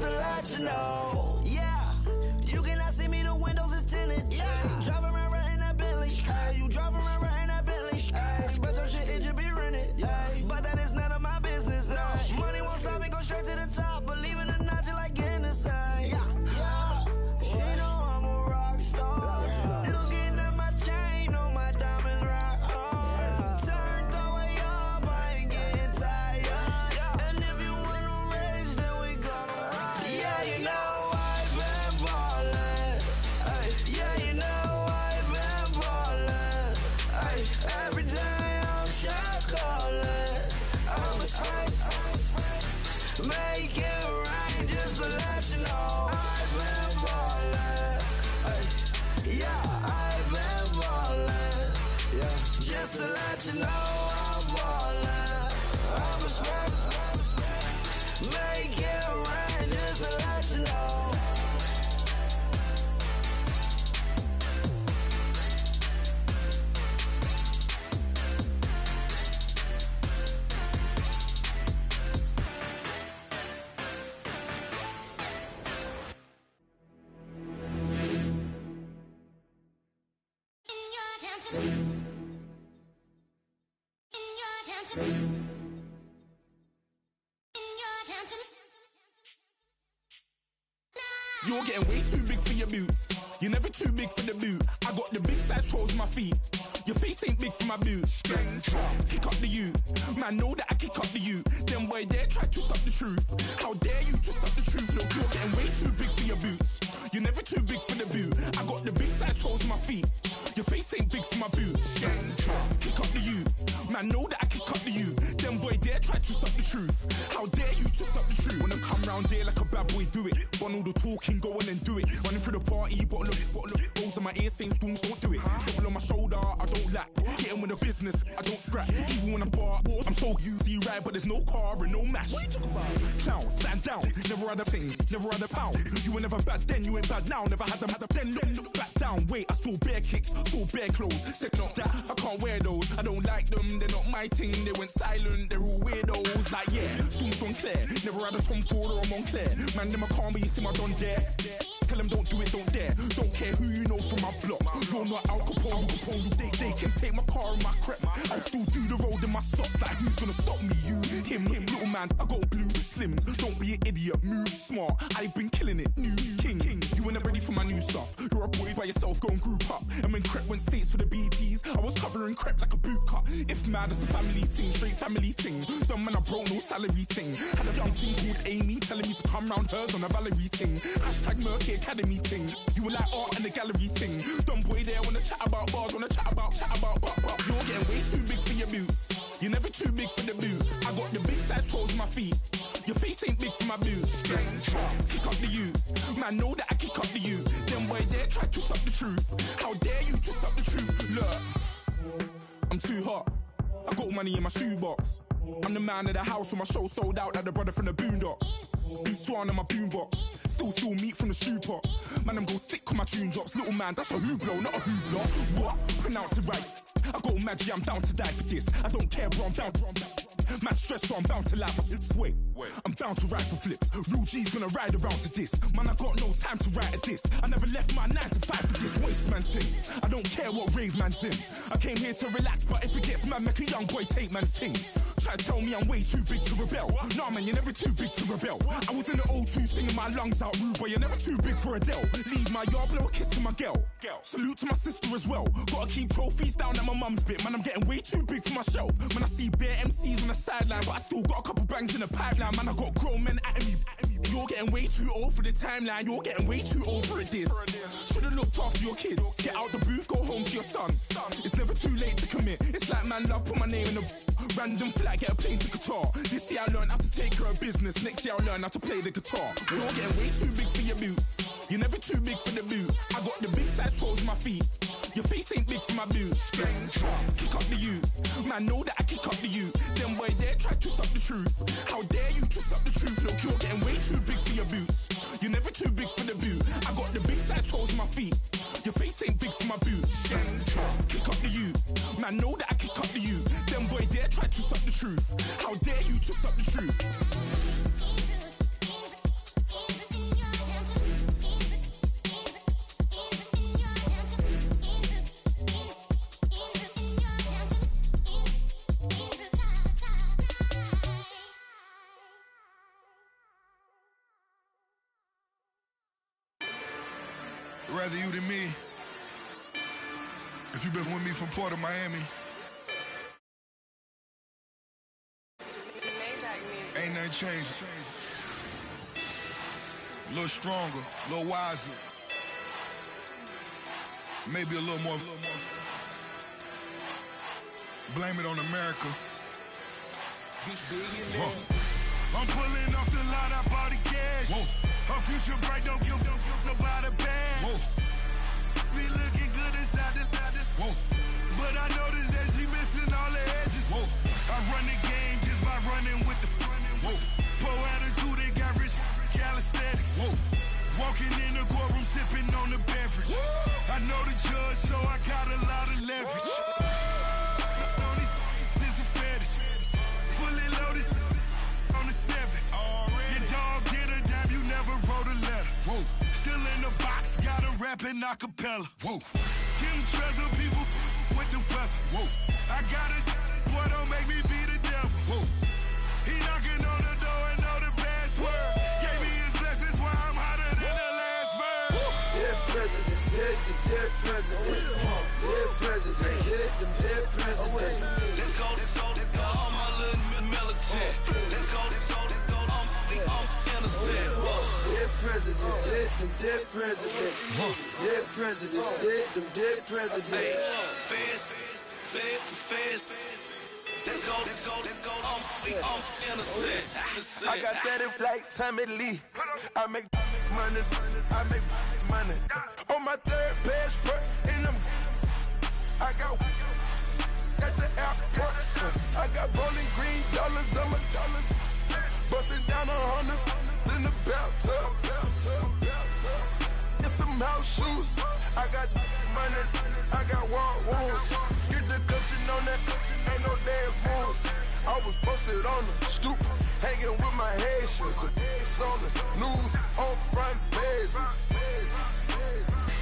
just to let you know. Yeah, you cannot see me, the windows is tinted. Yeah, driving around right in that Bentley. Hey, you driving around right in that Bentley. Hey, but your shit, it just be rented. Yeah, but that is none of my business. Hey. Money won't stop me, go straight to the top. Believe it or not, you like getting the same. Yeah, she know I'm a rock star. Looking at my chain, on my diamonds rock hard. Turned the way up, I ain't getting tired. And if you wanna race, then we gonna ride. Yeah, you know I've been ballin'. Ay, yeah, you know I've been ballin'. Ay, every day I'm shot callin'. I'm a spike, make it rain just to let you know. I've been ballin'. Ay, yeah, I've been ballin'. Yeah, just to let you know I'm ballin'. I'm a spike, make it rain just to let you know. You're getting way too big for your boots. You're never too big for the boot. I got the big size toes on my feet. Your face ain't big for my boots. Kick up the you. Man, know that I kick up the you. Them boy there try to stop the truth. How dare you to stop the truth? Look, you're getting way too big for your boots. You're never too big for the boot. I got the big size toes on my feet. Your face ain't big for my boots. Kick up the you. Man, know that I kick up the you. Them boy there try to stop the truth. How dare you to stop the truth? Wanna come round there like a bad boy, do it. Want all the talking, go on and do it. Running through the party, bottle up. Rolls on my ear saying storms, don't do it. Double on my shoulder, I don't lack. Hitting with a business, I don't scrap. Even when I'm bar, I'm so easy ride, but there's no car and no match. What you talking about? Clown, stand down. Never had a thing, never had a pound. You were never bad then, you ain't bad now. Never had a then, look back down. Wait, I saw bare kicks, saw bare clothes. Said not that, I can't wear those. I don't like them, they're not my thing. They went silent, they're all weirdos. Like yeah, storms don't clear. Never had a Tom Ford or a Montclair. Man, them I can't be, you see my done there. Tell them don't do it, don't dare. Don't care who you know from my block. You're not Al Capone, they can take my car and my creps. I'll still do the road in my socks. Like who's gonna stop me? You, him, little man. I got blue slims. Don't be an idiot, move smart. I've been killing it, new king. You were never ready for my new stuff. You're a boy by yourself, go and group up. And when Crep went states for the BTs, I was covering Crep like a boot cut. If mad, it's a family thing, straight family thing. Dumb man, I broke no salary thing. Had a young thing called Amy telling me to come round hers on a Valerie thing. Hashtag Murky Academy thing. You were like art and the gallery thing. Dumb boy there wanna chat about bars, wanna chat about but you're getting way too big for your boots. You're never too big for the boot. I got the big size toes on my feet. Your face ain't big for my boots. Kick up the you. Man, know that I kick up the you. Them boy there try to stop the truth. How dare you to stop the truth? Look, I'm too hot. I got money in my shoebox. I'm the man of the house when my show sold out like the brother from the Boondocks. Beat Swan in my boombox. Still meat from the stew pot. Man, I'm go sick with my tune drops. Little man, that's a hooplo, not a hoopla. What? Pronounce it right. I got magic, I'm down to die for this. I don't care, bro, I'm down. Man stress, so I'm bound to like my slips. Wait, I'm bound to ride for flips. Real G's gonna ride around to this. Man, I got no time to write at this. I never left my 9 to 5 for this waste man thing. I don't care what rave man's in. I came here to relax, but if it gets mad, make a young boy take man's things. Try to tell me I'm way too big to rebel. Nah, man, you're never too big to rebel. I was in the O2 singing my lungs out rude, but you're never too big for Adele. Leave my yard, blow a kiss to my girl. Salute to my sister as well. Gotta keep trophies down at my mum's bit. Man, I'm getting way too big for my shelf. Man, I see bare MCs on the sideline, but I still got a couple bangs in the pipeline. Man, I got grown men at me. You're getting way too old for the timeline. You're getting way too old for a diss. Should've looked after your kids. Get out the booth, go home to your son. It's never too late to commit. It's like man love, put my name in a random flight, get a plane to Qatar. This year I learned how to take care of business. Next year I'll learn how to play the guitar. You're getting way too big for your boots. You're never too big for the boot. I got the big size toes on my feet. Your face ain't big for my boots. Kick up the you. Man, know that I kick up the you. Them boy there try to stop the truth. How dare you to stop the truth? Look, you're getting way too big for your boots. You're never too big for the boot. I got the big size toes on my feet. Your face ain't big for my boots. Kick up the you. Man, know that I kick up the you. Them boy there try to stop the truth. How dare you to stop the truth? Rather you than me. If you've been with me from Port of Miami, ain't nothing changed. A little stronger, a little wiser. Maybe a little more. Blame it on America. I'm pulling off the lot, I bought the cash. Whoa. Her future bright, don't give nobody bad. Whoa. Be looking good inside the whoa. But I noticed that she missing all the edges. Whoa. I run the game just by running with the whoa. Poor attitude, they got rich calisthenics. Whoa. Walking in the courtroom, sipping on the beverage. Whoa. I know the judge, so I got a lot of leverage. On these, this a fetish. Fully loaded on the 7. Your dog get a dime, you never wrote a letter. Whoa. Still in the box, got a rapping acapella. Whoa. Kim Treasure, people with the weather. Whoa. I got it, boy, don't make me be the devil. Whoa. He knocking on the door and know the password. Gave me his blessings while I'm hotter than the last verse. Dead presidents, dead presidents. Dead presidents, dead presidents. Let's go, all my little militant. Let's go, I'm innocent. Dead presidents, dead presidents. Dead presidents, dead presidents. Feds. Let's go, I'm innocent. I got that if like Tommy Lee. I make money. On my third passport, and I got at the airport. I got bowling green dollars on my dollars. Busting down 100 in the bathtub. Get some house shoes. I got money. I got war wounds. Get the coaching on that. Ain't no dance moves. I was posted on the stoop, hanging with my Haitians. On the news, on front pages.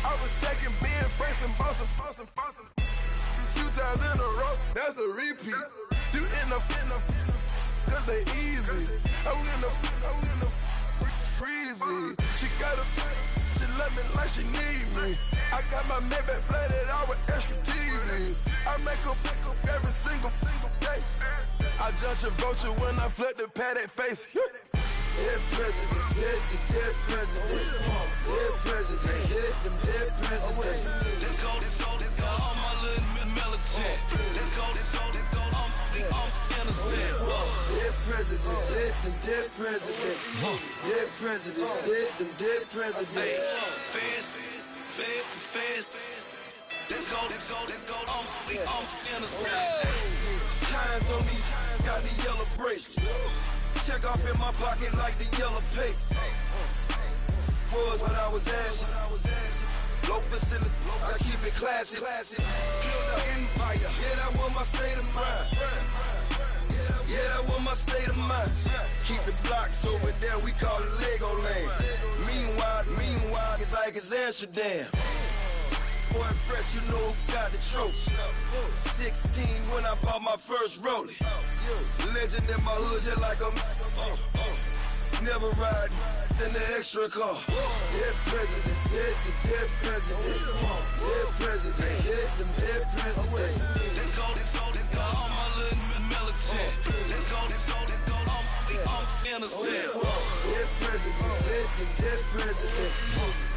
I was stacking being fresh and bossing. 2 times in a row, that's a repeat. You end up, cause they easy. I'm in the freezy. She love me like she need me. I got my Maybach flooded out with extra TVs. I make up every single day. I judge a vulture when I flip the paddock face. Dead presidents, dead presidents. Dead presidents, dead presidents. Let's go, all my little militant. Let's go, I'm innocent. Dead presidents, dead presidents. Dead presidents, dead presidents. Feds. Let's go, I'm innocent. Hands on me, got the yellow brace. Check off in my pocket like the yellow paste. Was when I was asking. Low facility, I keep it classy. Build an empire, yeah, that was my state of mind. Yeah, that was my state of mind. Keep the blocks over there, we call it Lego land. Meanwhile, it's like it's Amsterdam. Boy, fresh, you know who got the tropes. 16 when I bought my first rollie. Legend in my hood, just like a never ride in the extra car. Dead presidents, dead presidents. Dead presidents, dead presidents. Let's go, all my little militant. Let's go, I'm innocent. Dead presidents, dead presidents.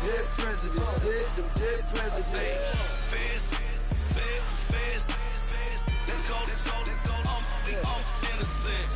Dead presidents, dead presidents. Feds. Let's go, I'm innocent.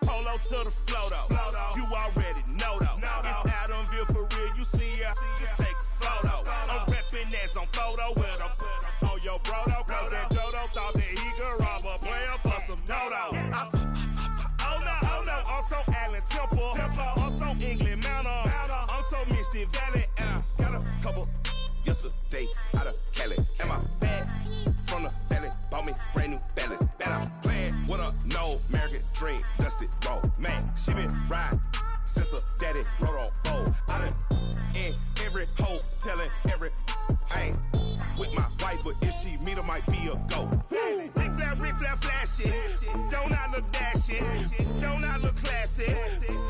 Polo to the flow though. You already know though. It's Adamville for real. You see ya, just take a photo. I'm reppin' that's on photo with a on your bro though. Cause that Jodo thought that he could rob a player for some dodo. Oh no, I'm so Allen Temple. I'm so England Manor. I'm so Mystic Valley. And I got a couple yesterday out of Cali. And my bag from the valley bought me brand new balance. Bet I'm playing with a no American dream. Dusty roll. Man, she been riding since her daddy rode on roll. I done in every hole telling every I ain't with my wife, but if she meet her, might be a go. Rick flat, flashy. Don't I look dashy? Don't I look classy?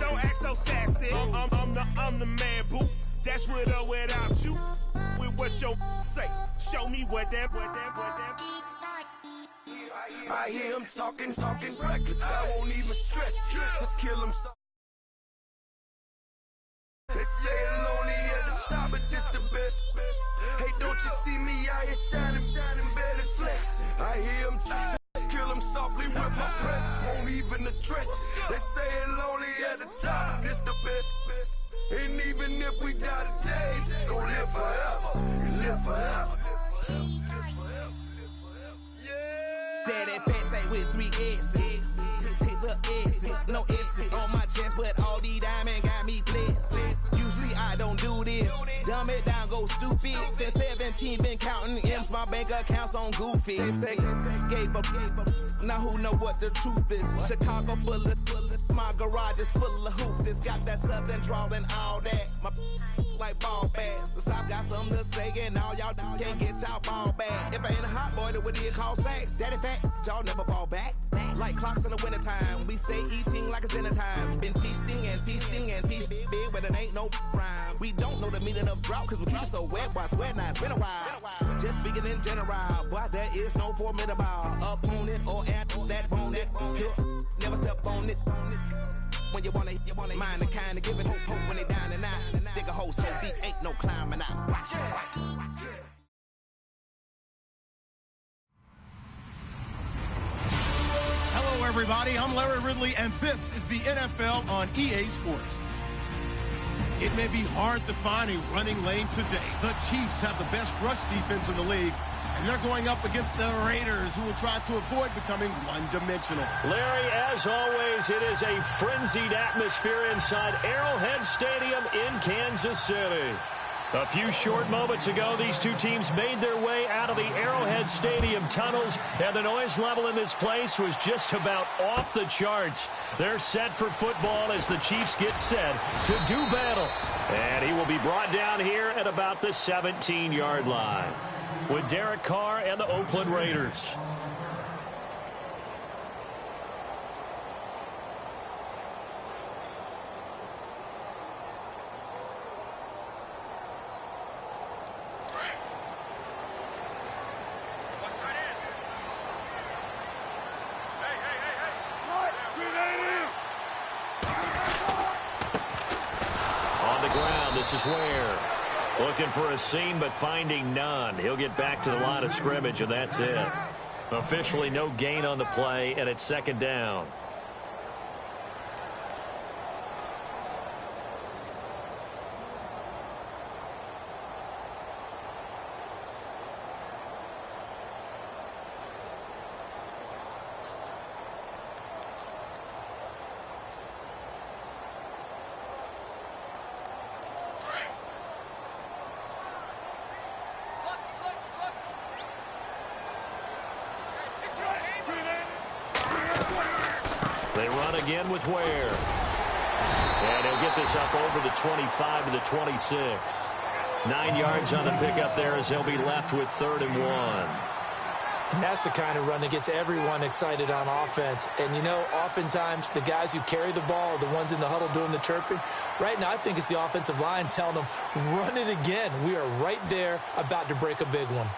Don't act so sassy. I'm the man, boo. That's with or without you. With what your say. Show me what that. I hear him talking reckless. I won't even stress. Just kill him. They say it lonely at the top, but it's the best. Hey, don't you see me out here shining, better flex? I hear him just kill him softly with my press. Won't even address. They say it lonely at the top, it's the best. And even if we die today, gon' live forever. Live forever. Daddy pet say with 3 X's. Hit the X's, no X's on my chest, but all these diamonds got me blessed. Usually I don't do this. Dumb it down, go stupid. Since 17 been counting M's, my bank accounts on goofy. Say gave up. Now who know what the truth is? Chicago full of my garage is full of hoops. It's got that southern drawl and all that. My like ball bags. The South got something to say, and all y'all can't get y'all ball back. If I ain't a hot boy, then what do you call sacks? Daddy fat, y'all never fall back. Like clocks in the wintertime, we stay eating like it's dinner time. Been feasting and feasting big, but it ain't no rhyme. We don't know the meaning of drought, cause we keep it so wet. Why swear now, it's been a while. Just speaking in general, boy, there is no formidable opponent or at that bone that never step on it. When you wanna mind the kind of give it hope when they down and out. Dig a hole so deep, ain't no climbing out. Watch. Hello, everybody. I'm Larry Ridley, and this is the NFL on EA Sports. It may be hard to find a running lane today. The Chiefs have the best rush defense in the league, and they're going up against the Raiders, who will try to avoid becoming one-dimensional. Larry, as always, it is a frenzied atmosphere inside Arrowhead Stadium in Kansas City. A few short moments ago, these two teams made their way out of the Arrowhead Stadium tunnels, and the noise level in this place was just about off the charts. They're set for football as the Chiefs get set to do battle. And he will be brought down here at about the 17-yard line with Derek Carr and the Oakland Raiders. This is Ware looking for a seam but finding none. He'll get back to the line of scrimmage, and that's it. Officially no gain on the play, and it's second down. They run again with Ware. And he'll get this up over the 25 to the 26. 9 yards on the pickup there as they'll be left with 3rd and 1. And that's the kind of run that gets everyone excited on offense. And, you know, oftentimes the guys who carry the ball are the ones in the huddle doing the chirping. Right now, I think it's the offensive line telling them, run it again. We are right there about to break a big one.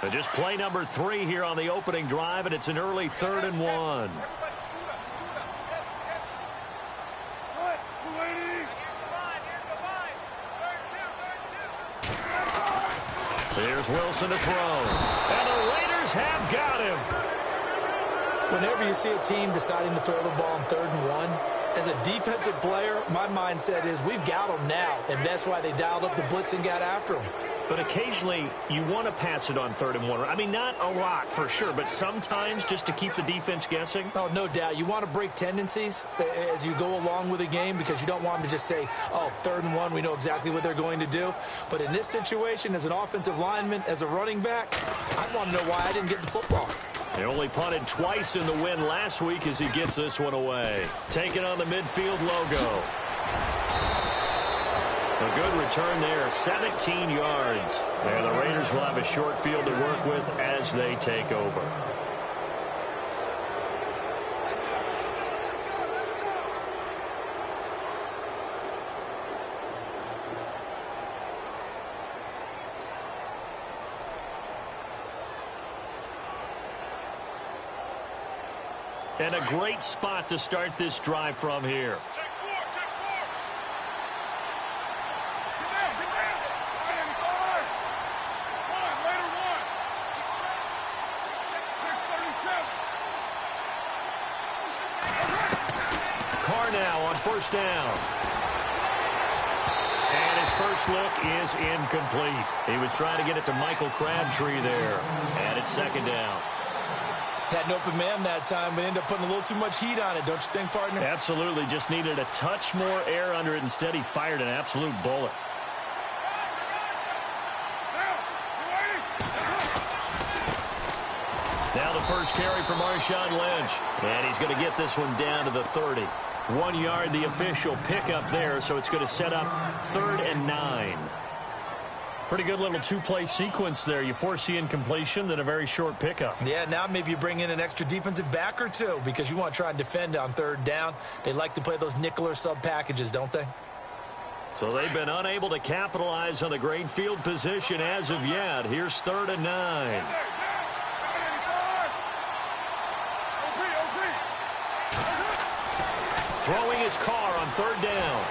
Just play number 3 here on the opening drive, and it's an early 3rd and 1. Here's Wilson to throw. And the Raiders Raiders have got him. Whenever you see a team deciding to throw the ball on 3rd and 1, as a defensive player, my mindset is we've got them now, and that's why they dialed up the blitz and got after them. But occasionally, you want to pass it on 3rd and 1. I mean, not a lot for sure, but sometimes just to keep the defense guessing. Oh, no doubt. You want to break tendencies as you go along with a game because you don't want them to just say, oh, 3rd and 1, we know exactly what they're going to do. But in this situation, as an offensive lineman, as a running back, I want to know why I didn't get the football. They only punted twice in the win last week as he gets this one away. Taking on the midfield logo. A good return there, 17 yards. And the Raiders will have a short field to work with as they take over. And a great spot to start this drive from here. Carr now on 1st down. And his first look is incomplete. He was trying to get it to Michael Crabtree there. And it's 2nd down. Had an open man that time, but ended up putting a little too much heat on it, don't you think, partner? Absolutely. Just needed a touch more air under it. Instead, he fired an absolute bullet. Now the first carry for Marshawn Lynch. And he's going to get this one down to the 30. 1 yard, the official pickup there, so it's going to set up 3rd and 9. Pretty good little two-play sequence there. You force the incompletion, then a very short pickup. Yeah, now maybe you bring in an extra defensive back or two because you want to try and defend on 3rd down. They like to play those nickel or sub packages, don't they? So they've been unable to capitalize on the great field position as of yet. Here's 3rd and 9. Throwing his Carr on 3rd down.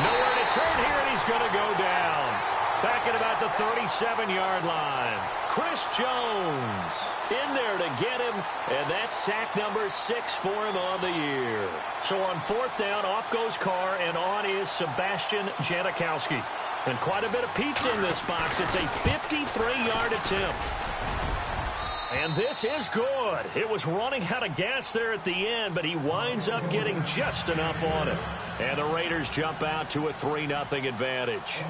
Nowhere to turn here, and he's going to go down. Back at about the 37-yard line. Chris Jones in there to get him, and that's sack number 6 for him on the year. So on 4th down, off goes Carr, and on is Sebastian Janikowski. And quite a bit of pizza in this box. It's a 53-yard attempt. And this is good. It was running out of gas there at the end, but he winds up getting just enough on it. And the Raiders jump out to a 3-0 advantage.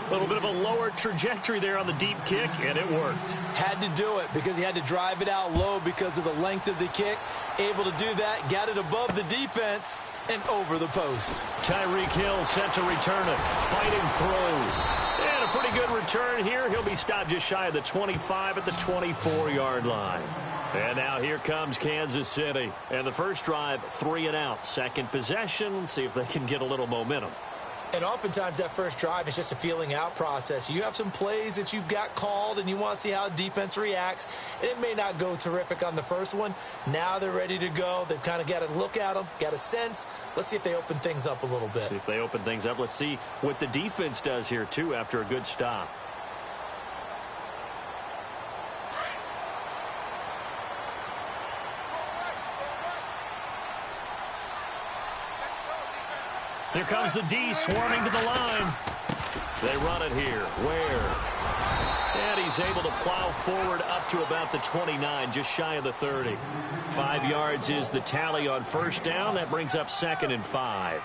A little bit of a lower trajectory there on the deep kick, and it worked. Had to do it because he had to drive it out low because of the length of the kick. Able to do that, got it above the defense, and over the post. Tyreek Hill sent to return it. Fighting through. And a pretty good return here. He'll be stopped just shy of the 25 at the 24-yard line. And now here comes Kansas City. And the first drive, 3 and out. Second possession. See if they can get a little momentum. And oftentimes that first drive is just a feeling out process. You have some plays that you've got called and you want to see how defense reacts. And it may not go terrific on the first one. Now they're ready to go. They've kind of got a look at them, got a sense. Let's see if they open things up a little bit. See if they open things up. Let's see what the defense does here, too, after a good stop. Here comes the D swarming to the line. They run it here. Ware. And he's able to plow forward up to about the 29, just shy of the 30. 5 yards is the tally on first down. That brings up 2nd and 5.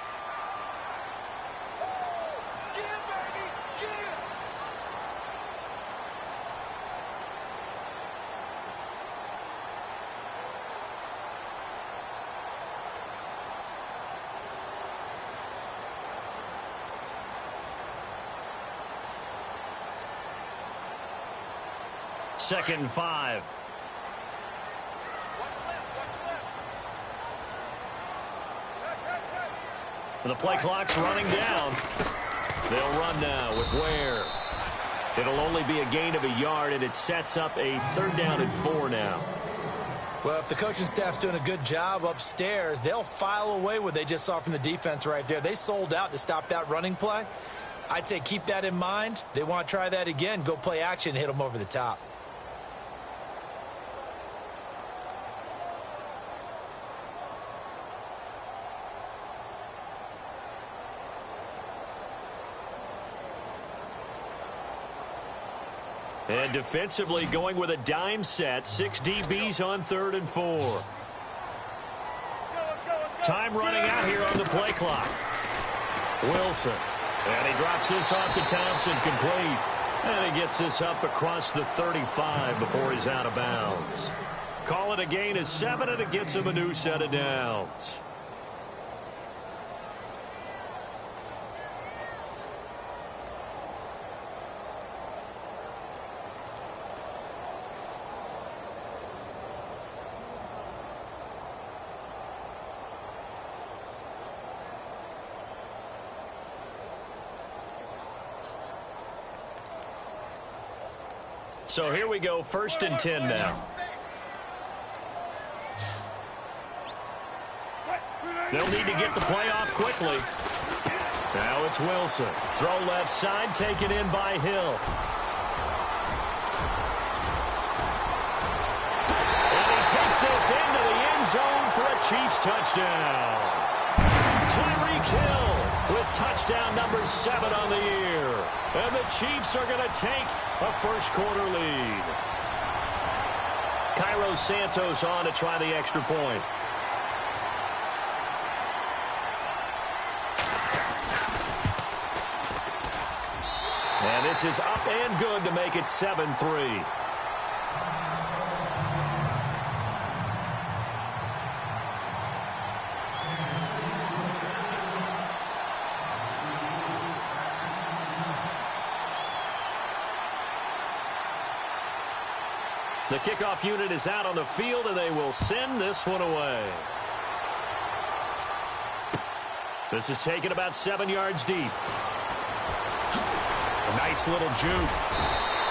Second and 5. And the play clock's running down. They'll run now with Ware. It'll only be a gain of a yard, and it sets up a 3rd down and 4 now. Well, if the coaching staff's doing a good job upstairs, they'll file away what they just saw from the defense right there. They sold out to stop that running play. I'd say keep that in mind. They want to try that again. Go play action and hit them over the top. And defensively going with a dime set. 6 DBs on 3rd and 4. Time running out here on the play clock. Wilson. And he drops this off to Thompson, complete. And he gets this up across the 35 before he's out of bounds. Call it a gain of 7, and it gets him a new set of downs. So here we go, 1st and 10 now. They'll need to get the play off quickly. Now it's Wilson. Throw left side, taken in by Hill. And he takes this into the end zone for a Chiefs touchdown. Tyreek Hill with touchdown number 7 on the year. And the Chiefs are going to take a first-quarter lead. Cairo Santos on to try the extra point. And this is up and good to make it 7-3. The kickoff unit is out on the field, and they will send this one away. This is taken about 7 yards deep. A nice little juke.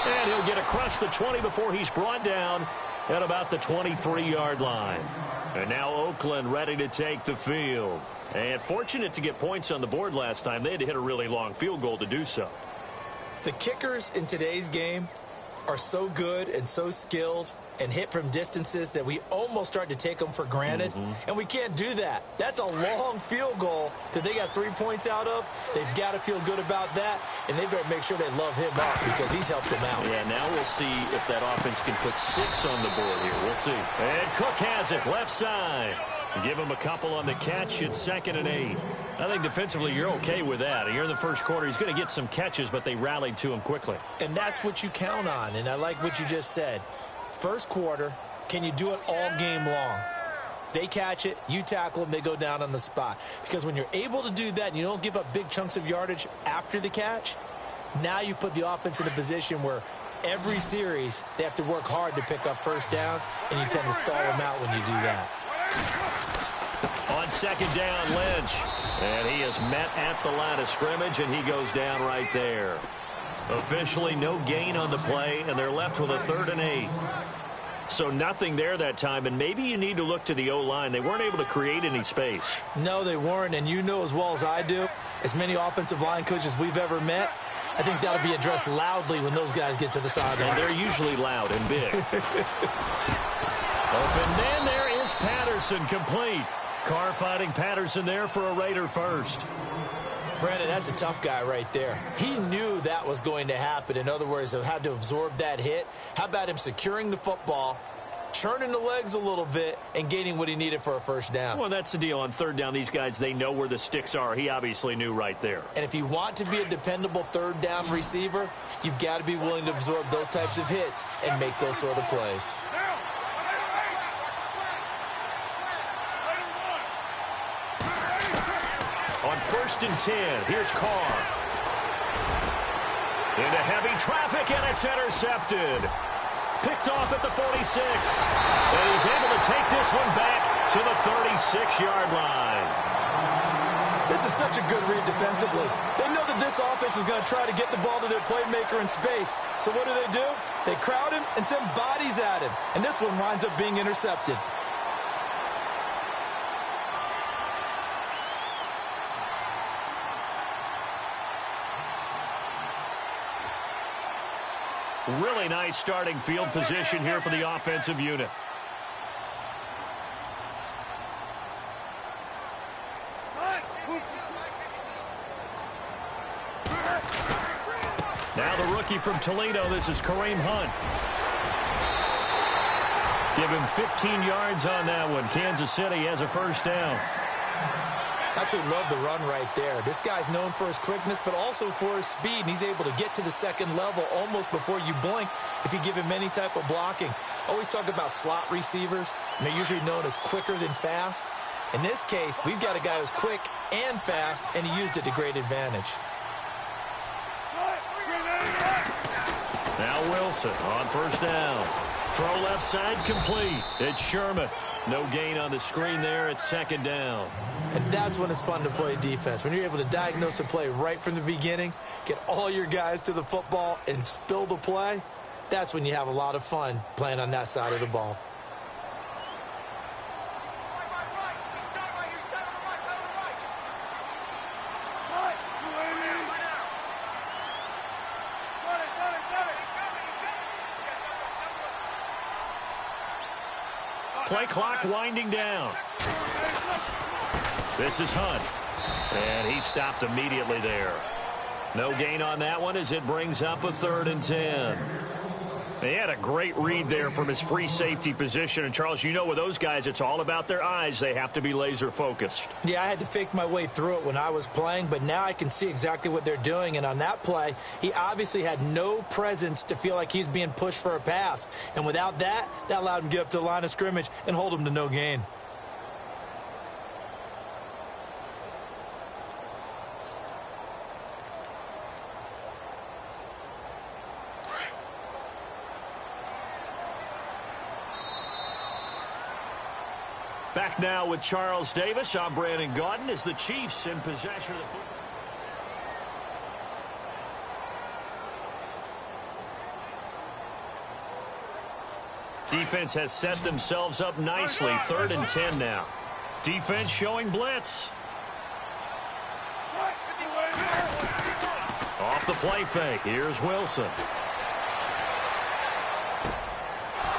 And he'll get across the 20 before he's brought down at about the 23-yard line. And now Oakland ready to take the field. And fortunate to get points on the board last time. They had to hit a really long field goal to do so. The kickers in today's game are so good and so skilled and hit from distances that we almost start to take them for granted. And we can't do that. That's a long field goal that they got 3 points out of. They've got to feel good about that, and they better make sure they love him up because he's helped them out. Yeah, now we'll see if that offense can put 6 on the board here. We'll see. And Cook has it, left side. Give him a couple on the catch. It's 2nd and 8. I think defensively you're okay with that. Here in the first quarter, he's going to get some catches, but they rallied to him quickly. And that's what you count on, and I like what you just said. First quarter, can you do it all game long? They catch it, you tackle them, they go down on the spot. Because when you're able to do that and you don't give up big chunks of yardage after the catch, now you put the offense in a position where every series they have to work hard to pick up first downs, and you tend to stall them out when you do that. On 2nd down, Lynch. And he is met at the line of scrimmage, and he goes down right there. Officially no gain on the play, and they're left with a 3rd and 8. So nothing there that time, and maybe you need to look to the O-line. They weren't able to create any space. No, they weren't, and you know as well as I do, as many offensive line coaches we've ever met, I think that'll be addressed loudly when those guys get to the sideline. And they're usually loud and big. Open man, there is Patterson, complete. Carr fighting Patterson there for a Raider first. Brandon, that's a tough guy right there. He knew that was going to happen. In other words, he had to absorb that hit. How about him securing the football, churning the legs a little bit, and gaining what he needed for a first down? Well, that's the deal. On 3rd down, these guys, they know where the sticks are. He obviously knew right there. And if you want to be a dependable 3rd down receiver, you've got to be willing to absorb those types of hits and make those sort of plays. On 1st and 10, here's Carr. Into heavy traffic, and it's intercepted. Picked off at the 46. And he's able to take this one back to the 36-yard line. This is such a good read defensively. They know that this offense is going to try to get the ball to their playmaker in space. So what do? They crowd him and send bodies at him. And this one winds up being intercepted. Really nice starting field position here for the offensive unit. Now the rookie rookie from Toledo. This is Kareem Hunt. Give him 15 yards on that one. Kansas City has a first down. Absolutely love the run right there. This guy's known for his quickness, but also for his speed, and he's able to get to the second level almost before you blink if you give him any type of blocking. Always talk about slot receivers, and they're usually known as quicker than fast. In this case, we've got a guy who's quick and fast, and he used it to great advantage. Now Wilson on first down. Throw left side complete. It's Sherman. No gain on the screen there. It's second down. And that's when it's fun to play defense. When you're able to diagnose a play right from the beginning, get all your guys to the football and spill the play, that's when you have a lot of fun playing on that side of the ball. Play clock winding down. This is Hunt. And he stopped immediately there. No gain on that one as it brings up a 3rd and 10. He had a great read there from his free safety position. And, Charles, you know with those guys, it's all about their eyes. They have to be laser focused. Yeah, I had to fake my way through it when I was playing, but now I can see exactly what they're doing. And on that play, he obviously had no presence to feel like he's being pushed for a pass. And without that, that allowed him to get up to the line of scrimmage and hold him to no gain. Back now with Charles Davis. I'm Brandon Gaudin as the Chiefs in possession of the football. Defense has set themselves up nicely. 3rd and 10 now. Defense showing blitz. Off the play fake. Here's Wilson.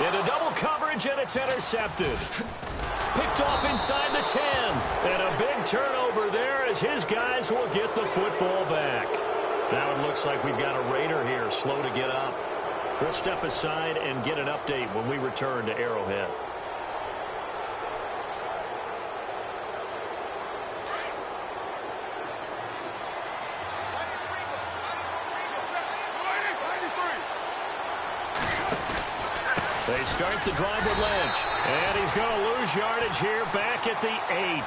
Into double coverage, and it's intercepted. Picked off inside the 10. And a big turnover there as his guys will get the football back. Now it looks like we've got a Raider here, slow to get up. We'll step aside and get an update when we return to Arrowhead. They start the drive with Lynch. And he's going to lose yardage here back at the 8.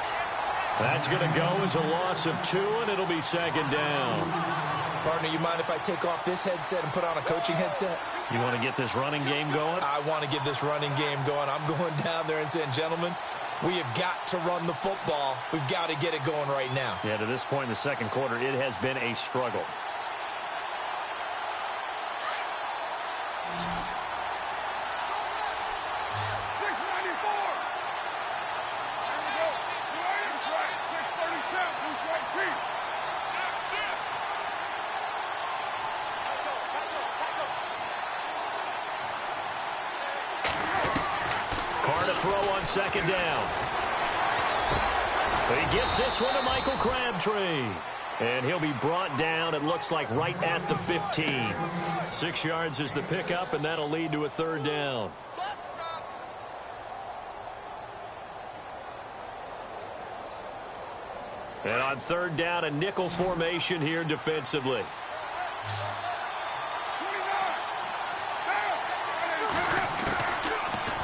That's going to go as a loss of 2, and it'll be second down. Partner, you mind if I take off this headset and put on a coaching headset? You want to get this running game going? I want to get this running game going. I'm going down there and saying, gentlemen, we have got to run the football. We've got to get it going right now. Yeah, to this point in the second quarter, it has been a struggle. Throw on second down. He gets this one to Michael Crabtree. And he'll be brought down, it looks like, right at the 15. 6 yards is the pickup, and that'll lead to a 3rd down. And on 3rd down, a nickel formation here defensively.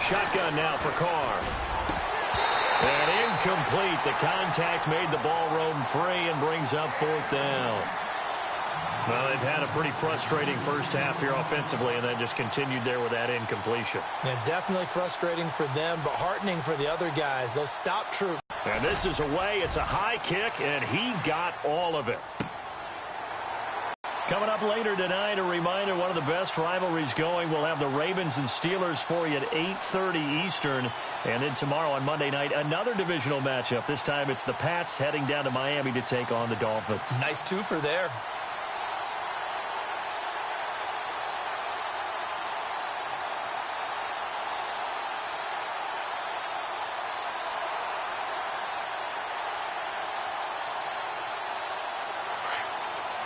Shotgun now for Carr. And incomplete. The contact made the ball roam free and brings up 4th down. Well, they've had a pretty frustrating first half here offensively, and then just continued there with that incompletion. Yeah, definitely frustrating for them, but heartening for the other guys. They'll stop troops. And this is away. It's a high kick, and he got all of it. Coming up later tonight, a reminder, one of the best rivalries going. We'll have the Ravens and Steelers for you at 8:30 Eastern. And then tomorrow on Monday night, another divisional matchup. This time it's the Pats heading down to Miami to take on the Dolphins. Nice twofer there.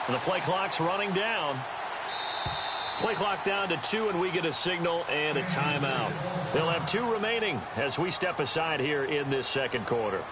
The play clock's running down. Play clock down to 2, and we get a signal and a timeout. They'll have 2 remaining as we step aside here in this second quarter.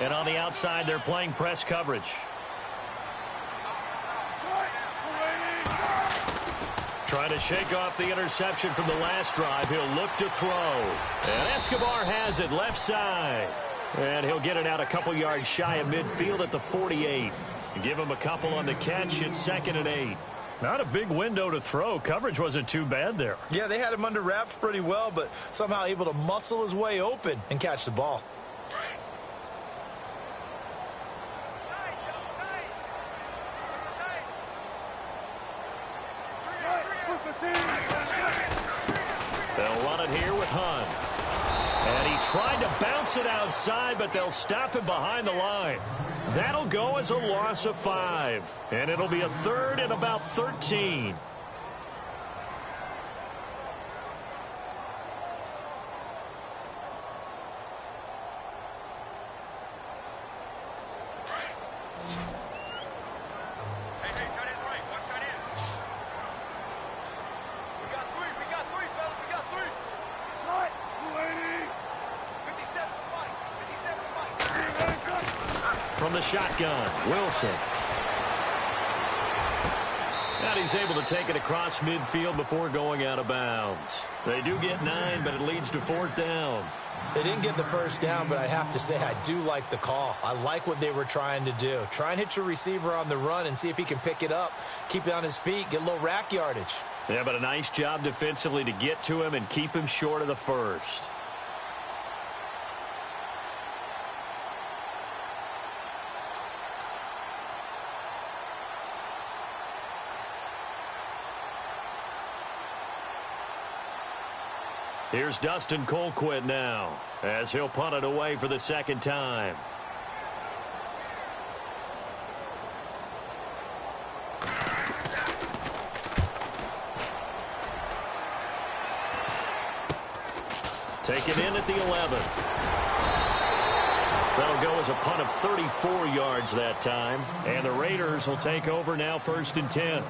And on the outside, they're playing press coverage. Trying to shake off the interception from the last drive. He'll look to throw. And Escobar has it left side. And he'll get it out a couple yards shy of midfield at the 48. Give him a couple on the catch. It's 2nd and 8. Not a big window to throw. Coverage wasn't too bad there. Yeah, they had him under wraps pretty well, but somehow able to muscle his way open and catch the ball. They'll run it here with Hunt. And he tried to bounce it outside, but they'll stop him behind the line. That'll go as a loss of 5. And it'll be a 3rd and about 13. From the shotgun, Wilson. And he's able to take it across midfield before going out of bounds. They do get 9, but it leads to 4th down. They didn't get the first down, but I have to say I do like the call. I like what they were trying to do. Try and hit your receiver on the run and see if he can pick it up, keep it on his feet, get a little rack yardage. Yeah, but a nice job defensively to get to him and keep him short of the first. Here's Dustin Colquitt now, as he'll punt it away for the 2nd time. Taken in at the 11. That'll go as a punt of 34 yards that time. And the Raiders will take over now 1st and 10.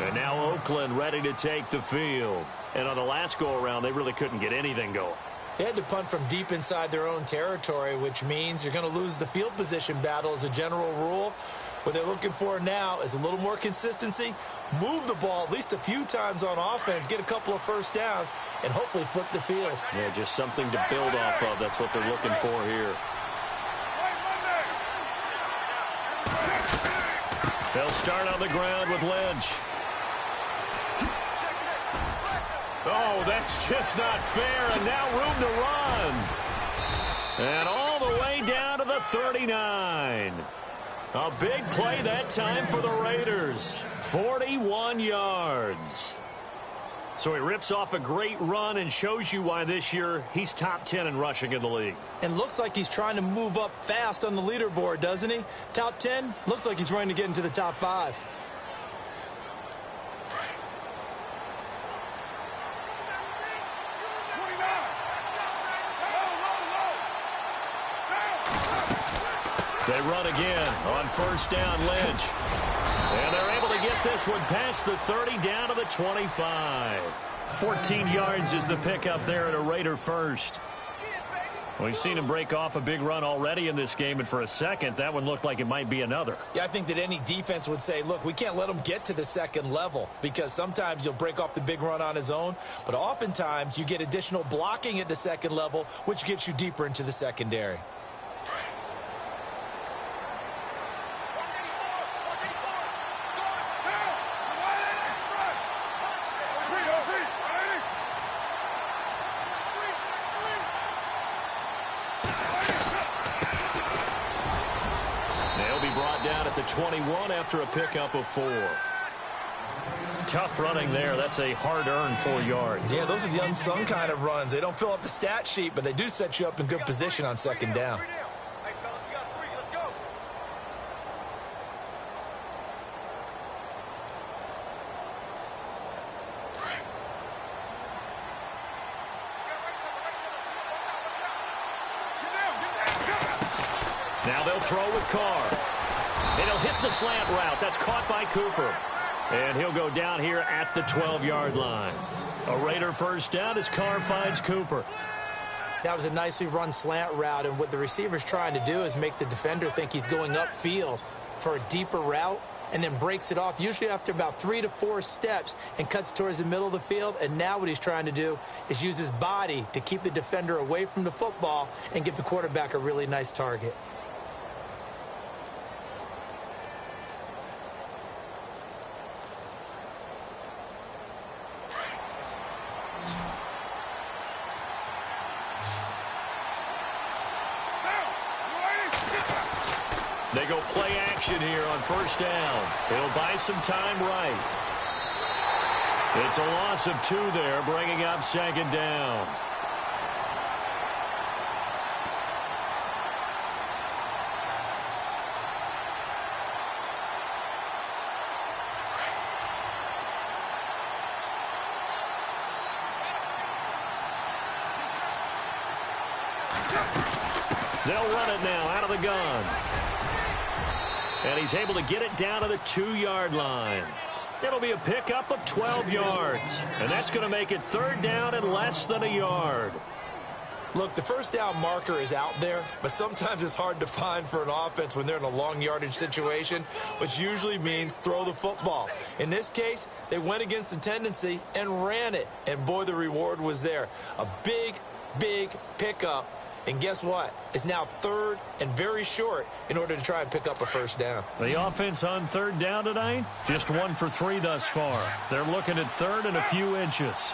And now Oakland ready to take the field. And on the last go-around, they really couldn't get anything going. They had to punt from deep inside their own territory, which means you're going to lose the field position battle as a general rule. What they're looking for now is a little more consistency, move the ball at least a few times on offense, get a couple of first downs, and hopefully flip the field. Yeah, just something to build off of. That's what they're looking for here. They'll start on the ground with Lynch. Oh, that's just not fair, and now room to run. And all the way down to the 39. A big play that time for the Raiders. 41 yards. So he rips off a great run and shows you why this year he's top 10 in rushing in the league. And looks like he's trying to move up fast on the leaderboard, doesn't he? Top 10, looks like he's running to get into the top 5. They run again on 1st down, Lynch. And they're able to get this one past the 30 down to the 25. 14 yards is the pickup there at a Raider first. We've seen him break off a big run already in this game, and for a second, that one looked like it might be another. Yeah, I think that any defense would say, look, we can't let him get to the 2nd level, because sometimes he'll break off the big run on his own, but oftentimes you get additional blocking at the 2nd level, which gets you deeper into the secondary. the 21 after a pickup of 4. Tough running there. That's a hard-earned 4 yards. Yeah, those are the unsung kind of runs. They don't fill up the stat sheet, but they do set you up in good position on second down. Now they'll throw with Carr. And he'll hit the slant route. That's caught by Cooper. And he'll go down here at the 12-yard line. A Raider first down as Carr finds Cooper. That was a nicely run slant route, and what the receiver's trying to do is make the defender think he's going upfield for a deeper route and then breaks it off, usually after about 3 to 4 steps, and cuts towards the middle of the field. And now what he's trying to do is use his body to keep the defender away from the football and give the quarterback a really nice target. They go play action here on first down. He'll buy some time right. It's a loss of 2 there, bringing up second down. They'll run it now out of the gun. And he's able to get it down to the 2-yard line. It'll be a pickup of 12 yards. And that's going to make it third down and less than a yard. Look, the first down marker is out there, but sometimes it's hard to find for an offense when they're in a long yardage situation, which usually means throw the football. In this case, they went against the tendency and ran it. And boy, the reward was there. A big, big pickup. And guess what? It's now third and very short in order to try and pick up a first down. The offense on third down tonight, just 1 for 3 thus far. They're looking at third and a few inches.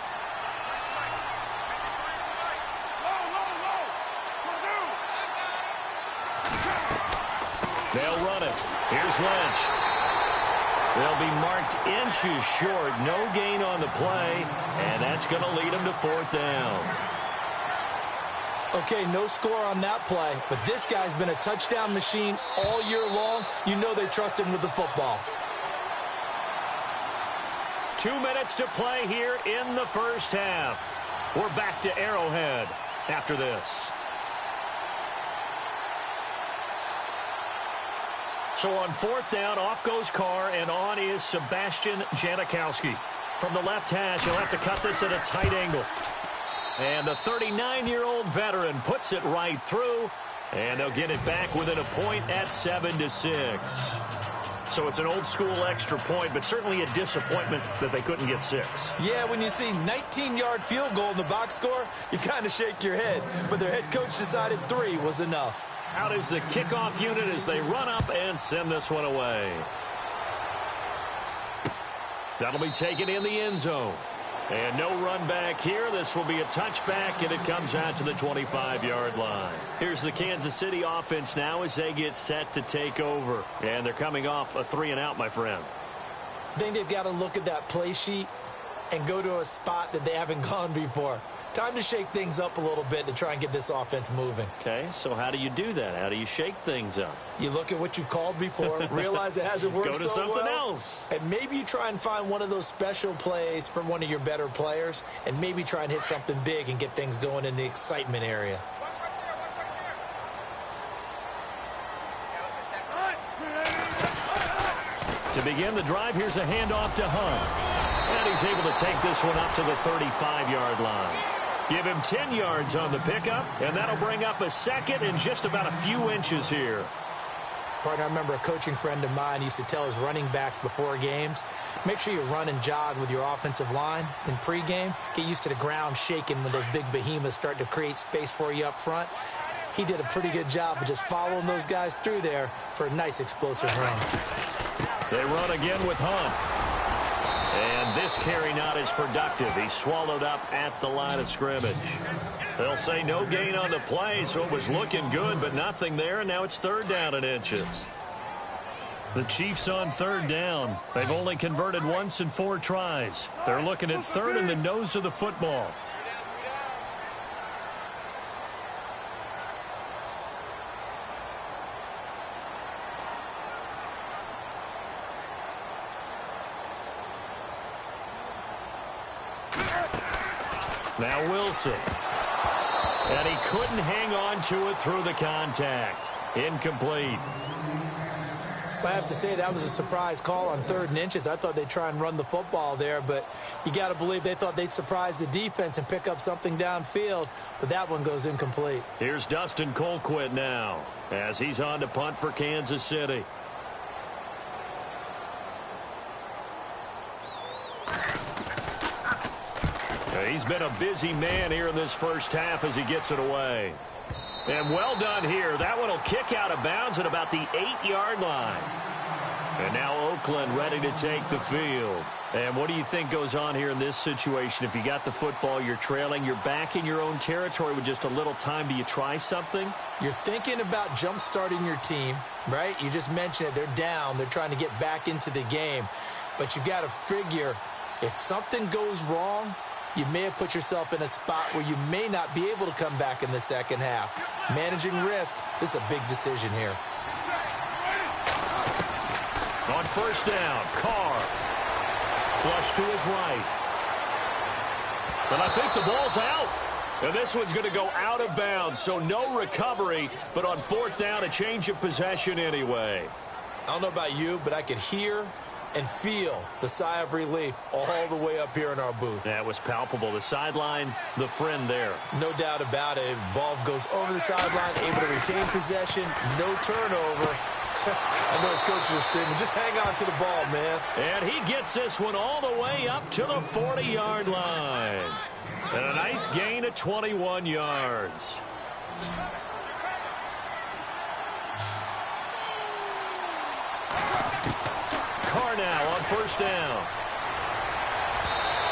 They'll run it. Here's Lynch. They'll be marked inches short. No gain on the play, and that's going to lead them to fourth down. Okay, no score on that play, but this guy's been a touchdown machine all year long. You know they trust him with the football. 2 minutes to play here in the first half. We're back to Arrowhead after this. So on fourth down, off goes Carr, and on is Sebastian Janikowski. From the left hash, he'll have to cut this at a tight angle. And the 39-year-old veteran puts it right through, and they'll get it back within a point at 7-6. So it's an old-school extra point, but certainly a disappointment that they couldn't get 6. Yeah, when you see 19-yard field goal in the box score, you kind of shake your head. But their head coach decided 3 was enough. Out is the kickoff unit as they run up and send this one away. That'll be taken in the end zone. And no run back here. This will be a touchback, and it comes out to the 25-yard line. Here's the Kansas City offense now as they get set to take over. And they're coming off a 3-and-out, my friend. I think they've got to look at that play sheet and go to a spot that they haven't gone before. Time to shake things up a little bit to try and get this offense moving. Okay, so how do you do that? How do you shake things up? You look at what you've called before, realize it hasn't worked so well. Go to something else. And maybe you try and find one of those special plays from one of your better players, and maybe try and hit something big and get things going in the excitement area. To begin the drive, here's a handoff to Hunt. And he's able to take this one up to the 35-yard line. Give him 10 yards on the pickup, and that'll bring up a second and just about a few inches here. Partner, I remember a coaching friend of mine used to tell his running backs before games, make sure you run and jog with your offensive line in pregame. Get used to the ground shaking when those big behemoths start to create space for you up front. He did a pretty good job of just following those guys through there for a nice explosive run. They run again with Hunt. And this carry not as productive. He's swallowed up at the line of scrimmage. They'll say no gain on the play, so it was looking good, but nothing there, and now it's third down and inches. The Chiefs on third down. They've only converted once in 4 tries. They're looking at third in the nose of the football. Now Wilson. And he couldn't hang on to it through the contact. Incomplete. I have to say that was a surprise call on 3rd and inches. I thought they'd try and run the football there, but you got to believe they thought they'd surprise the defense and pick up something downfield, but that one goes incomplete. Here's Dustin Colquitt now as he's on to punt for Kansas City. He's been a busy man here in this first half as he gets it away. And well done here. That one will kick out of bounds at about the 8-yard line. And now Oakland ready to take the field. And what do you think goes on here in this situation? If you got the football, you're trailing, you're back in your own territory with just a little time. Do you try something? You're thinking about jump-starting your team, right? You just mentioned it. They're down. They're trying to get back into the game. But you got to figure if something goes wrong, you may have put yourself in a spot where you may not be able to come back in the second half. Managing risk, this is a big decision here. On first down, Carr. Flush to his right. And I think the ball's out. And this one's going to go out of bounds, so no recovery. But on 4th down, a change of possession anyway. I don't know about you, but I could hear and feel the sigh of relief all the way up here in our booth. That was palpable. The sideline, the friend there. No doubt about it. Ball goes over the sideline, able to retain possession, no turnover. I know his coaches are screaming, just hang on to the ball, man. And he gets this one all the way up to the 40-yard line. And a nice gain of 21 yards. Carr now on first down.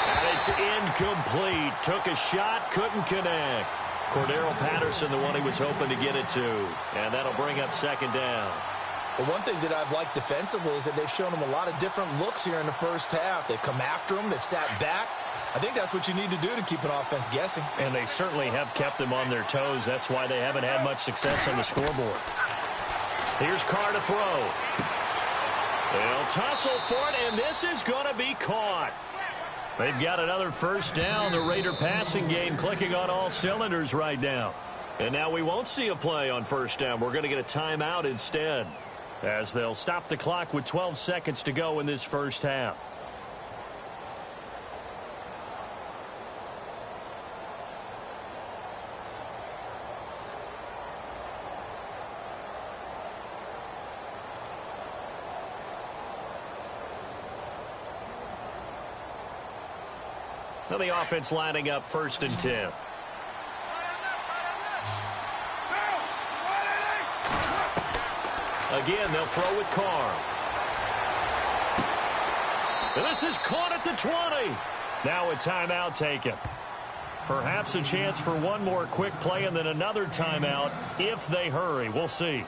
And it's incomplete. Took a shot, couldn't connect. Cordero Patterson, the one he was hoping to get it to. And that'll bring up 2nd down. Well, one thing that I've liked defensively is that they've shown him a lot of different looks here in the first half. They've come after him. They've sat back. I think that's what you need to do to keep an offense guessing. And they certainly have kept them on their toes. That's why they haven't had much success on the scoreboard. Here's Carr to throw. They'll tussle for it, and this is going to be caught. They've got another first down. The Raider passing game clicking on all cylinders right now. And now we won't see a play on first down. We're going to get a timeout instead, as they'll stop the clock with 12 seconds to go in this first half. Now the offense lining up 1st and 10. Again, they'll throw with Carr. And this is caught at the 20. Now a timeout taken. Perhaps a chance for one more quick play and then another timeout if they hurry. We'll see.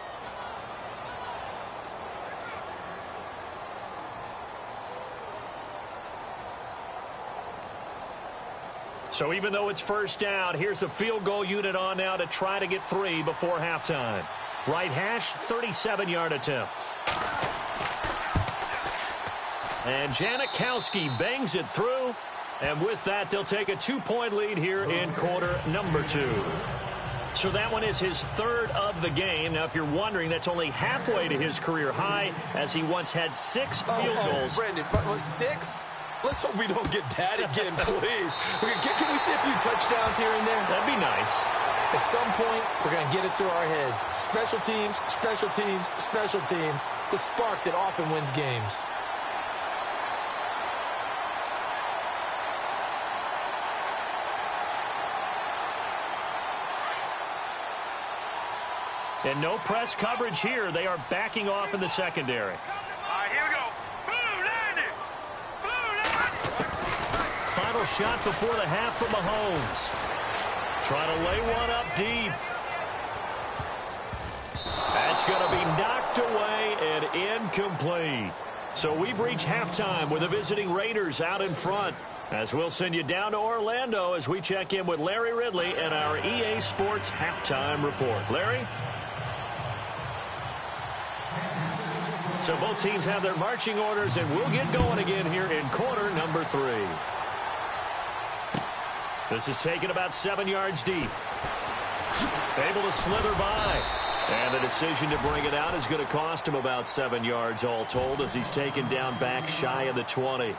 So even though it's first down, here's the field goal unit on now to try to get 3 before halftime. Right hash, 37-yard attempt. And Janikowski bangs it through. And with that, they'll take a 2-point lead here in quarter number 2. So that one is his 3rd of the game. Now, if you're wondering, that's only halfway to his career high, as he once had 6 field goals. Brandon, but 6? Let's hope we don't get that again, please. Can we see a few touchdowns here and there? That'd be nice. At some point, we're going to get it through our heads. Special teams, special teams, special teams. The spark that often wins games. And no press coverage here. They are backing off in the secondary. All right, here we go. Final shot before the half from Mahomes. Trying to lay one up deep. That's going to be knocked away and incomplete. So we've reached halftime with the visiting Raiders out in front. As we'll send you down to Orlando as we check in with Larry Ridley and our EA Sports Halftime Report. Larry? So both teams have their marching orders, and we'll get going again here in quarter number 3. This is taken about 7 yards deep. Able to slither by. And the decision to bring it out is going to cost him about 7 yards all told as he's taken down back shy of the 20.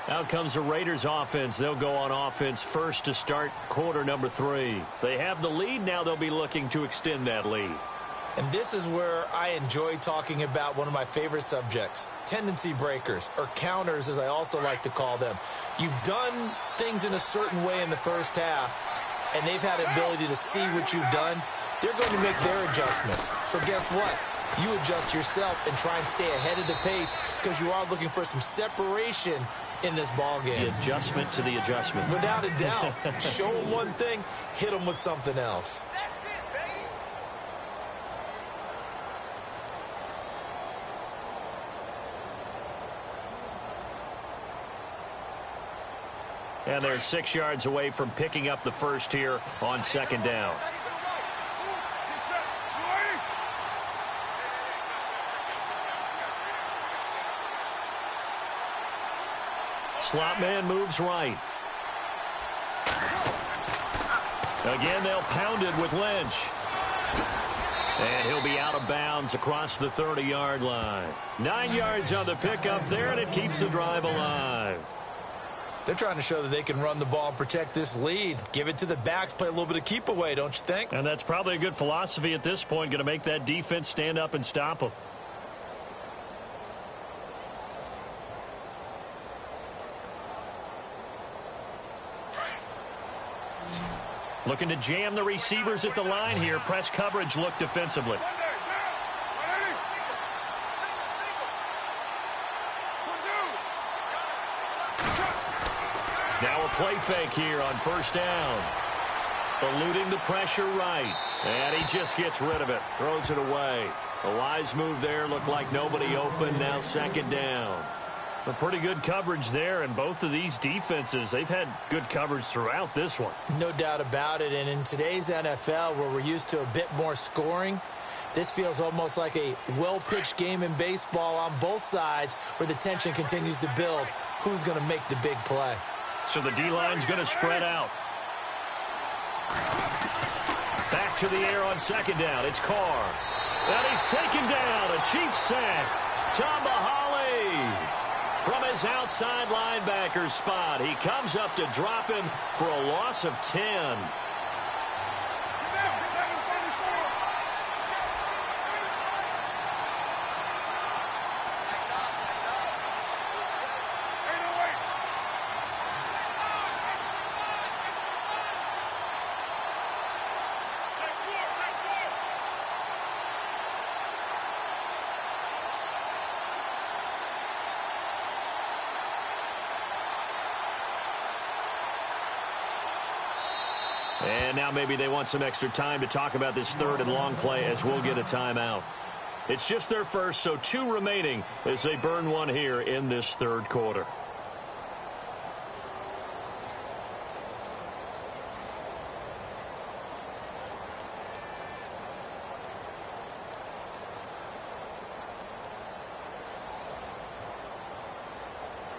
Out comes the Raiders offense. They'll go on offense first to start quarter number 3. They have the lead. Now they'll be looking to extend that lead. And this is where I enjoy talking about one of my favorite subjects, tendency breakers, or counters as I also like to call them. You've done things in a certain way in the first half, and they've had the ability to see what you've done. They're going to make their adjustments. So guess what? You adjust yourself and try and stay ahead of the pace because you are looking for some separation in this ball game. The adjustment to the adjustment. Without a doubt. Show them one thing, hit them with something else. And they're 6 yards away from picking up the first here on second down. Slot man moves right. Again, they'll pound it with Lynch. And he'll be out of bounds across the 30-yard line. 9 yards on the pickup there, and it keeps the drive alive. They're trying to show that they can run the ball and protect this lead. Give it to the backs, play a little bit of keep away, don't you think? And that's probably a good philosophy at this point, going to make that defense stand up and stop them. Looking to jam the receivers at the line here. Press coverage look defensively. Now a play fake here on first down. Eluding the pressure right. And he just gets rid of it. Throws it away. A wise move there. Looked like nobody open. Now second down. A pretty good coverage there, and both of these defenses, they've had good coverage throughout this one. No doubt about it, and in today's NFL, where we're used to a bit more scoring, this feels almost like a well-pitched game in baseball on both sides where the tension continues to build. Who's going to make the big play? So the D-line's going to spread out. Back to the air on second down. It's Carr. And he's taken down. A Chiefs sack. Tamahali. From his outside linebacker spot, he comes up to drop him for a loss of 10. And now maybe they want some extra time to talk about this third and long play as we'll get a timeout. It's just their first, so 2 remaining as they burn one here in this third quarter.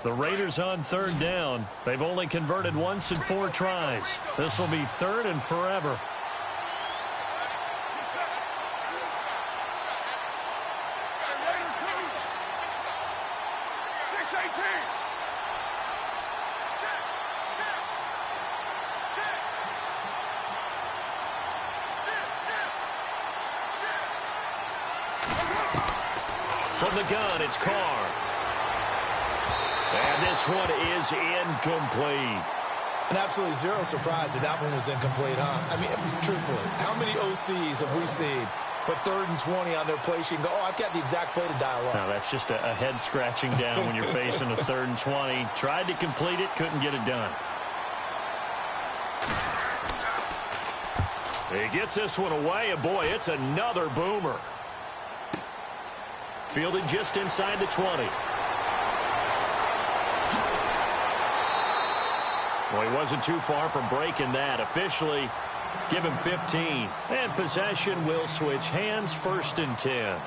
The Raiders on third down. They've only converted once in 4 tries. This will be third and forever. From the gun, it's Carr. And this one is incomplete. And absolutely zero surprise that one was incomplete, huh? I mean, truthfully, how many OCs have we seen with 3rd and 20 on their play sheet and go, oh, I've got the exact play to dial up? No, that's just a head scratching down when you're facing a 3rd and 20. Tried to complete it, couldn't get it done. He gets this one away, and boy, it's another boomer. Fielded just inside the 20. Well, he wasn't too far from breaking that. Officially, give him 15. And possession will switch hands, 1st and 10.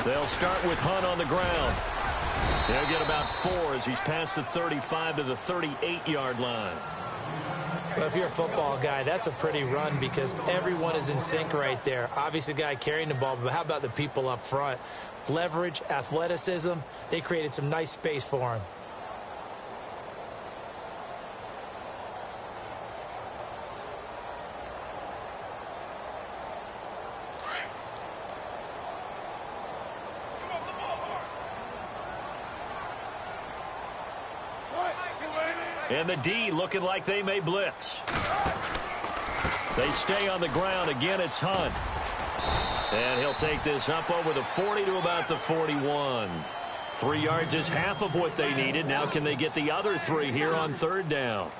They'll start with Hunt on the ground. He'll get about 4 as he's past the 35 to the 38-yard line. Well, if you're a football guy, that's a pretty run because everyone is in sync right there. Obviously, the guy carrying the ball, but how about the people up front? Leverage, athleticism, they created some nice space for him. And the D looking like they may blitz. They stay on the ground. Again, it's Hunt. And he'll take this up over the 40 to about the 41. 3 yards is half of what they needed. Now can they get the other 3 here on 3rd down?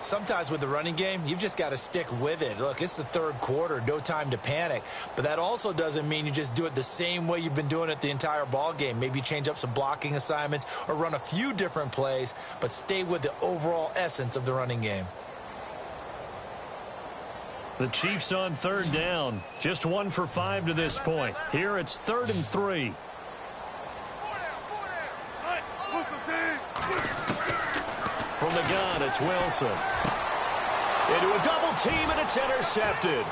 Sometimes with the running game, you've just got to stick with it. Look, it's the 3rd quarter, no time to panic. But that also doesn't mean you just do it the same way you've been doing it the entire ball game. Maybe change up some blocking assignments or run a few different plays, but stay with the overall essence of the running game. The Chiefs on 3rd down. Just 1 for 5 to this point. Here it's 3rd and 3. From the gun, it's Wilson. Into a double team, and it's intercepted.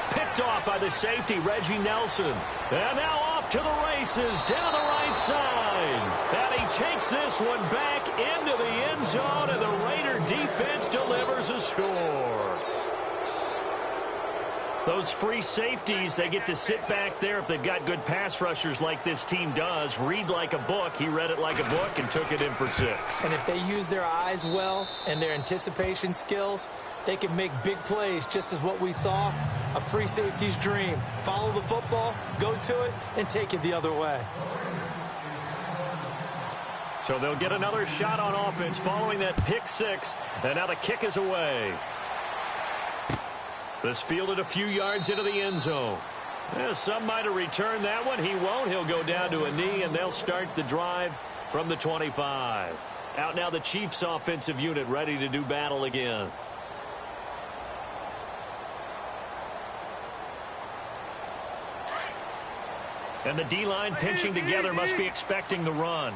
Picked off by the safety, Reggie Nelson. And now off to the races, down the right side. And he takes this one back into the end zone, and the Raider defense delivers a score. Those free safeties, they get to sit back there if they've got good pass rushers like this team does. Read like a book. He read it like a book and took it in for 6. And if they use their eyes well and their anticipation skills, they can make big plays, just as what we saw, a free safety's dream. Follow the football, go to it, and take it the other way. So they'll get another shot on offense following that pick 6, and now the kick is away. This fielded a few yards into the end zone. Some might have returned that one. He won't. He'll go down to a knee, and they'll start the drive from the 25. Out now the Chiefs offensive unit ready to do battle again. And the D-line pinching together, must be expecting the run.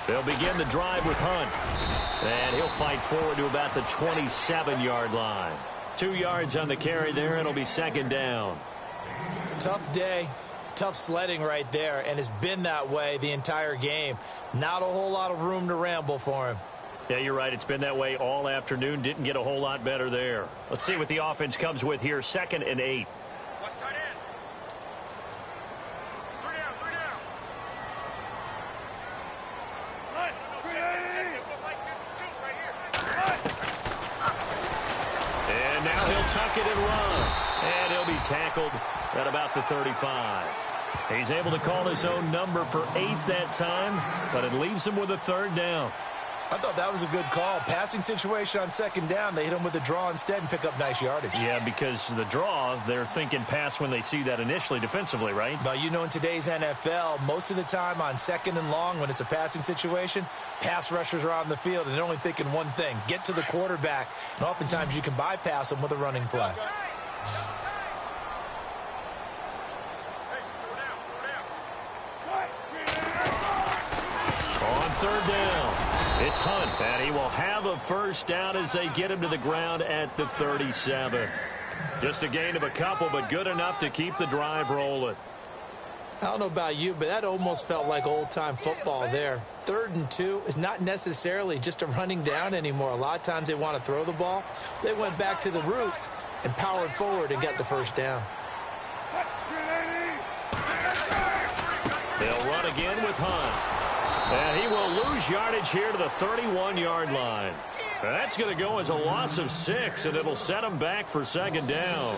They'll begin the drive with Hunt. And he'll fight forward to about the 27-yard line. 2 yards on the carry there. It'll be 2nd down. Tough day. Tough sledding right there, and it's been that way the entire game. Not a whole lot of room to ramble for him. Yeah, you're right. It's been that way all afternoon. Didn't get a whole lot better there. Let's see what the offense comes with here. 2nd and 8. And now he'll tuck it and run. And he'll be tackled at about the 35. He's able to call his own number for 8 that time, but it leaves him with a 3rd down. I thought that was a good call. Passing situation on 2nd down. They hit him with a draw instead and pick up nice yardage. Yeah, because the draw, they're thinking pass when they see that initially defensively, right? Well, you know, in today's NFL, most of the time on 2nd and long, when it's a passing situation, pass rushers are on the field and they're only thinking one thing, get to the quarterback. And oftentimes you can bypass them with a running play. On 3rd down, it's Hunt, and he will have a 1st down as they get him to the ground at the 37. Just a gain of a couple, but good enough to keep the drive rolling. I don't know about you, but that almost felt like old-time football there. 3rd and 2 is not necessarily just a running down anymore. A lot of times they want to throw the ball. They went back to the roots and powered forward and got the first down. They'll run again with Hunt. And he will lose yardage here to the 31-yard line. That's going to go as a loss of 6, and it'll set him back for 2nd down.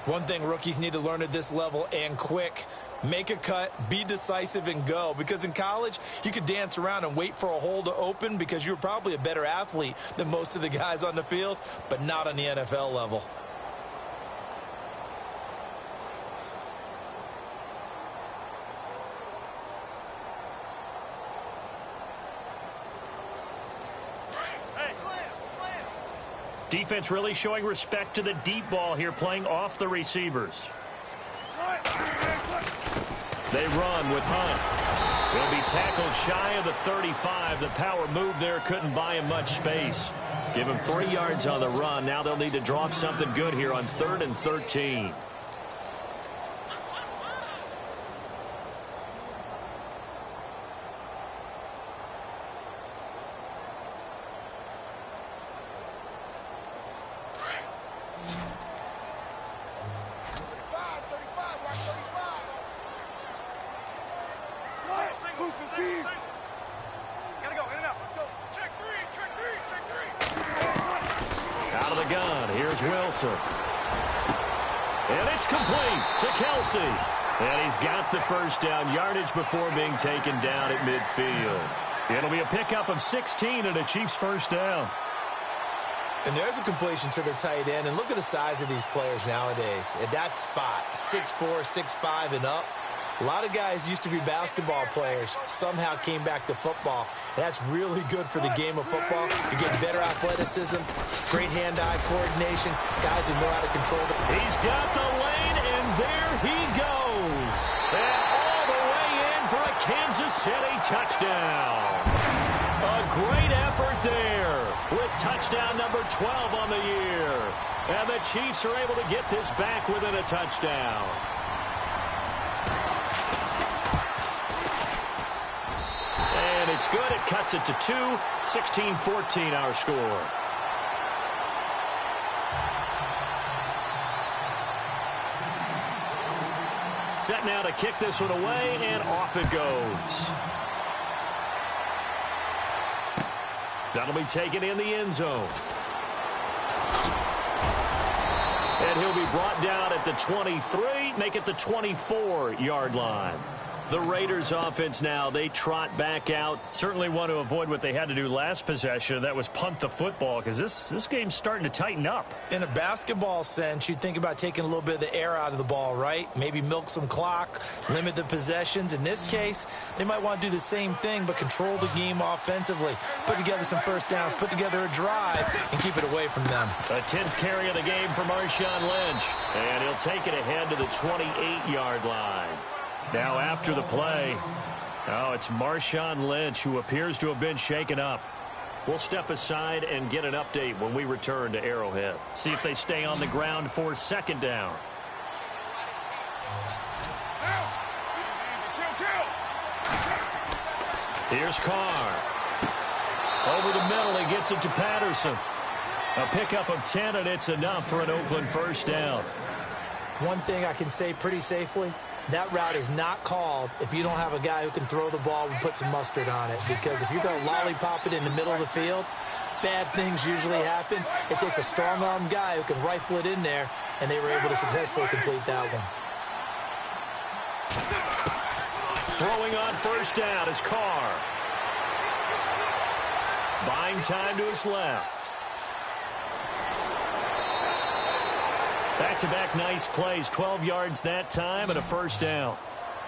One thing rookies need to learn at this level, and quick, make a cut, be decisive, and go. Because in college, you could dance around and wait for a hole to open because you're probably a better athlete than most of the guys on the field, but not on the NFL level. Defense really showing respect to the deep ball here, playing off the receivers. They run with Hunt. He'll be tackled shy of the 35. The power move there couldn't buy him much space. Give him 3 yards on the run. Now they'll need to draw up something good here on 3rd and 13. And it's complete to Kelsey. And he's got the first down yardage before being taken down at midfield. It'll be a pickup of 16 and a Chiefs first down. And there's a completion to the tight end. And look at the size of these players nowadays. At that spot, 6'4", 6'5", and up. A lot of guys used to be basketball players, somehow came back to football. And that's really good for the game of football. You get better athleticism, great hand-eye coordination, guys who know how to control the... He's got the lane, and there he goes. And all the way in for a Kansas City touchdown. A great effort there with touchdown number 12 on the year. And the Chiefs are able to get this back within a touchdown. And it's good. It cuts it to 2. 16-14 our score. Set now to kick this one away, and off it goes. That'll be taken in the end zone. And he'll be brought down at the 23, make it the 24-yard line. The Raiders offense now, they trot back out. Certainly want to avoid what they had to do last possession. That was punt the football, because this game's starting to tighten up. In a basketball sense, you think about taking a little bit of the air out of the ball, right? Maybe milk some clock, limit the possessions. In this case, they might want to do the same thing, but control the game offensively. Put together some first downs, put together a drive, and keep it away from them. A 10th carry of the game for Marshawn Lynch. And he'll take it ahead to the 28-yard line. Now after the play, it's Marshawn Lynch who appears to have been shaken up. We'll step aside and get an update when we return to Arrowhead. See if they stay on the ground for 2nd down. Here's Carr. Over the middle, he gets it to Patterson. A pickup of 10, and it's enough for an Oakland first down. One thing I can say pretty safely, that route is not called if you don't have a guy who can throw the ball and put some mustard on it. Because if you're going to lollipop it in the middle of the field, bad things usually happen. It takes a strong-armed guy who can rifle it in there, and they were able to successfully complete that one. Throwing on first down is Carr. Buying time to his left. Back-to-back nice plays, 12 yards that time and a first down.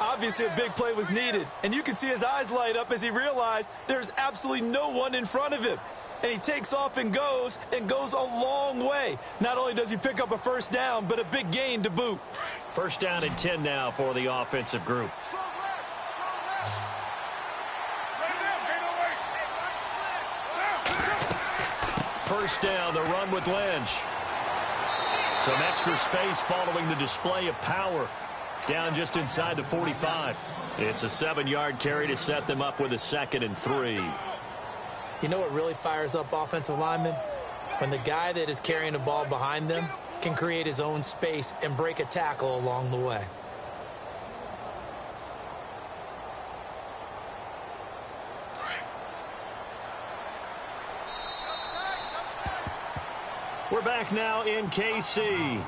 Obviously, a big play was needed, and you can see his eyes light up as he realized there's absolutely no one in front of him. And he takes off and goes a long way. Not only does he pick up a first down, but a big gain to boot. First down and 10 now for the offensive group. First down, the run with Lynch. Some extra space following the display of power. down just inside the 45. It's a 7-yard carry to set them up with a 2nd and 3. You know what really fires up offensive linemen? When the guy that is carrying the ball behind them can create his own space and break a tackle along the way. We're back now in KC.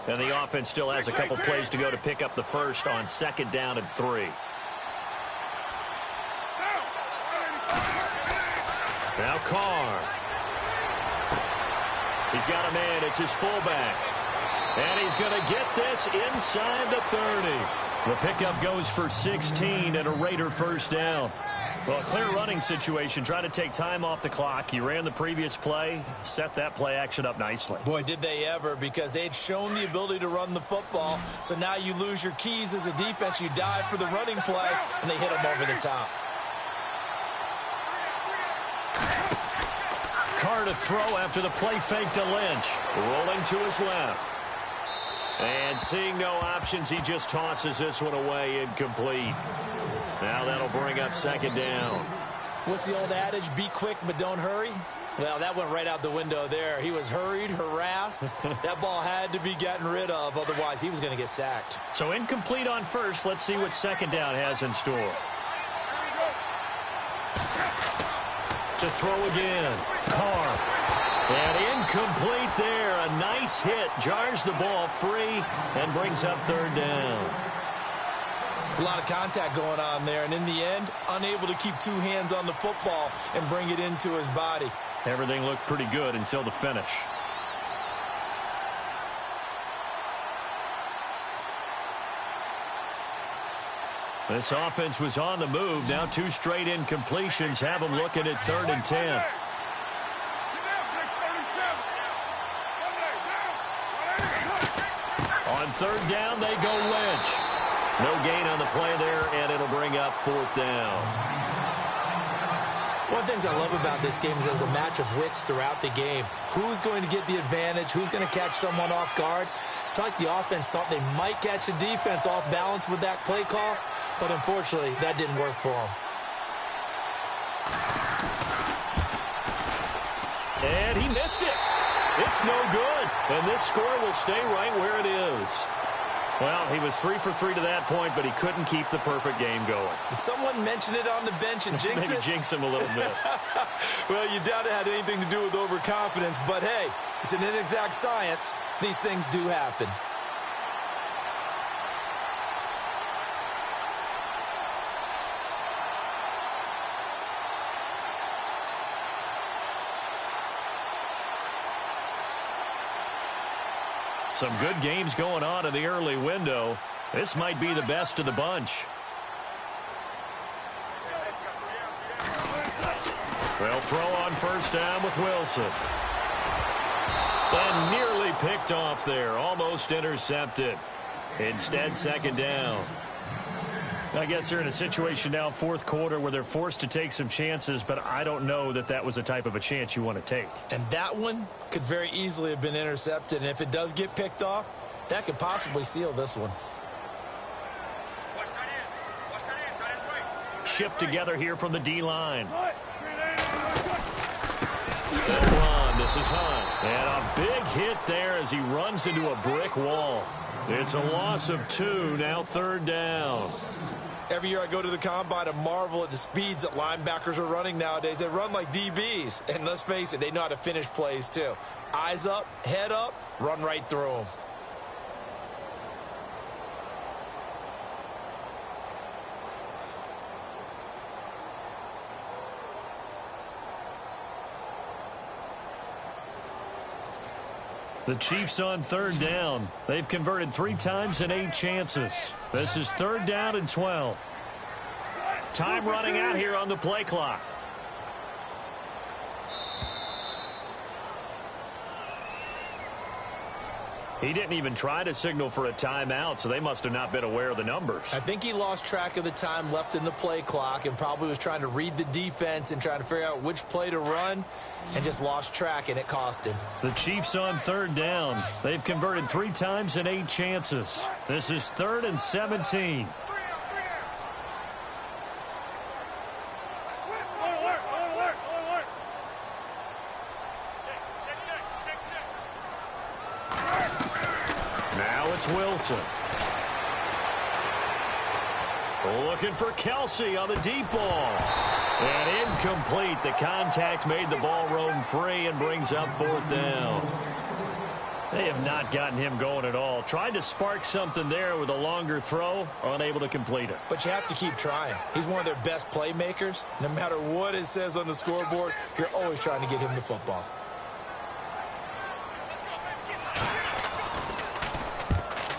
And the offense still has a couple plays to go to pick up the first on 2nd down and 3. Now Carr. He's got a man. It's his fullback. And he's going to get this inside the 30. The pickup goes for 16 and a Raider first down. Well, a clear running situation, trying to take time off the clock. He ran the previous play, set that play action up nicely. Boy, did they ever, because they'd shown the ability to run the football. So now you lose your keys as a defense. You dive for the running play, and they hit him over the top. Carr to throw after the play fake to Lynch. Rolling to his left. And seeing no options, he just tosses this one away, incomplete. Now that'll bring up 2nd down. What's the old adage? Be quick, but don't hurry? Well, that went right out the window there. He was hurried, harassed. That ball had to be gotten rid of, otherwise he was going to get sacked. So incomplete on first. Let's see what 2nd down has in store. To throw again. Carr. And incomplete there. A nice hit. Jars the ball free and brings up 3rd down. It's a lot of contact going on there, and in the end, unable to keep 2 hands on the football and bring it into his body. Everything looked pretty good until the finish. This offense was on the move. Now 2 straight incompletions have them looking at 3rd and 10. On 3rd down, they go Lynch. No gain on the play there, and it'll bring up 4th down. One of the things I love about this game is there's a match of wits throughout the game. Who's going to get the advantage? Who's going to catch someone off guard? I feel like the offense thought they might catch the defense off balance with that play call, but unfortunately, that didn't work for them. And he missed it. It's no good. And this score will stay right where it is. Well, he was 3 for 3 to that point, but he couldn't keep the perfect game going. Did someone mention it on the bench and jinx it? Maybe jinx him a little bit. Well, you doubt it had anything to do with overconfidence, but hey, it's an inexact science. These things do happen. Some good games going on in the early window. This might be the best of the bunch. They'll throw on 1st down with Wilson. And nearly picked off there. Almost intercepted. Instead, 2nd down. I guess they're in a situation now, 4th quarter, where they're forced to take some chances, but I don't know that that was the type of a chance you want to take. And that one could very easily have been intercepted, and if it does get picked off, that could possibly seal this one. Shift together here from the D-line. Run. This is Hunt. And a big hit there as he runs into a brick wall. It's a loss of 2, now 3rd down. Every year I go to the combine and marvel at the speeds that linebackers are running nowadays. They run like DBs. And let's face it, they know how to finish plays too. Eyes up, head up, run right through them. The Chiefs on 3rd down. They've converted 3 times in 8 chances. This is 3rd down and 12. Time running out here on the play clock. He didn't even try to signal for a timeout, so they must have not been aware of the numbers. I think he lost track of the time left in the play clock and probably was trying to read the defense and trying to figure out which play to run and just lost track, and it cost him. The Chiefs on third down. They've converted 3 times in 8 chances. This is 3rd and 17. It's Wilson. Looking for Kelsey on the deep ball. And incomplete. The contact made the ball roam free and brings up 4th down. They have not gotten him going at all. Tried to spark something there with a longer throw. Unable to complete it. But you have to keep trying. He's one of their best playmakers. No matter what it says on the scoreboard, you're always trying to get him the football.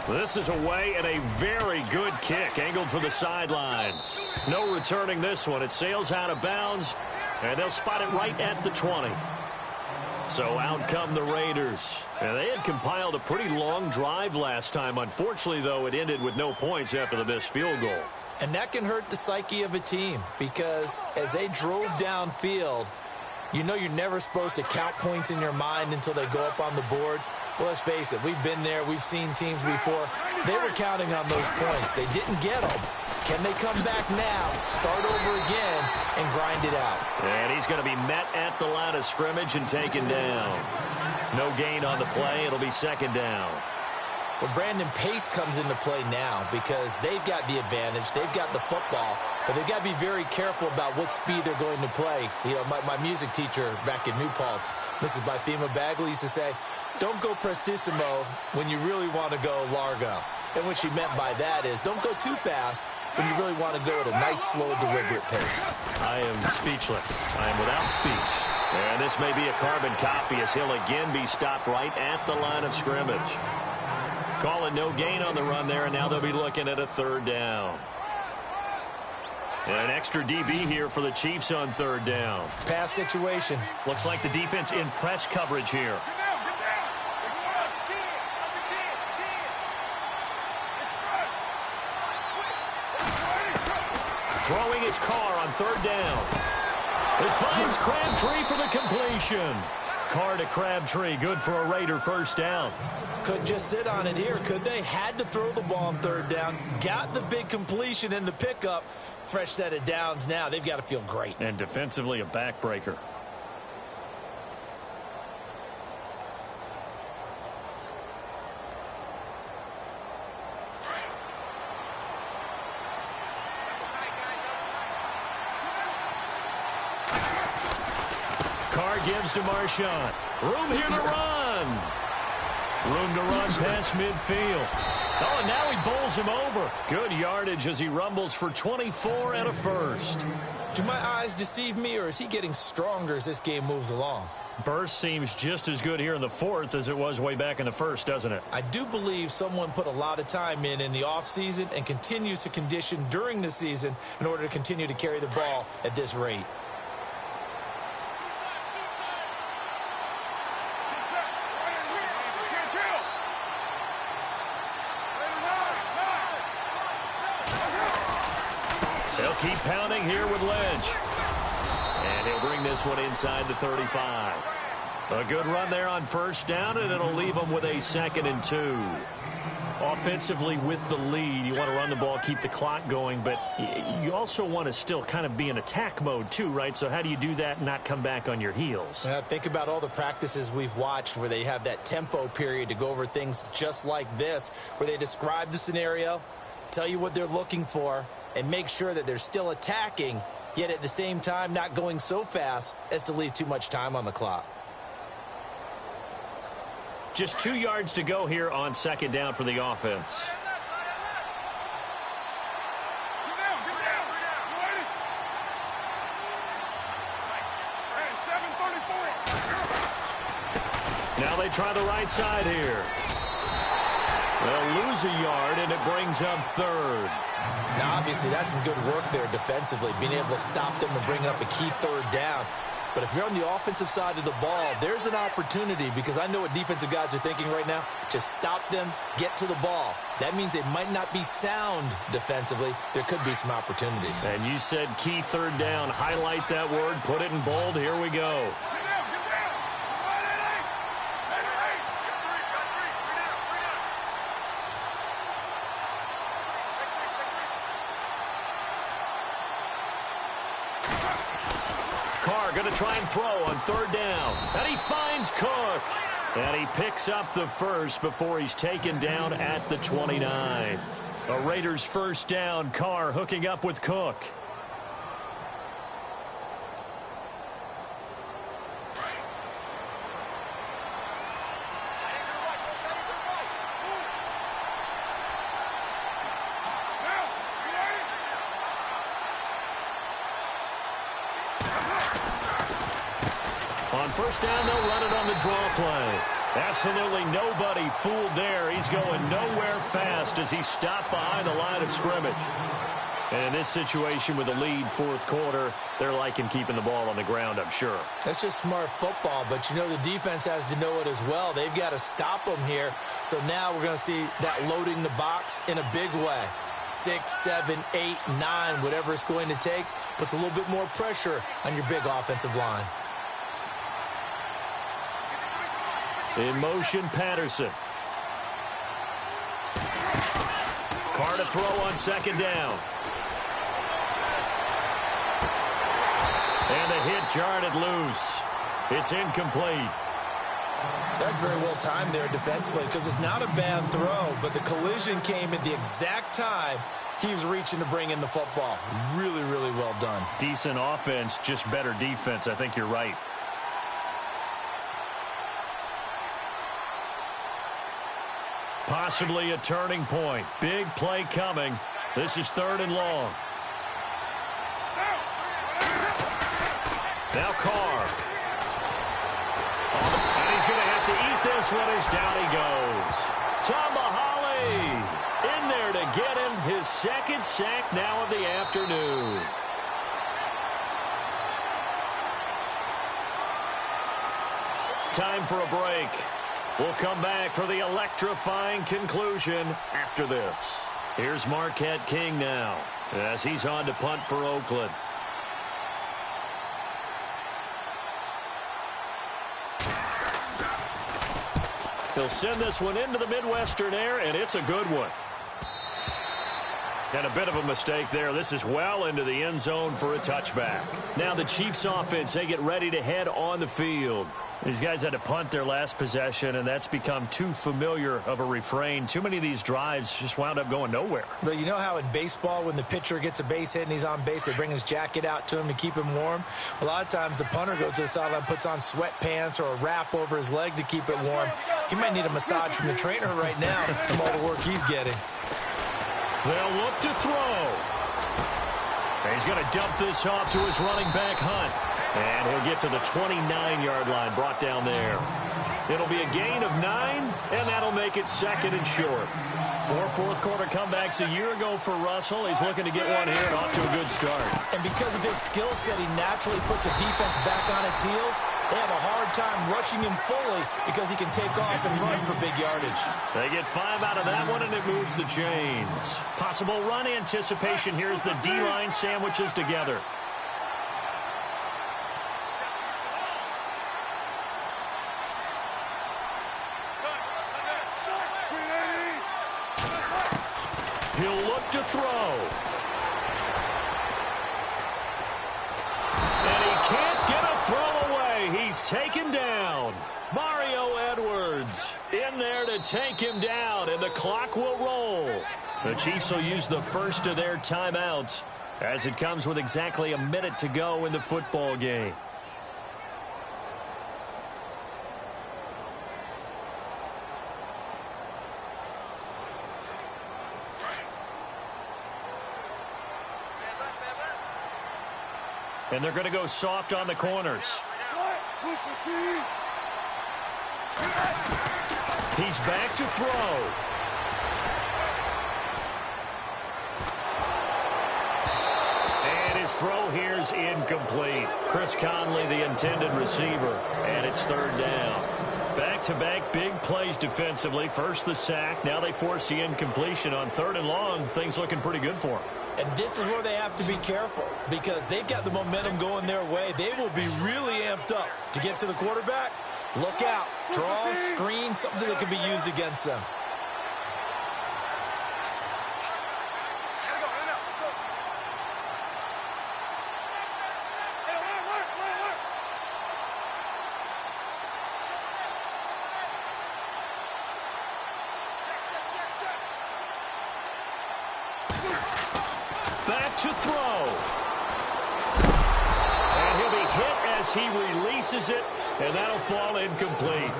This is away and a very good kick angled for the sidelines. No returning this one. It sails out of bounds, and they'll spot it right at the 20. So out come the Raiders. And they had compiled a pretty long drive last time. Unfortunately, though, it ended with no points after the missed field goal. And that can hurt the psyche of a team because as they drove downfield, you know you're never supposed to count points in your mind until they go up on the board. Well, let's face it, we've been there. We've seen teams before. They were counting on those points. They didn't get them. Can they come back now, start over again, and grind it out? And he's going to be met at the line of scrimmage and taken down. No gain on the play. It'll be 2nd down. Well, Brandon, pace comes into play now because they've got the advantage. They've got the football, but they've got to be very careful about what speed they're going to play. You know, my music teacher back in New Paltz, Mrs. Bythema Bagley, used to say, don't go prestissimo when you really want to go largo. And what she meant by that is don't go too fast when you really want to go at a nice, slow, deliberate pace. I am speechless. I am without speech. And this may be a carbon copy as he'll again be stopped right at the line of scrimmage. Call it no gain on the run there, and now they'll be looking at a 3rd down. And an extra DB here for the Chiefs on 3rd down. Pass situation. Looks like the defense in press coverage here. Throwing his car on 3rd down. It finds Crabtree for the completion. Carr to Crabtree, good for a Raider 1st down. Couldn't just sit on it here, could they? Had to throw the ball on 3rd down. Got the big completion in the pickup. Fresh set of downs now. They've got to feel great. And defensively, a backbreaker. Carr gives to Marshawn. Room here to run. Room to run past midfield. Oh, and now he bowls him over. Good yardage as he rumbles for 24 and a 1st. Do my eyes deceive me, or is he getting stronger as this game moves along? Burst seems just as good here in the 4th as it was way back in the 1st, doesn't it? I do believe someone put a lot of time in the offseason and continues to condition during the season in order to continue to carry the ball at this rate. Keep pounding here with Lynch. And he'll bring this one inside the 35. A good run there on 1st down, and it'll leave them with a 2nd and 2. Offensively with the lead, you want to run the ball, keep the clock going, but you also want to still kind of be in attack mode too, right? So how do you do that and not come back on your heels? Think about all the practices we've watched where they have that tempo period to go over things just like this, where they describe the scenario, tell you what they're looking for, and make sure that they're still attacking, yet at the same time not going so fast as to leave too much time on the clock. Just 2 yards to go here on 2nd down for the offense. Now they try the right side here. They'll lose a yard, and it brings up 3rd. Now, obviously, that's some good work there defensively, being able to stop them and bring up a key 3rd down. But if you're on the offensive side of the ball, there's an opportunity, because I know what defensive guys are thinking right now. Just stop them, get to the ball. That means they might not be sound defensively. There could be some opportunities. And you said key third down. Highlight that word. Put it in bold. Here we go. Carr going to try and throw on third down. And he finds Cook. And he picks up the first before he's taken down at the 29. A Raiders first down. Carr hooking up with Cook. On first down, they'll run it on the draw play. Absolutely nobody fooled there. He's going nowhere fast as he stopped behind the line of scrimmage. And in this situation with the lead fourth quarter, they're liking keeping the ball on the ground, I'm sure. That's just smart football, but you know the defense has to know it as well. They've got to stop them here. So now we're going to see that loading the box in a big way. 6, 7, 8, 9, whatever it's going to take, puts a little bit more pressure on your big offensive line. In motion, Patterson. Carr to throw on second down. And the hit jarred it loose. It's incomplete. That's very well timed there defensively, because it's not a bad throw, but the collision came at the exact time he was reaching to bring in the football. Really, really well done. Decent offense, just better defense. I think you're right. Possibly a turning point. Big play coming. This is third and long. Now Carr. And he's going to have to eat this one as down he goes. Tomahali in there to get him his second sack now of the afternoon. Time for a break. We'll come back for the electrifying conclusion after this. Here's Marquette King now as he's on to punt for Oakland. He'll send this one into the Midwestern air, and it's a good one. And a bit of a mistake there. This is well into the end zone for a touchback. Now the Chiefs offense, they get ready to head on the field. These guys had to punt their last possession, and that's become too familiar of a refrain. Too many of these drives just wound up going nowhere. But you know how in baseball, when the pitcher gets a base hit and he's on base, they bring his jacket out to him to keep him warm? A lot of times the punter goes to the sideline, puts on sweatpants or a wrap over his leg to keep it warm. He might need a massage from the trainer right now from all the work he's getting. They'll look to throw. He's going to dump this off to his running back, Hunt. And he'll get to the 29-yard line, brought down there. It'll be a gain of 9, and that'll make it second and short. 4 fourth-quarter comebacks a year ago for Russell. He's looking to get one here and off to a good start. And because of his skill set, he naturally puts a defense back on its heels. They have a hard time rushing him fully because he can take off and run for big yardage. They get 5 out of that one, and it moves the chains. Possible run anticipation here as the D-line sandwiches together. He'll look to throw. And he can't get a throw away. He's taken down. Mario Edwards in there to take him down, and the clock will roll. The Chiefs will use the first of their timeouts as it comes with exactly a minute to go in the football game. And they're going to go soft on the corners. He's back to throw. And his throw here's incomplete. Chris Conley, the intended receiver, and it's third down. Back-to-back big plays defensively. First the sack. Now they force the incompletion on third and long. Things looking pretty good for them. And this is where they have to be careful because they've got the momentum going their way. They will be really amped up to get to the quarterback. Look out. Draw, screen, something that can be used against them. Back to throw. And he'll be hit as he releases it, and that'll fall incomplete.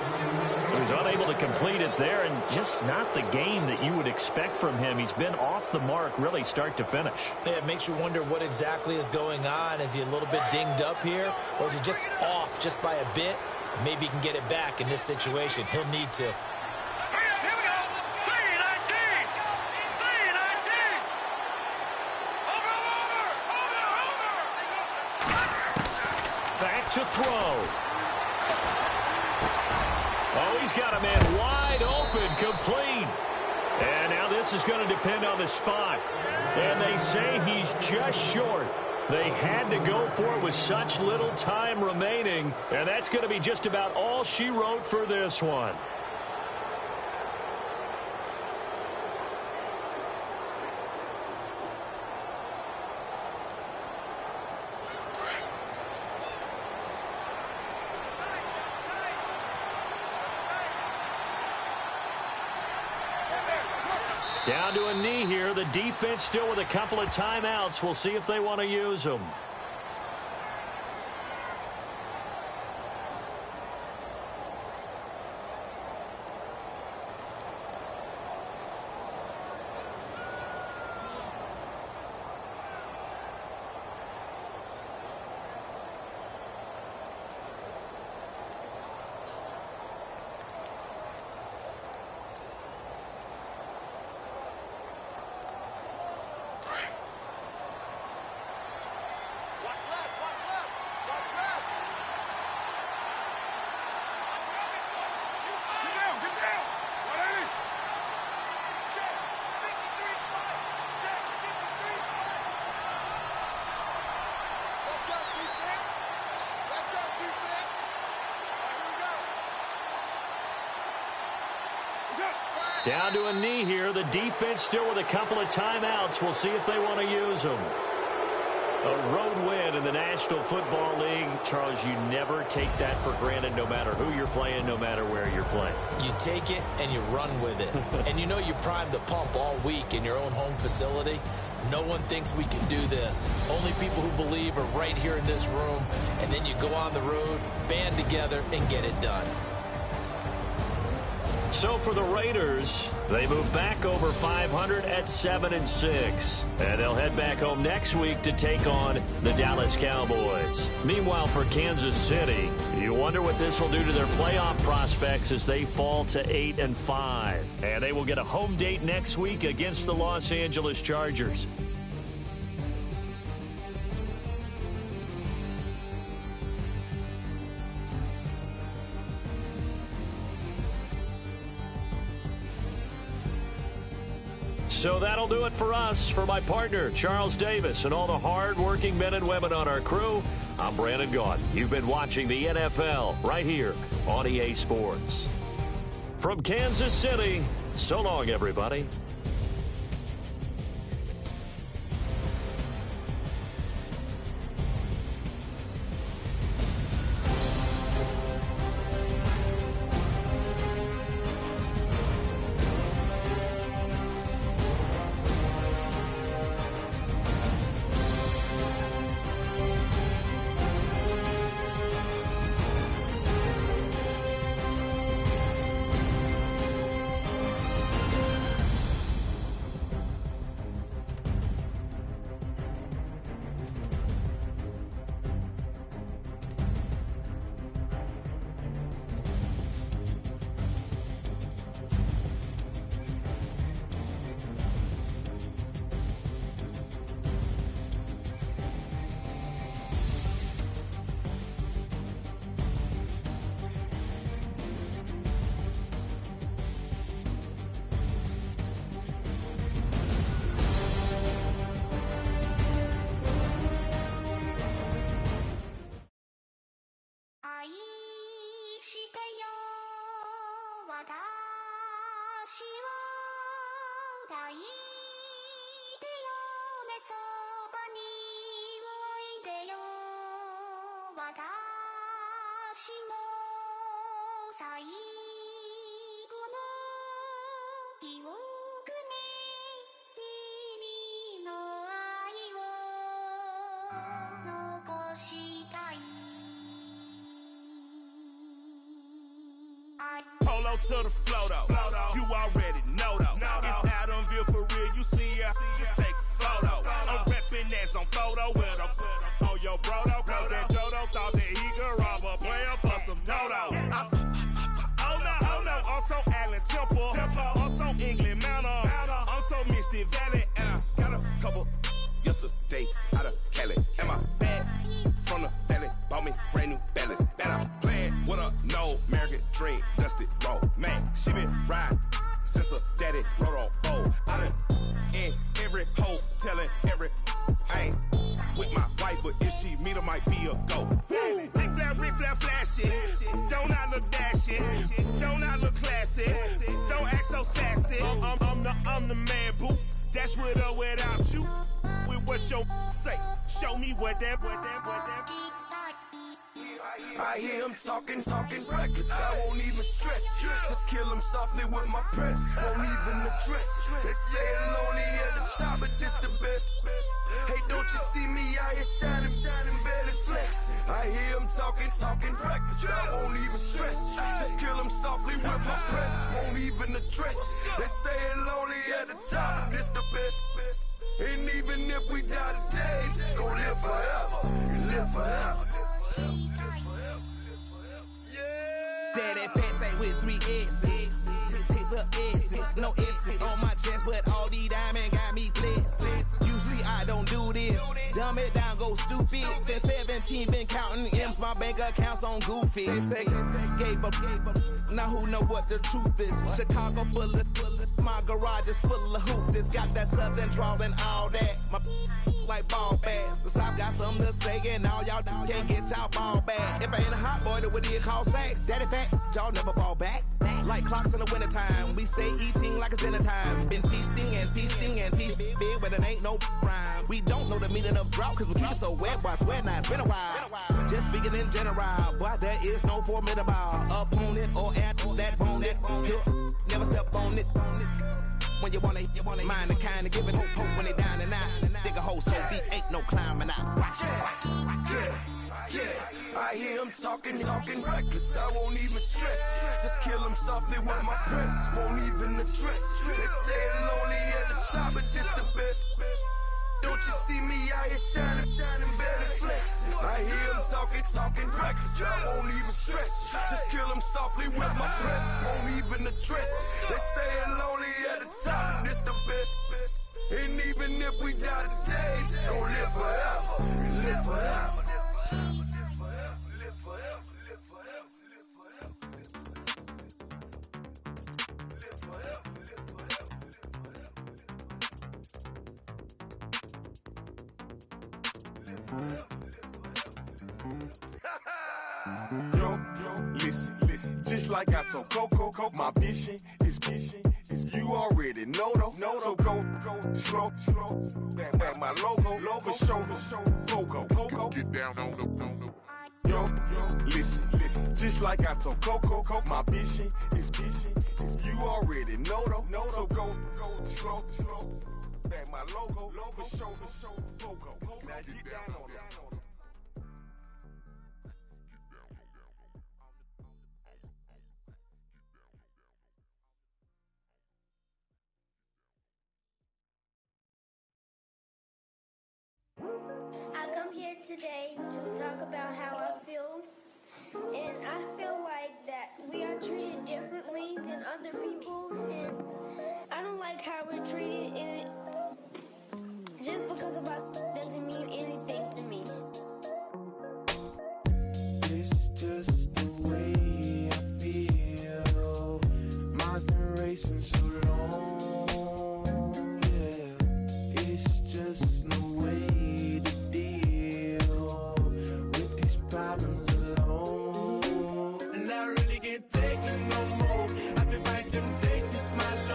So he's unable to complete it there, and just not the game that you would expect from him. He's been off the mark really start to finish. Yeah, it makes you wonder what exactly is going on. Is he a little bit dinged up here, or is he just off just by a bit? Maybe he can get it back in this situation. He'll need to. To throw. Oh, he's got a man wide open, complete. And now this is going to depend on the spot. And they say he's just short. They had to go for it with such little time remaining. And that's going to be just about all she wrote for this one. Down to a knee here. The defense still with a couple of timeouts. We'll see if they want to use them. Down to a knee here. The defense still with a couple of timeouts. We'll see if they want to use them. A road win in the National Football League. Charles, you never take that for granted no matter who you're playing, no matter where you're playing. You take it and you run with it. And you know you primed the pump all week in your own home facility. No one thinks we can do this. Only people who believe are right here in this room. And then you go on the road, band together, and get it done. So for the Raiders, they move back over 500 at 7-6. And they'll head back home next week to take on the Dallas Cowboys. Meanwhile, for Kansas City, you wonder what this will do to their playoff prospects as they fall to 8-5. And they will get a home date next week against the Los Angeles Chargers. So that'll do it for us. For my partner, Charles Davis, and all the hard-working men and women on our crew, I'm Brandon Gaudin. You've been watching the NFL right here on EA Sports. From Kansas City, so long, everybody. Polo to the flow though. You already know though. It's Adamville for real. You see ya, just take a photo. I'm reppin' that's on photo with a on your bro though. Cause that Dodo thought that he could rob a player for some dodo. Oh no, I'm so Allen Temple. I'm so England Manor. I'm so Misty Valley. And I got a couple yesterday out of Cali. And my bag from the valley bought me brand new balance. And I'm playing with a no American dream, dusty roll. Man, she been riding since her daddy rode on fold. I done in every hole, telling every I ain't with my wife, but if she meet her, might be a go. Rick flat flashy. Don't I look dashy? Don't I look classy? Don't act so sassy. I'm the man, boo. Dash with or without you. With what your say. Show me what that. I hear him talking reckless. I won't even stress. Just kill him softly with my press. Won't even address. They say it lonely at the top, but this the best. Hey, don't you see me out here shining, barely flex. I hear him talking reckless. I won't even stress. Just kill him softly with my press. Won't even address. They say it lonely at the top, but this the best. And even if we die today, gon' live forever. Live forever. Daddy Patsy with 3 X's. Take the X's, no X's on my chest, but all these diamonds got me blessed. Usually I don't do this. Dumb it down, go stupid. Since 17, been counting M's, my bank accounts on Goofy. They say gave up. Now who know what the truth is? Chicago full of my garage is full of hoopers. Got that southern drawl and all that. My like ball bags. The South got something to say, and all y'all can't get y'all ball back. If I ain't a hot boy, then what do you call sex? Daddy fat, y'all never fall back. Like clocks in the wintertime, we stay eating like it's dinner time. Been feasting and feasting big, but it ain't no rhyme. We don't know the meaning of drought, cause we keep it so wet, boy, I swear now it's been a while. Just speaking in general, boy, there is no formidable opponent or at that bone that never step on it. When you wanna mind the kind of giving hope when they down and out. Dig a hole so deep, ain't no climbing out. Yeah, I hear him talking reckless. I won't even stress. Just kill him softly with my press. Won't even address. They say it lonely at the top, but this the best. Don't you see me out here shining, barely flex. I hear him talking reckless. I won't even stress. Just kill him softly with my press. Won't even address. They say it lonely at the top, this the best. And even if we die today, gon' live forever. Live forever. Yo, listen, just like I told Coco, my vision is you already know though. So go slow, back my logo, for show, go, get down on the. Yo, listen, just like I told Coco, my vision is you already know though. So go slow, back my logo, for show, go, now get down on the. I come here today to talk about how I feel, and I feel like that we are treated differently than other people, and I don't like how we're treated, and just because of us doesn't mean anything to me. It's just the way I feel. Mine's been racing so long, yeah. It's just no way to deal with these problems alone. And I really can't take it no more. I've been fighting temptations my life.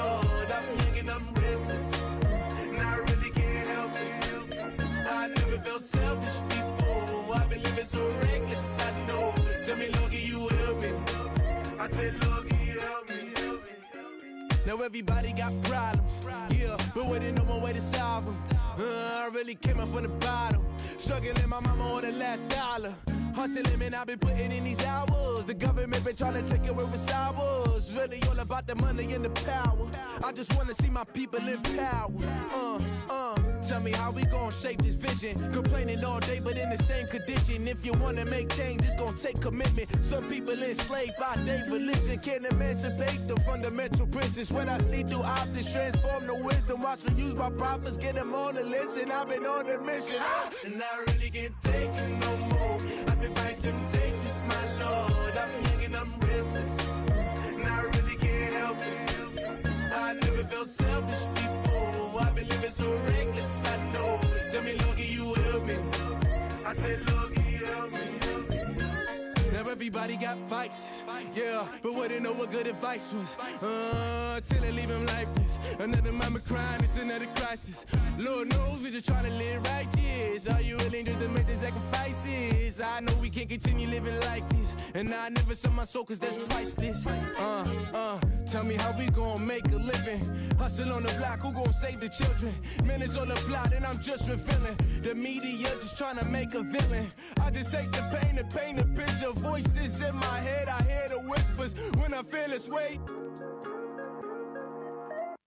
Now everybody got problems, yeah, but waiting no more way to solve them. I really came up from the bottom, struggling my mama on the last dollar. Hustling, man, I've been putting in these hours. The government been trying to take away with sours. Really all about the money and the power. I just wanna see my people in power. Tell me how we gon' shape this vision. Complaining all day, but in the same condition. If you wanna make change, it's gon' take commitment. Some people enslaved by their religion can't emancipate the fundamental principles. What I see through optics transform the wisdom. Watch me use my prophets, get them on the list, and I've been on the mission. And I really can't take it no more. I've been fighting temptations, my Lord. I'm young and I'm restless, and I really can't help it. I never felt selfish before. I've been living so reckless, I know. Tell me, Lord, can you help me? I said, Lord, can you help me? Now everybody got fights, yeah, but wouldn't know what good advice was. Till they leave him lifeless. Another mama crying, it's another crisis. Lord knows we just trying to live righteous. Are you willing just to make the sacrifices? I know we can't continue living like this, and I never sell my soul cause that's priceless. Tell me how we gon' make a living. Hustle on the block, who gon' save the children? Man, it's all a plot and I'm just revealing. The media just trying to make a villain. I just take the pain and paint a picture. Voices in my head, I hear the whispers when I feel this way.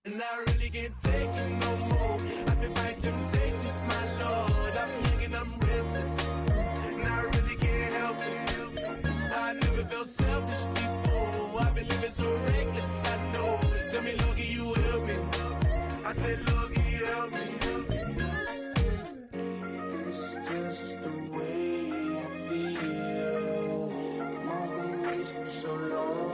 And I really can't take it no more. I've been fighting temptations, my Lord. I'm young and I'm restless, and I really can't help it. I never felt selfish before. I've been living so reckless, I know. Tell me, Lord, can you help me? I said, Lord, can you help me? It's just the way I feel. Mom's been wasting so long.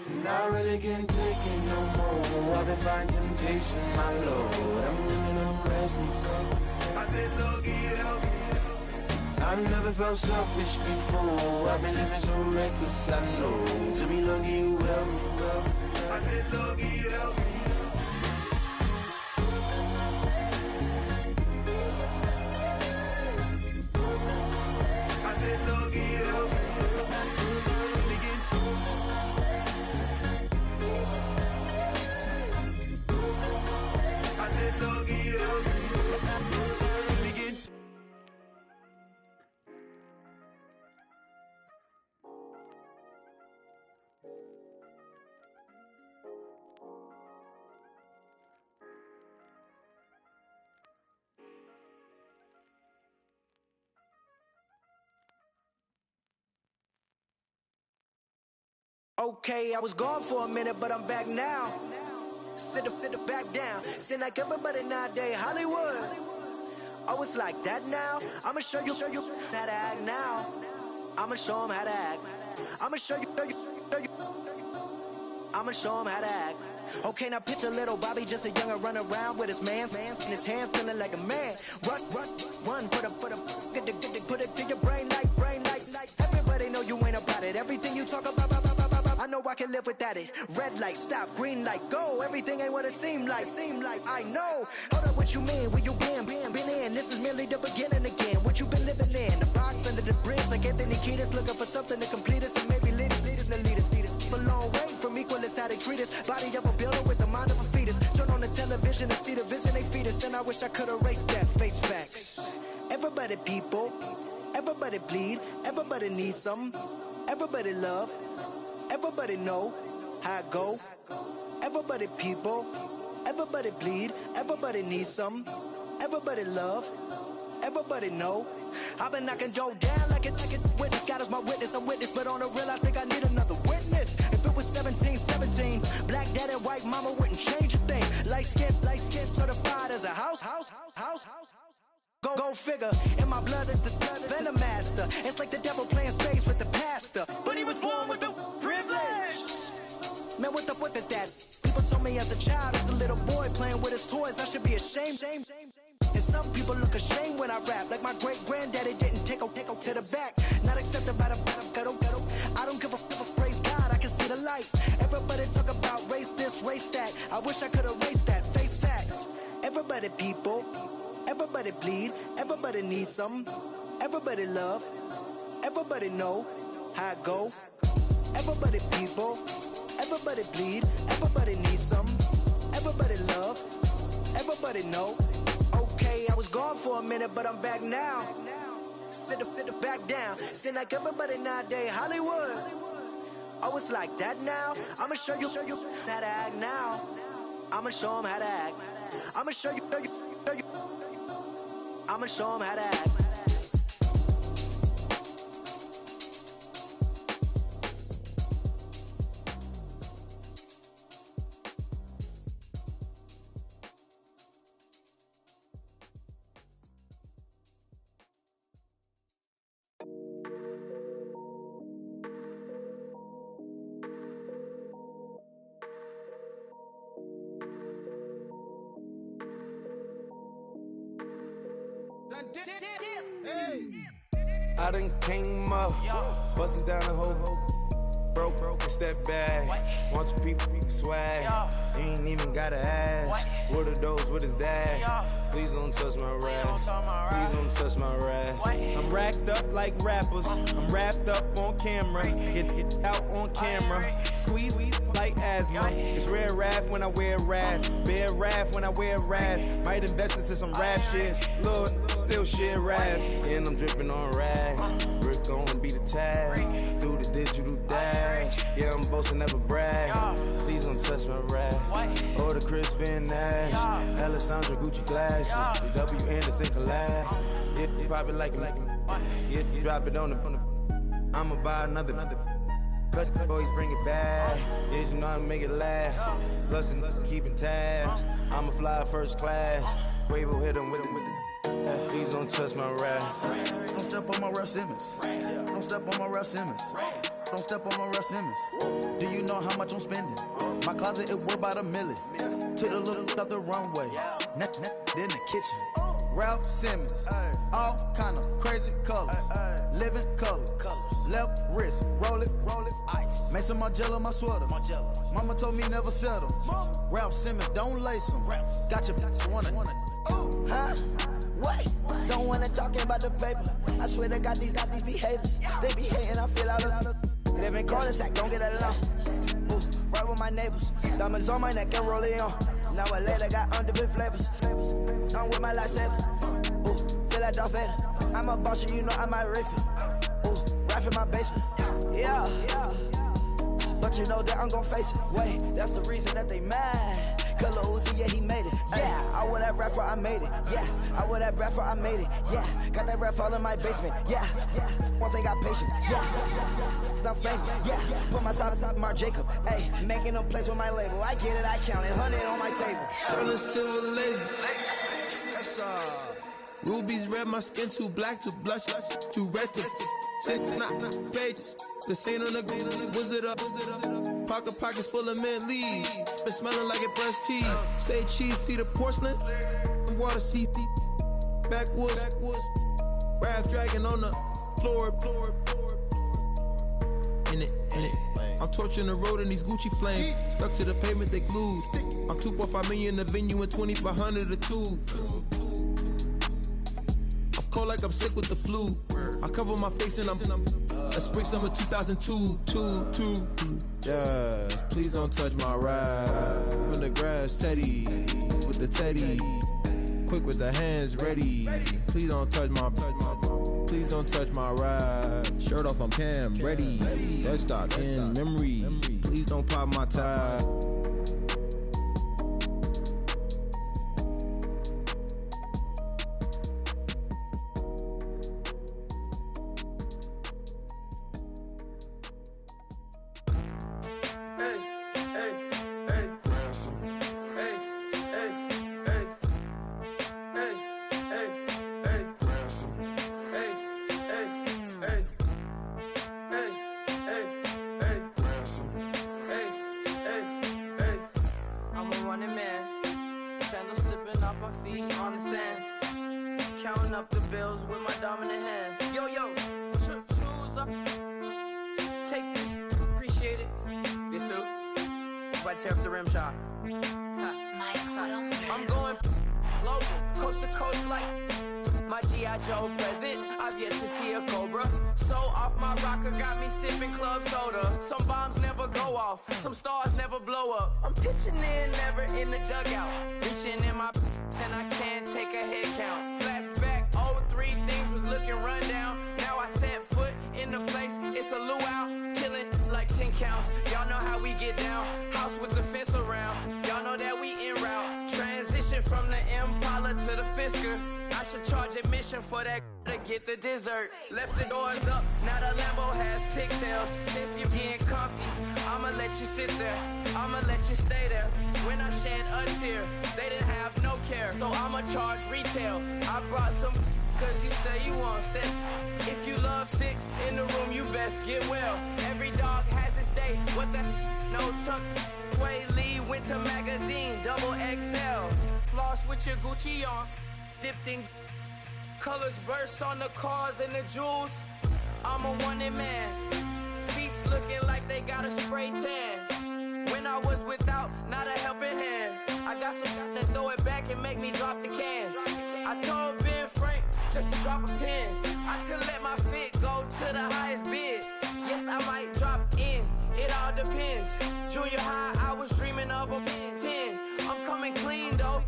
And I really can't take it no more. I've been fighting temptations, my Lord. I'm living on restless. I said, Lord, can you help me? I've never felt selfish before. I've been living so reckless, I know. Tell me, Lord, can you help me? I said, Lord, can you help me? I said, Lord, can you help me? Okay, I was gone for a minute, but I'm back now. Sit back down. Then like everybody nowadays, Hollywood. Oh, it's like that now? I'ma show you how to act now. I'ma show them how to act. I'ma show you. I'ma show them how to act. Okay, now picture little Bobby, just a younger run around with his man's in his hand, feeling like a man. Run for the put it to your brain like. Everybody know you ain't about it. Everything you talk about, I know I can live without it. Red light, stop, green light, go. Everything ain't what it seem like. I know. Hold up, what you mean? Where you been in? This is merely the beginning again. What you been living in? The box under the bridge, like Anthony Kiedis, looking for something to complete us and maybe lead us. A long way from equal is how they treat us. Body of a builder with the mind of a fetus. Turn on the television and see the vision they feed us. And I wish I could erase that. Face facts. Everybody people, everybody bleed, everybody needs something. Everybody love, everybody know how it go. Everybody people, everybody bleed, everybody needs something. Everybody love, everybody know. I've been knocking Joe down like it witness. God is my witness, I'm witness, but on the real I think I need another witness. If it was 17, black daddy, white mama wouldn't change a thing. Light skin, certified as a house. Go figure, in my blood is the venom master. It's like the devil playing spades with the pastor, but he was born with the privilege. Man, what the fuck is that? People told me as a child, as a little boy playing with his toys, I should be ashamed. And some people look ashamed when I rap, like my great granddaddy didn't take a to the back. Not accepted by the ghetto. I don't give a praise God, I can see the light. Everybody talk about race this, race that. I wish I could erase that. Face facts. Everybody people. Everybody bleed, everybody needs something. Everybody love, everybody know how it go. Everybody people, everybody bleed, everybody needs something. Everybody love, everybody know. Okay, I was gone for a minute, but I'm back now. Sit the back down. Seem like everybody nowadays Hollywood. Oh, it's like that now. I'ma show you how to act now. I'ma show them how to act. I'ma show you. I'ma show them how to act. I done came up, bustin' down the whole broke, it's that bag. Want your people swag, you ain't even gotta ask. What are those, what is that? Please don't touch my rap, please don't touch my rap. I'm racked up like rappers, I'm wrapped up on camera, hit out on camera, squeeze like asthma. It's rare wrath when I wear wrath, bare wrath when I wear wrath. Might invest into some rap shit, Lord, still shit rap. And I'm dripping on rags, Rick gon' be the tag, through the digital dash. Yeah, I'm boasting, never brag, please don't touch my rap. Or the Chris Finn Nash, Alessandra Gucci glasses, the W Anderson collab. Yeah, pop it like it, yeah, drop it on the. I'ma buy another. Cause boys bring it back. Yeah, you know how to make it last. Plus and keeping tabs. I'ma fly first class. Quavo hit him with it. Please don't touch my rap. Don't step on my Ralph Simmons. Don't step on my Ralph Simmons. Don't step on my Ralph Simmons. Do you know how much I'm spending? My closet, it worth about $1 million. To the little out the runway. In the kitchen. Ralph Simmons, all kind of crazy colors, living color, left wrist, roll it, ice. Make some Margiela my sweater. Mama told me never settle. Ralph Simmons, don't lace them. Got your wanna. Huh? Wait, don't wanna talk about the paper. I swear to God, these be haters. They be hating, I feel out of. Live in cul-de-sac, don't get along. Ooh, right with my neighbors. Diamonds on my neck and roll it on. Now I later got underbit flavors. I'm with my lifesaver. Ooh, feel like Darth Vader. I'm a boss, you know I might riff it. Ooh, right in my basement. Yeah. But you know that I'm gon' face it. Wait, that's the reason that they mad. Color Uzi, yeah, he made it. Yeah, I would have rap for I made it. Yeah, I would have rap for I made it. Yeah, got that rap all in my basement. Yeah, once I got patience. Yeah, I'm famous. Yeah, put myself inside Marc Jacob. Hey, making a place with my label. I get it, I count it. 100 on my table. Sterling silver lasers. Rubies red, my skin too black to blush, too red to six, not pages. The saint on the wizard up. Pockets full of mint leaves. Been smelling like it brushed teeth. Say cheese, see the porcelain. Water, see backwoods. Raft dragging on the floor. In it. I'm torching the road in these Gucci flames. Stuck to the pavement, they glued. I'm 2.5 million in the venue and 2,500 a tube. I'm cold like I'm sick with the flu. I cover my face and I'm spring summer 2002. Yeah, please don't touch my ride. From the grass, Teddy, with the Teddy. Quick with the hands ready. Please don't touch my ride. Shirt off, I'm Cam, ready. Desktop in memory. Please don't pop my tie. global, coast to coast like my G.I. Joe present. I've yet to see a Cobra. So off my rocker, got me sipping club soda. Some bombs never go off, some stars never blow up. I'm pitching in, never in the dugout. Reaching in my and I can't take a head count. Flashback, 03, things was looking rundown. Now I set foot in the place, it's a luau. Killing like 10 counts, y'all know how we get down. House with the fence around, y'all know that we en route. Transition from the Impala to the Fisker. I should charge admission for that to get the dessert. Left the doors up, now the Lambo has pigtails. Since you getting comfy, I'ma let you sit there, I'ma let you stay there. When I shed a tear, they didn't have no care, so I'ma charge retail. I brought some cause you say you want sick. If you love sick in the room, you best get well. Every dog has its day, what the no tuck. Sway Lee, Winter Magazine, double XL. Floss with your Gucci on, dipped in colors burst on the cars and the jewels. I'm a wanted man, seats looking like they got a spray tan. When I was without, not a helping hand. I got some guys that throw it back and make me drop the cans. I told Ben Frank just to drop a pin. I could let my fit go to the highest bid. Yes, I might drop in, it all depends. Junior high, I was dreaming of a 10. I'm coming clean though,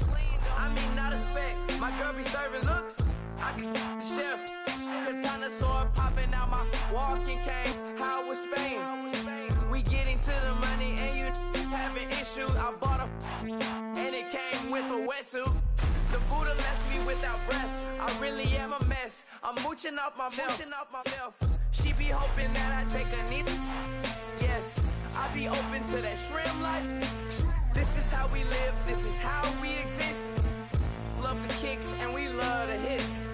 I mean not a spec. My girl be serving looks, I can the chef. Katana sword popping out my walking cane. How was Spain? We getting to the money and you having issues. I bought a and it came with a wetsuit. The Buddha left me without breath. I really am a mess. I'm mooching off myself. She be hoping that I take a knee. Yes, I be open to that shrimp life. This is how we live, this is how we exist. Love the kicks and we love the hits.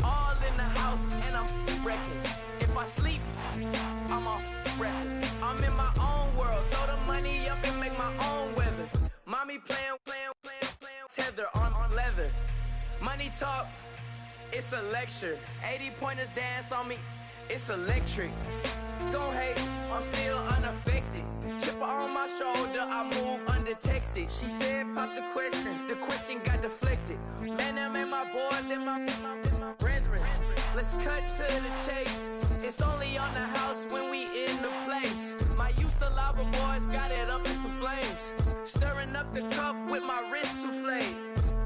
All in the house and I'm wrecking. If I sleep, I'm a wrecking. I'm in my own world, throw the money up and make my own weather. Mommy playing, tether on leather. Money talk, it's a lecture. 80 pointers dance on me, it's electric. Don't hate, I'm still unaffected. Chipper on my shoulder, I move undetected. She said pop the question got deflected. Man, them ain't my boy, them my brethren. Let's cut to the chase. It's only on the house when we in the place. My used to lava boys got it up in some flames. Stirring up the cup with my wrist souffle.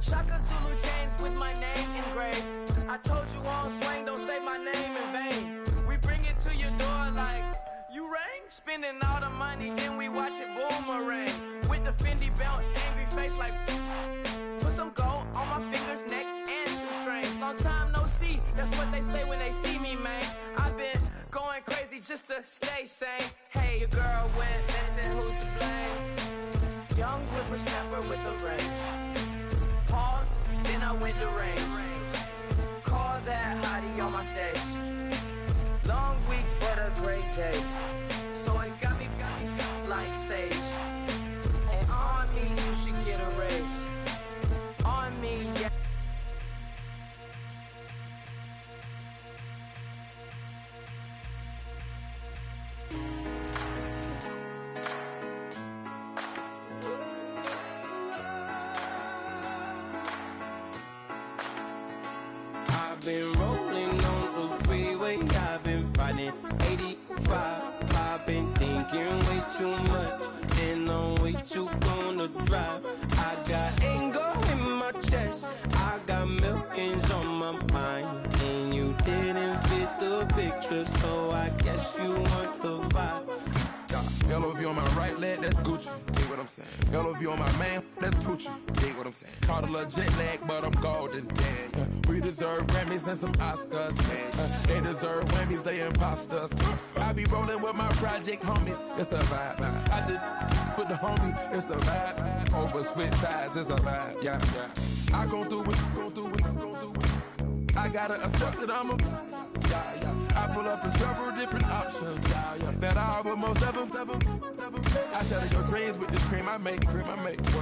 Shaka Zulu chains with my name engraved. I told you on swing, don't say my name in vain. We bring it to your door like, you rang? Spending all the money, then we watch it boomerang. With the Fendi belt, angry face like, put some gold on my fingers, neck, and shoestrings. Long time no see, that's what they say when they see me, man. I've been going crazy just to stay sane. Hey, your girl went missing, who's to blame? Young whippersnapper with the range. Pause, then I went to range. Call that hottie on my stage. Long week, but a great day. So it got me like sage. And on me, you should get a raise. On me, yeah. I've been rolling on the freeway, I've been riding 85. I've been thinking way too much, and I'm way too gonna drive. I got anger in my chest, I got millions on my mind, and you didn't fit the picture, so I guess you want the vibe. LOV on my right leg, that's Gucci. Dig what I'm saying? LOV on my man, that's Poochie. Dig what I'm saying? Caught a little jet lag, but I'm golden. Yeah. We deserve Grammys and some Oscars. They deserve Whammies, they imposters. I be rolling with my project homies, it's a vibe. I just put the homie, it's a vibe. Over switch sides, it's a vibe. Yeah. I gon' do it, gon' do it, gon' do it. I gotta accept that I'm a. Yeah. I pull up in several different options. That I would most ever. I shatter your dreams with this cream I make.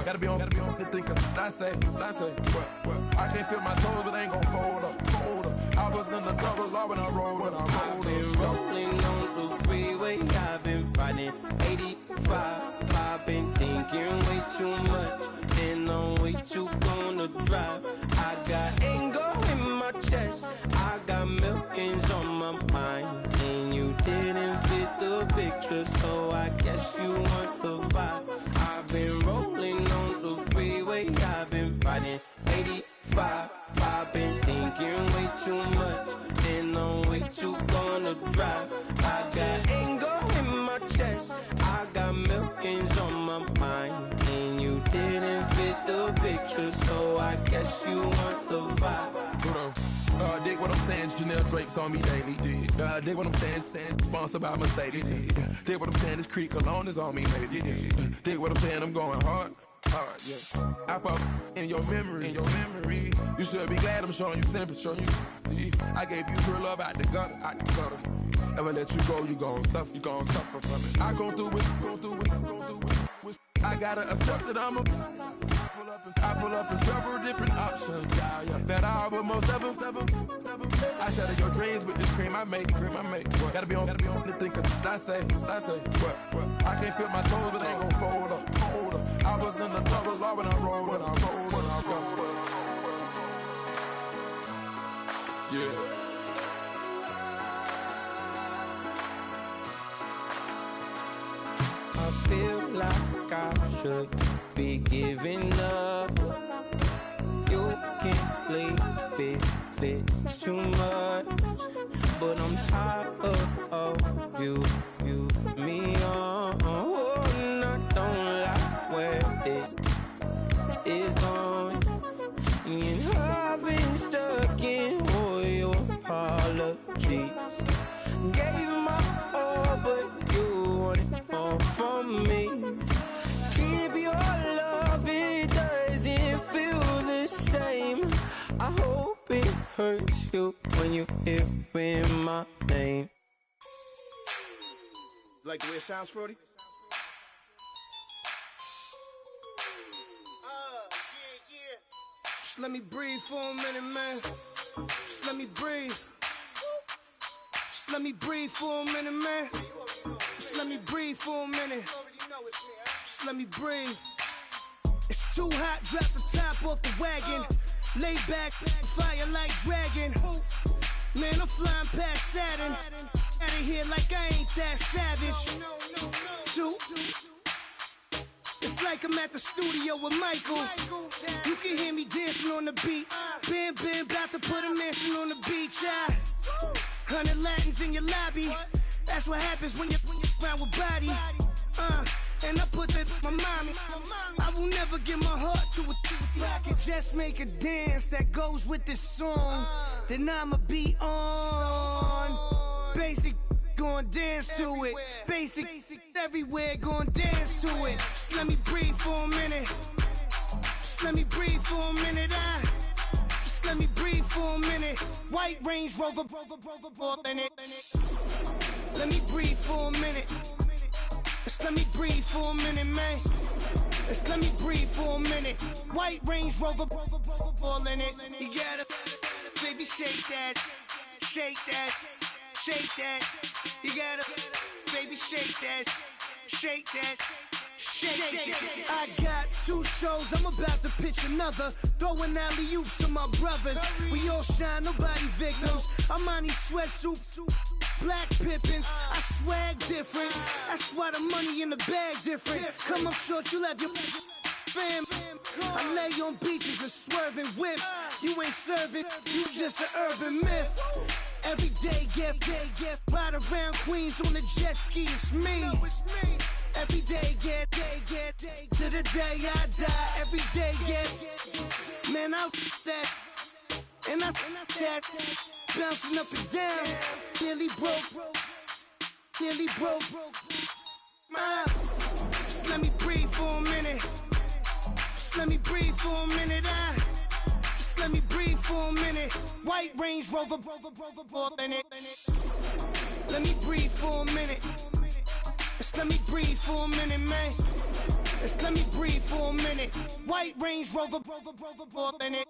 Gotta be on the thinker. I say. What? I can't feel my toes, but ain't gon' fold up. I was in the double law when I rolled. I've been rolling on the freeway, I've been riding 85. I've been thinking way too much, and I'm way too gonna drive. I got anger in my chest, I got millions on my mind, and you didn't fit the picture, so I guess you want the vibe. I've been rolling on the freeway, I've been riding 85. I've been thinking way too much, and I'm way too gonna drive. I got anger in my chest, I got millions on my mind, and you didn't fit the picture, so I guess you want the vibe. Hold on. Dig what I'm saying, Chanel drapes on me daily. Dig what I'm saying, sponsored by Mercedes. Dig what I'm saying, this Creek Cologne is on me, baby. Dig what I'm saying, I'm going hard, yeah. I pop in your memory, You should be glad I'm showing you sympathy, I gave you real love out the gutter, Ever let you go, you gon' suffer from it. I gon' do it, I gotta accept that I'm a I pull up in several different options, yeah. That I but most of them. I shatter your dreams with this cream I make. What? Gotta be on to think of I say. What? I can't feel my toes, but they gon' fold up. I was in the double law when I rolled. Yeah. I feel like I should be giving up. You can't leave it's too much. But I'm tired of you, me on. And I don't like where this is going. And I've been stuck in all your apologies. Gave my all, but you want it all from me. Keep your love, it doesn't feel the same. I hope it hurts you when you hear my name. Like the way it sounds, Frody? Yeah. Just let me breathe for a minute, man. Just let me breathe. Just let me breathe for a minute, man. Just let me breathe for a minute. Just let me breathe. It's too hot, drop the top off the wagon. Lay back, fire like dragon. Man, I'm flying past Saturn. Out of here like I ain't that savage. It's like I'm at the studio with Michael. You can hear me dancing on the beat. Bam, about to put a mansion on the beach. 100 Latins in your lobby. That's what happens when you're around with body. And I put that in my mommy. I will never give my heart to it. If I could just make a dance that goes with this song, then I'ma be on. Basic, gon' dance to it. Basic, everywhere, gon' dance to it. Just let me breathe for a minute. Just let me breathe for a minute. Just let me breathe for a minute. White Range Rover, in it. Let me breathe for a minute. Just let me breathe for a minute, man. Just let me breathe for a minute. White Range Rover, ball in it. You gotta, baby, shake that, shake that, shake that. You gotta, baby, shake that, shake that. Shake. I got 2 shows, I'm about to pitch another. Throwing alley-oops to my brothers. We all shine, nobody victims. I'm on these sweatsuits, black Pippins. I swag different. That's why the money in the bag different. Come up short, you'll have your fam. I lay on beaches and swerving whips. You ain't serving, you just an urban myth. Every day, get ride around Queens on a jet ski. It's me. Every day, get to the day I die. Every day, get man, I that and I that bouncing up and down. Nearly broke. Just let me breathe for a minute. Just let me breathe for a minute. Just let me breathe for a minute. White Range Rover, in it. Let me breathe for a minute. Just let me breathe for a minute, man. Just let me breathe for a minute. White Range Rover, in it.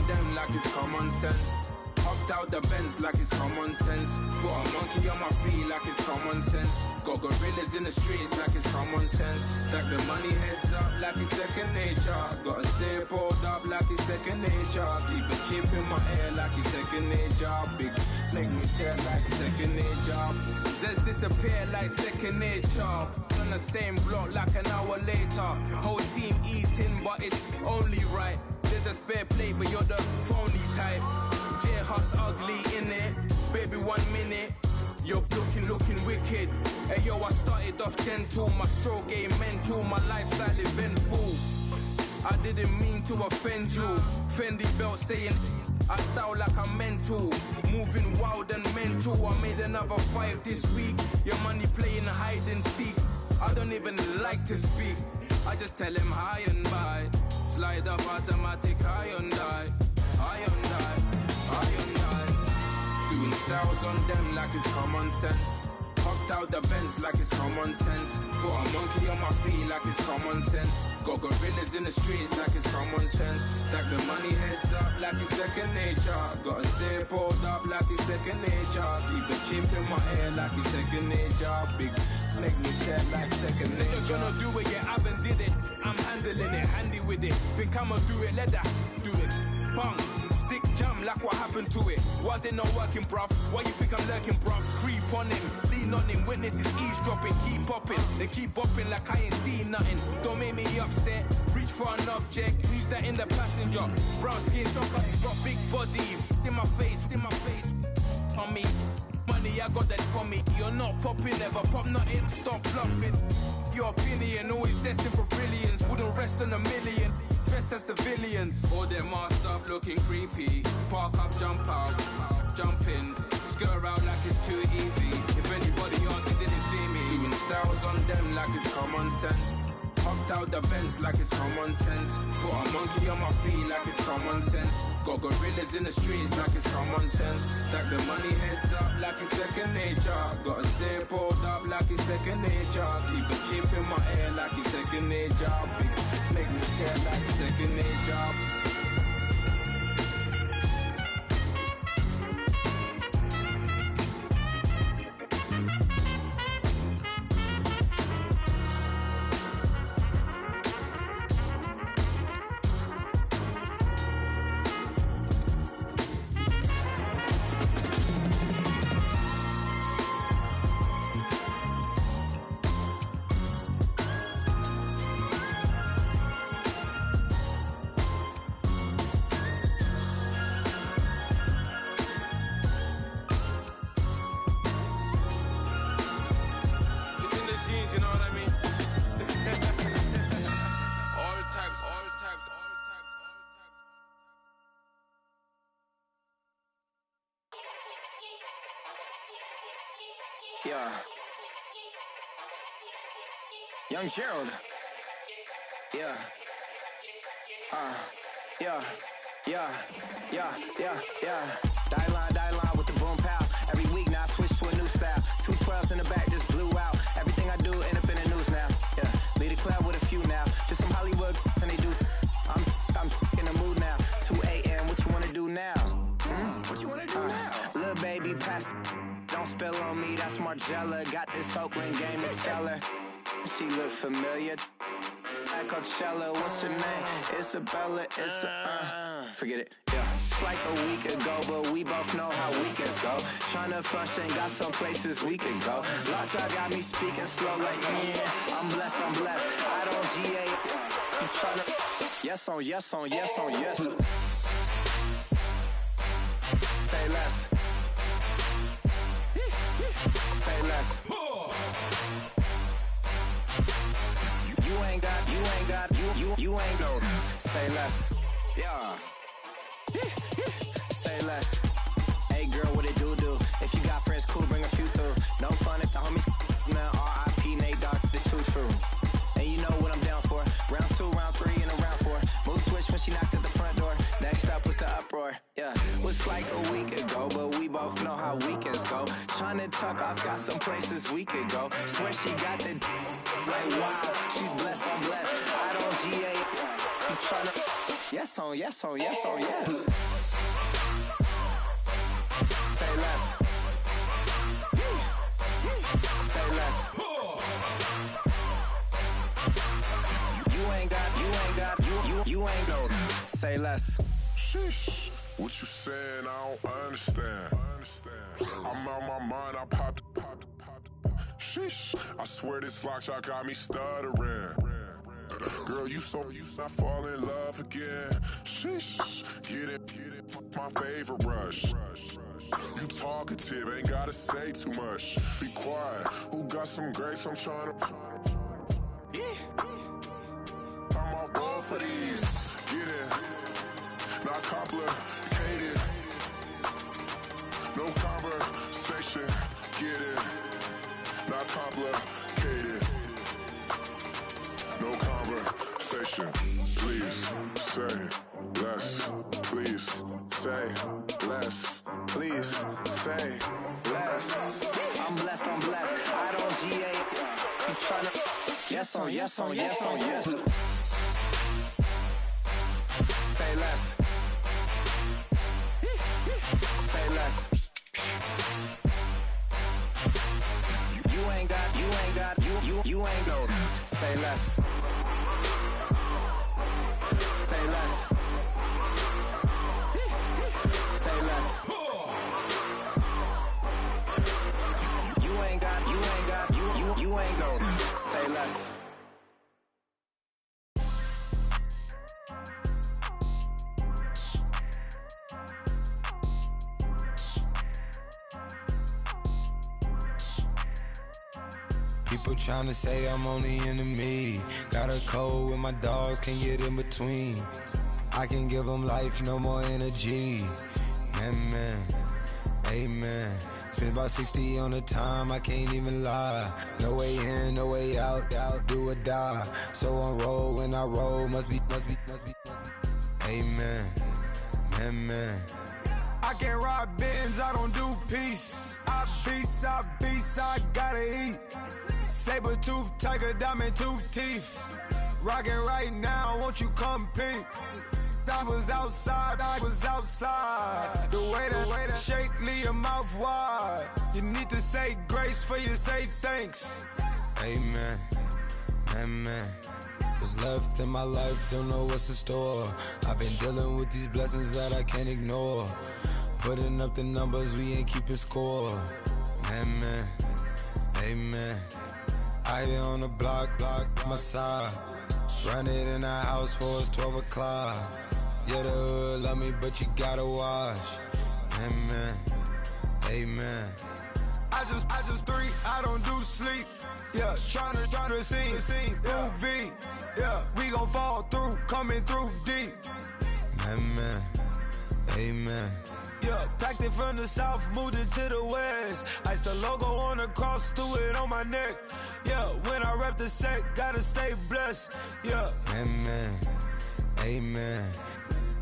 them like it's common sense. Hopped out the Benz like it's common sense. Put a monkey on my feet like it's common sense. Got gorillas in the streets like it's common sense. Stack the money heads up like it's second nature. Gotta stay pulled up like it's second nature. Keep a chip in my ear like it's second nature. Big make me stare like second nature. Says disappear like second nature. On the same block like an hour later. Whole team eating but it's only right. There's a spare plate but you're the phony type. J-Hut's ugly in it, baby 1 minute. You're looking wicked. Hey yo, I started off gentle, my stroke game mental, my lifestyle eventful. I didn't mean to offend you. Fendi belt saying I style like I'm mental. Moving wild and mental. I made another 5 this week. Your money playing hide and seek. I don't even like to speak. I just tell him hi and bye. Slide up automatic high and die. High and die. Doing styles on them like it's common sense. Hopped out the Benz like it's common sense. Put a monkey on my feet like it's common sense. Got gorillas in the streets like it's common sense. Stack the money heads up like it's second nature. Gotta stay pulled up like it's second nature. Keep a chip in my ear like it's second nature. Big make me sad like second nature. You're gonna do it, yeah, I haven't did it. I'm handling it, handy with it. Think I'ma do it, let that do it. Bang. Stick jam like what happened to it. Was it not working, bruv? Why you think I'm lurking, bruv? Creep on him, lean on him. Witnesses eavesdropping, keep popping. They keep bopping like I ain't seen nothing. Don't make me upset. Reach for an object. Who's that in the passenger? Brown skin, got big body. In my face, on me. Money, I got that for me. You're not popping, never pop nothing. Stop bluffing. Your opinion always destined for brilliance. Wouldn't rest on a million. Dressed as civilians. All them masked up looking creepy. Park up, jump out, jump in. Skirt out like it's too easy. If anybody else didn't see me. Doing styles on them like it's common sense. Hopped out the Benz like it's common sense. Put a monkey on my feet like it's common sense. Got gorillas in the streets like it's common sense. Stack the money heads up like it's second nature. Gotta stay pulled up like it's second nature. Keep a chip in my ear like it's second nature. Big make me scared like second nature. Yeah. Young Gerald. Yeah. Yeah. Die line with the boom pow. Every week now I switch to a new style. 2 12s in the back just blew out. Everything I do end up in the news now. Yeah. Lead a club with a few now. Just some Hollywood and they do. I'm in the mood now. 2 a.m. What you wanna do now? What you wanna do now? Little baby pass. Don't spill on me, that's Margella. Got this Oakland game to tell her. She look familiar. At Coachella, what's her name? Isabella, forget it, yeah. It's like a week ago, but we both know how weekends go. Tryna function, got some places we could go. Lot y'all got me speaking slow like, yeah, I'm blessed. I don't GA, you tryna, yes on yes. Say less. Say less. You ain't got, say less. Yeah. Say less. Hey girl, what it do? If you got friends, cool, bring a few through. No fun if the homies now R.I.P. Nate Dogg, this too true. And you know what I'm down for. Round 2, round 3, and a round 4. Mood switch when she knocked at the front door. Next up was the uproar. Yeah, was like a week ago, but we both know how weekends go. Tryna tuck off, got some places we could go. Swear she got the like wow, she's blessed, I'm blessed. I don't GA, you tryna Yes on yes on yes on yes. Say less. Say less. You ain't go. Say less. Sheesh. What you saying? I don't understand. I'm out my mind. I popped. Sheesh. I swear this lock shot got me stuttering. Girl, you not fall in love again. Sheesh. Get it. My favorite rush. You talkative, ain't gotta say too much. Be quiet. Who got some grapes? I'm trying to. I'm on board for these. Get in. Not complicated. No conversation. Get in. Not complicated. No conversation. Please say less. Please say less. Please say less. I'm blessed. I don't GA. You tryna. Yes on yes on yes on yes. Say less. Say less. You ain't go. Say less. Say less. Say less. You ain't go. Say less. People tryna say I'm only enemy. Got a cold with my dogs, can't get in between. I can give them life, no more energy. Man, amen. Spent about 60 on the time, I can't even lie. No way in, no way out, do or die. So on roll, when I roll, must be. Amen, man. I can't ride Benz, I don't do peace. I beast, I gotta eat. Saber tooth, tiger, diamond tooth teeth. Rockin' right now, won't you come peep? I was outside. The way to shake, leave your mouth wide. You need to say grace for you say thanks. Amen. What's left in my life, don't know what's in store. I've been dealing with these blessings that I can't ignore. Putting up the numbers, we ain't keeping score. Amen. I here on the block, my side. Run it in the house for it's 12 o'clock. Yeah, the hood love me, but you gotta watch. Amen. I just three, I don't do sleep. Yeah, tryna see. UV. Yeah, we gon' fall through, coming through deep. Amen. Yeah, packed it from the south, moved it to the west. Iced the logo on the cross, threw it on my neck. Yeah, when I rep the set, gotta stay blessed. Yeah. Amen.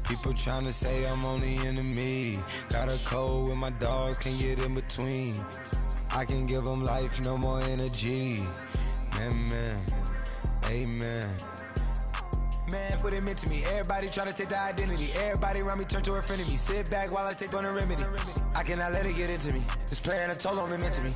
People tryna say I'm only enemy. Got a cold with my dogs, can't get in between. I can give them life, no more energy. Amen. Man, what it meant to me. Everybody tryna take the identity. Everybody around me turn to a friend of me. Sit back while I take on a remedy. I cannot let it get into me. This playing a toll on me, meant to me.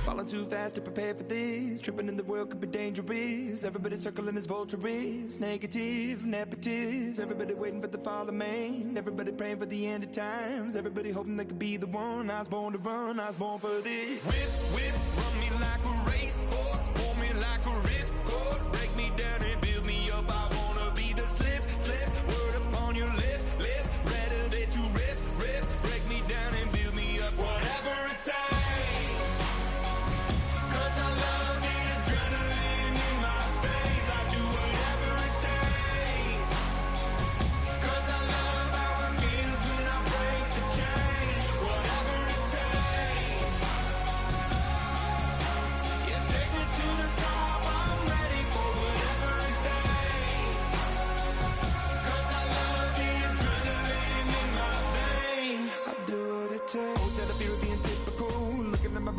Falling too fast to prepare for this. Tripping in the world could be dangerous. Everybody circling as vultures. Negative, nepotist. Everybody waiting for the fall of man. Everybody praying for the end of times. Everybody hoping they could be the one. I was born to run, I was born for this. Whip, run me like a racehorse. Pull me like a ripcord. Break me down and build me up. I wanna be the slip. Word upon your lip. Rather that you rip. Break me down and build me up. Whatever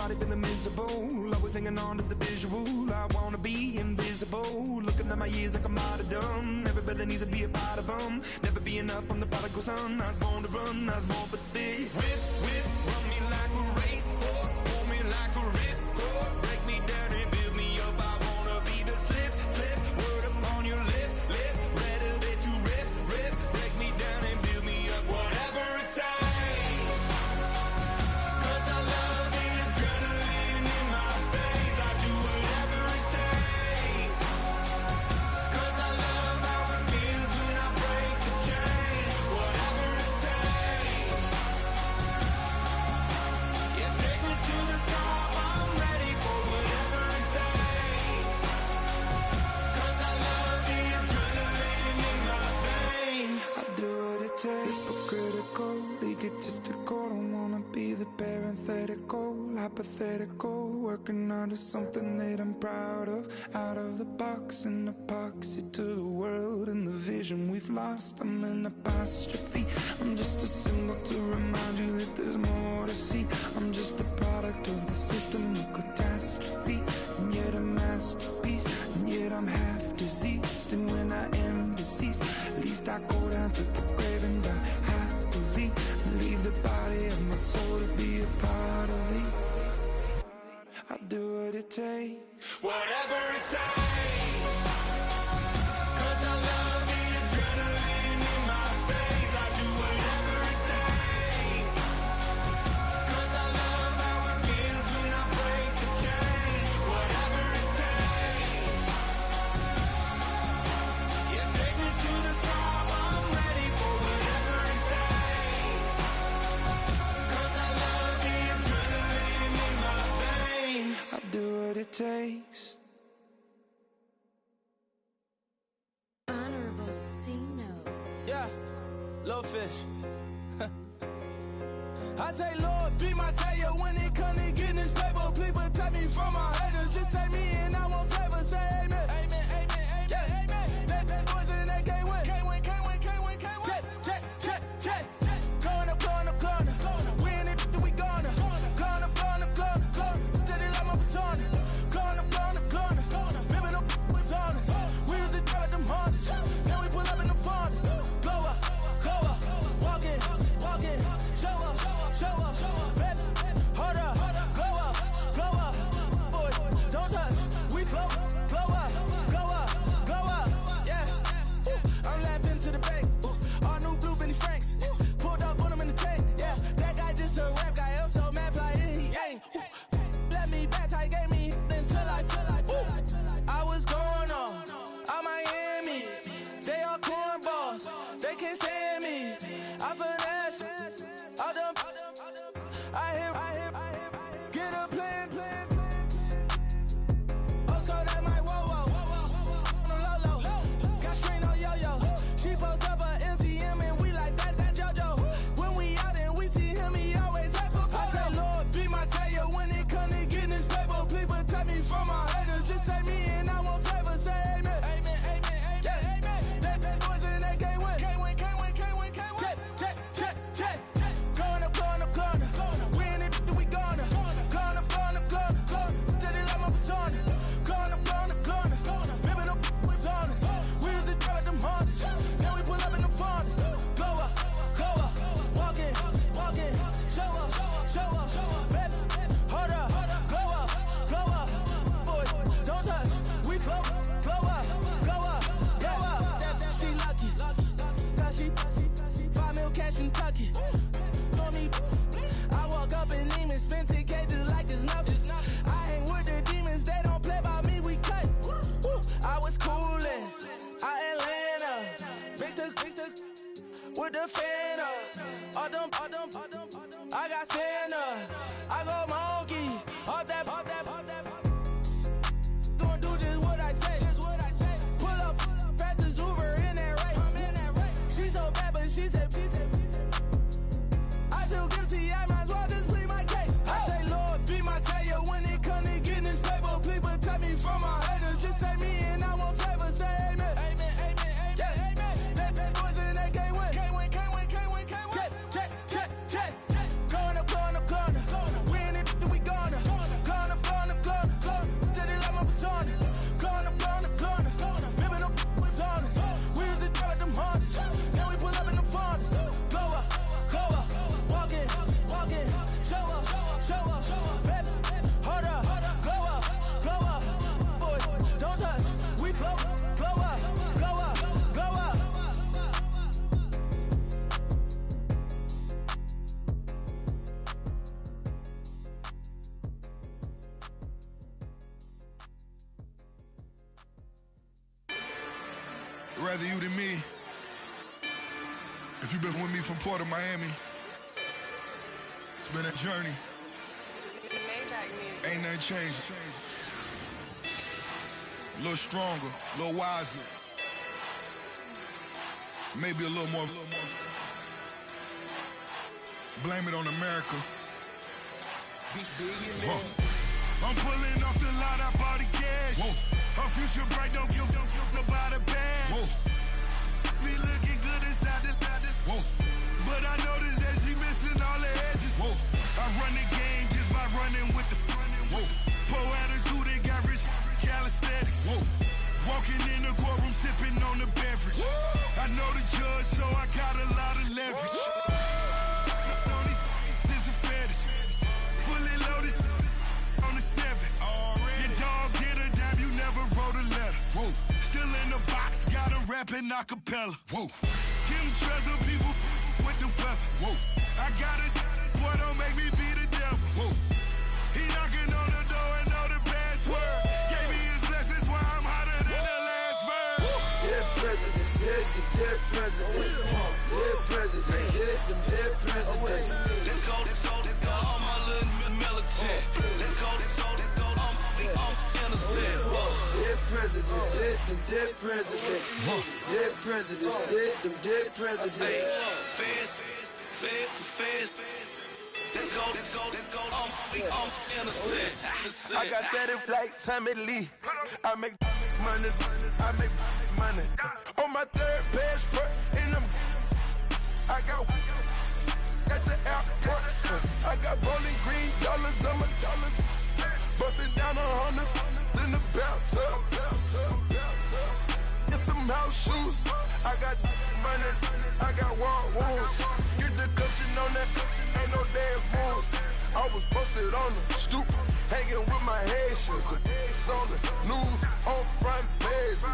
body feeling miserable. Always hanging on to the visual. I wanna be invisible. Looking at my years like I'm out of dumb. Everybody needs to be a part of them. Never be enough from the prodigal son. I was born to run, I was born for this. Whip, run me like a racehorse. Pull me like a ripcord. Break me down and build me up. I wanna be the slip. Word upon your lip. Rather that you rip. Break me down and build me up. Whatever it takes. 'Cause I love the adrenaline in my veins. I do whatever it takes. 'Cause I love how it feels when I break the chains. Whatever it takes. Yeah, take me to the top. I'm ready for whatever it takes. 'Cause I love the adrenaline in my veins. I do what it takes, but critical, egotistical. Don't wanna be the parenthetical, hypothetical. Working onto something that I'm proud of. Out of the box, an epoxy to the world and the vision we've lost. I'm an apostrophe. I'm just a symbol to remind you that there's more to see. I'm just a product of the system of catastrophe, and yet a masterpiece, and yet I'm half diseased. And when I am deceased, at least I go down to the grave and die happily, and leave the body of my soul to be a part of me. I do what it takes. Whatever it takes. 'Cause I love the adrenaline in my veins. I do whatever it takes. 'Cause I love how it feels when I break the chains. Whatever it takes. Yeah, take me to the top. I'm ready for whatever it takes. 'Cause I love the adrenaline in my veins. I do what it takes. Honorable C notes. Yeah, little fish. I say, Lord, be my savior when it comes to getting this paper. Please protect me from my haters. Just say me and I won't save us. Say amen. Yeah. Bad boys and they can't win. Check. Going up. We in it, we gonna. Going up. Did it like my persona. Going up. Ripping up was honest. We used to drive them Hondas. Now we pull up in the Fondas. Glow up. Walking. Show up. Baby, hold up. Glow up. Boy, don't touch. We flow. Glow up. Yeah. I'm laughing to the bank. All new blue Benny Franks. Pulled up on him in the tank. Yeah, that guy just a rap guy. I'm so mad flying. He ain't. Let me back, I gave me until I. I was going on Miami. They all cornballs. They can't stand me. I finesse. All them. I hear. Get a plan. Oscar, that my whoa. Low. Got strain on yo. She post up a MCM and we like that JoJo. When we out and we see him, he always ask for photo. I say, Lord, be my savior when it comes to getting this paper. Please protect me from my haters. Just say me and I won't save us. Say amen. Yeah. Bad boys and they can't win. Check. Going up. We in it, we gonna. Going up. Did it like my persona. Going up. Ripping up was honest. We used to drive them Hondas. Now we pull up in the Fondas. Glow up. Walking. Show up. Baby, hold up. Glow up. Boy, don't touch. We flow. Glow up. She lucky. Cause she 5 mil cash in Tucky. Know me. I walk up in demons, spend 10K just like it's nothing. I hang with the demons, they don't play by me, we cut. I was coolin', Atlanta, mixed with the Fanta. All them, I got Santa, I go monkey, all that. Gonna do just what I say. Pull up, pass the Uber in that race. She so bad, but she said. I feel guilty, I might as well just plead my case. I say, Lord, be my savior when it comes to getting this paper. Please protect me from my haters. Just say me and I won't save us. Say amen. Yeah. Bad boys and they can't win. Check. Going up. rather you than me. If you've been with me from Port of Miami, it's been a journey. Ain't nothing changed. A little stronger, a little wiser. Maybe a little more. Blame it on America. I'm pulling off the lot, I bought the cash. Whoa. Her future bright, don't give nobody bad. Whoa. Me looking good inside the whoa. But I noticed that she missing all the edges. Whoa. I run the game just by running with the whoa. Poor attitude, they got rich calisthenics. Whoa. Walking in the courtroom, sipping on the beverage. Whoa. I know the judge, so I got a lot of leverage. This a fetish. Fully loaded on the 7. Your dog get a dime, you never wrote a letter. Whoa. Still in the box, got him rapping a cappella. Whoa. Kim Treasure, people with the weapon. Whoa. I got it, boy, don't make me be the devil. Whoa. He knocking on the door and know the password. Gave me his blessings, why I'm hotter than the last verse. Dead presidents, dead presidents. Dead presidents, dead presidents. Let's go, all my little militant. Let's go, I'm innocent. Dead presidents, dead presidents. Dead presidents, dead presidents. Feds. Let's go, I'm innocent. I got that if like Tommy Lee. I make money. On my third passport, and I got at the airport. I got bowling green dollars on my dollars. Busting down 100 in the bathtub. Get some house shoes. I got money. I got war wounds. Get the cushion on that. Ain't no dance moves. I was posted on the stoop, hanging with my Haitians. On the news, on front pages.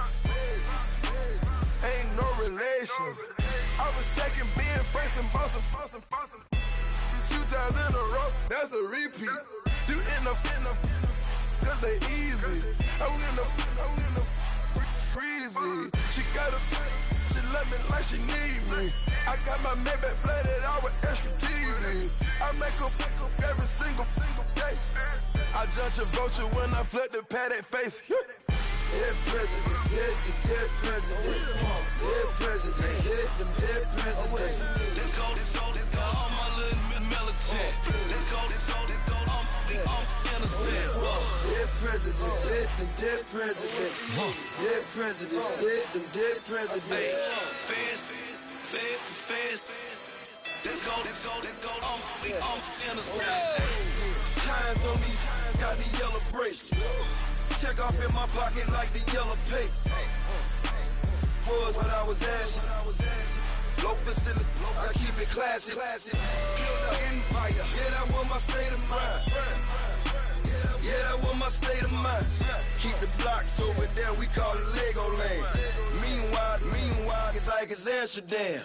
Ain't no relations. I was stacking being friends and bossing. 2 times in a row, that's a repeat. You end up, cause they easy. I'm in the breezy. She love me like she need me. I got my Maybach flooded out with extra TVs. I make her pick up every single day. I judge a vulture when I flood the paddock face. Dead presidents, dead presidents. Dead presidents, dead presidents. Let's go, all my little militant. Let's go, I'm innocent. Dead presidents, dead presidents. Dead presidents, dead presidents. Feds. Let's go, I'm innocent. Hands on me, got the yellow brace. Check off in my pocket like the yellow paste. Was what I was asking. Low facility, I keep it classy. Build an empire, yeah, that was my state of mind. Yeah, that was my state of mind. Keep the blocks over there, we call it Lego Land. Meanwhile, it's like it's Amsterdam.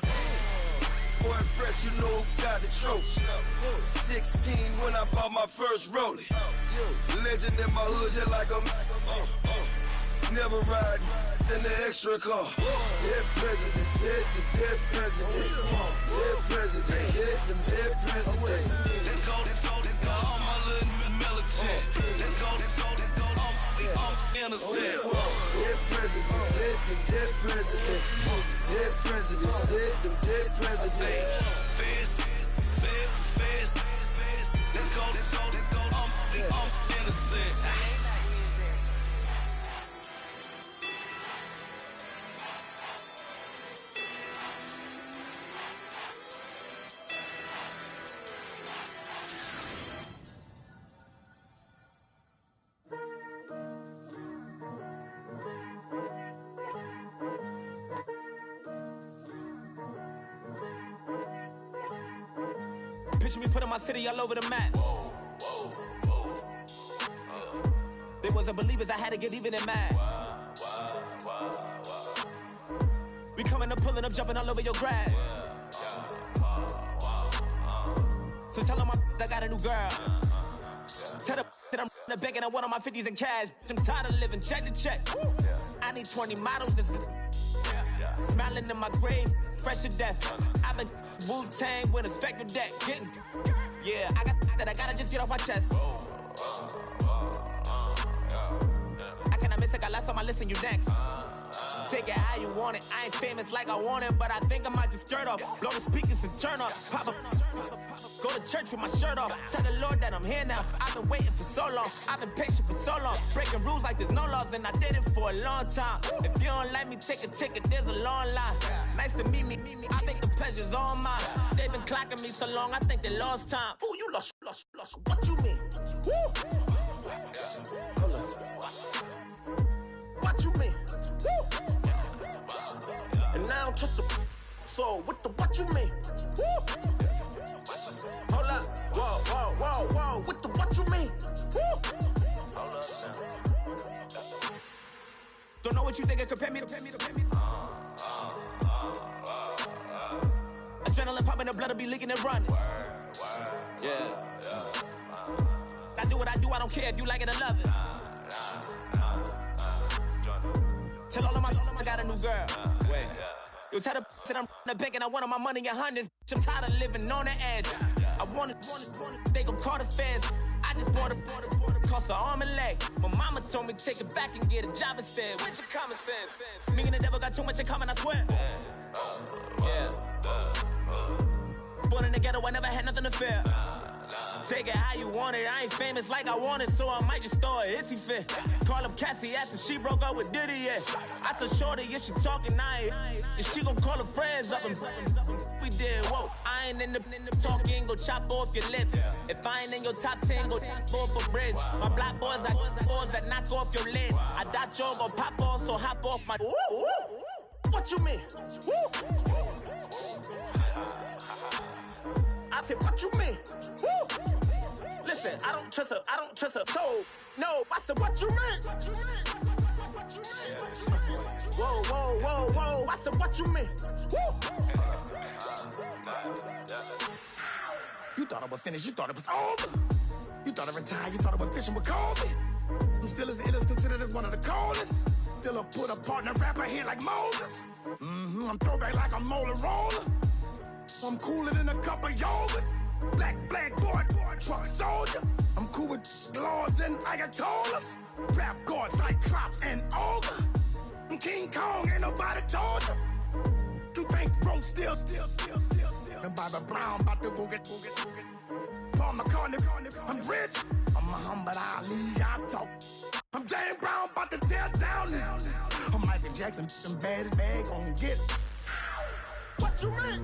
Boy, fresh, you know, got the tropes. 16 when I bought my first rollie. Legend in my hood, just like a never ride in the extra car. Dead presidents, dead presidents. Dead presidents, dead presidents. Let's go, all my little militant. Let's go, I'm innocent. Dead presidents, dead presidents. Dead presidents, dead presidents. Feds. Let's go, I'm innocent. Picture me putting my city all over the map. They wasn't believers, I had to get even and mad. We coming up, pulling up, jumping all over your grass. So tell them I got a new girl. Tell them that I'm the bank and I want all my 50s in cash. I'm tired of living check to check. I need 20 models, this is Smiling in my grave, fresh to death. I've been Wu-Tang with a spectral deck. Yeah, I gotta just get off my chest. I cannot miss it, got last on my list and you next. Take it how you want it. I ain't famous like I want it, but I think I might just skirt off. Blow the speakers and turn up. Pop up. Go to church with my shirt off. Tell the Lord that I'm here now. I've been waiting for so long. I've been patient for so long. Breaking rules like there's no laws, and I did it for a long time. If you don't like me, take a ticket. There's a long line. Nice to meet me. I think the pleasure's all mine. They've been clocking me so long, I think they lost time. Ooh, you lost. What you mean? Woo. What you mean? Woo. And now trust the so what you mean? Woo. Hold up, whoa, what you mean? Woo. Hold up now. Don't know what you think, compare me to. Adrenaline popping, the blood will be leaking and running. Yeah. I do what I do, I don't care if you like it or love it. Tell all of my I got a new girl. Wait. You tell the that I'm in the bank and I want all my money in hundreds. I'm tired of living on the edge. I want it, they gon' call the feds. I just bought a cost an arm and leg. My mama told me take it back and get a job instead. Where's your common sense? Me and the devil got too much in common, I swear. Yeah. Born in the ghetto, I never had nothing to fear. Take it how you want it. I ain't famous like I want it, so I might just throw a hissy fit. Call up Cassie after she broke up with Diddy, yeah. I told Shorty, if she talking, and she gon' call her friends up and we did, whoa. I ain't in the talking, go chop off your lips. If I ain't in your top 10, go top 4 for bridge. My black boys, I boys that knock off your lid. I thought y'all gon' pop off, so hop off my. What you mean? I said, what you mean? Woo! Listen, I don't trust her soul. No, I said, what you mean? Whoa, I said, what you mean? Woo! You thought I was finished, you thought it was over. You thought I retired, you thought I was fishing with Kobe. I'm still as ill as considered as one of the coldest. Still a put a partner rapper here like Moses. I'm throwback like a molar roller. I'm cooler than a cup of yogurt. Black flag boy, truck soldier. I'm cool with laws and Ayatollahs. Rap gods like Klops and Ogre. I'm King Kong, ain't nobody told you. You think bro still. And Bobby Brown about to go get. Paul McCartney, I'm rich. I'm Muhammad Ali, I talk. I'm James Brown, about to tear down this. I'm Michael Jackson, them bad as bad, gon' get it. What you mean?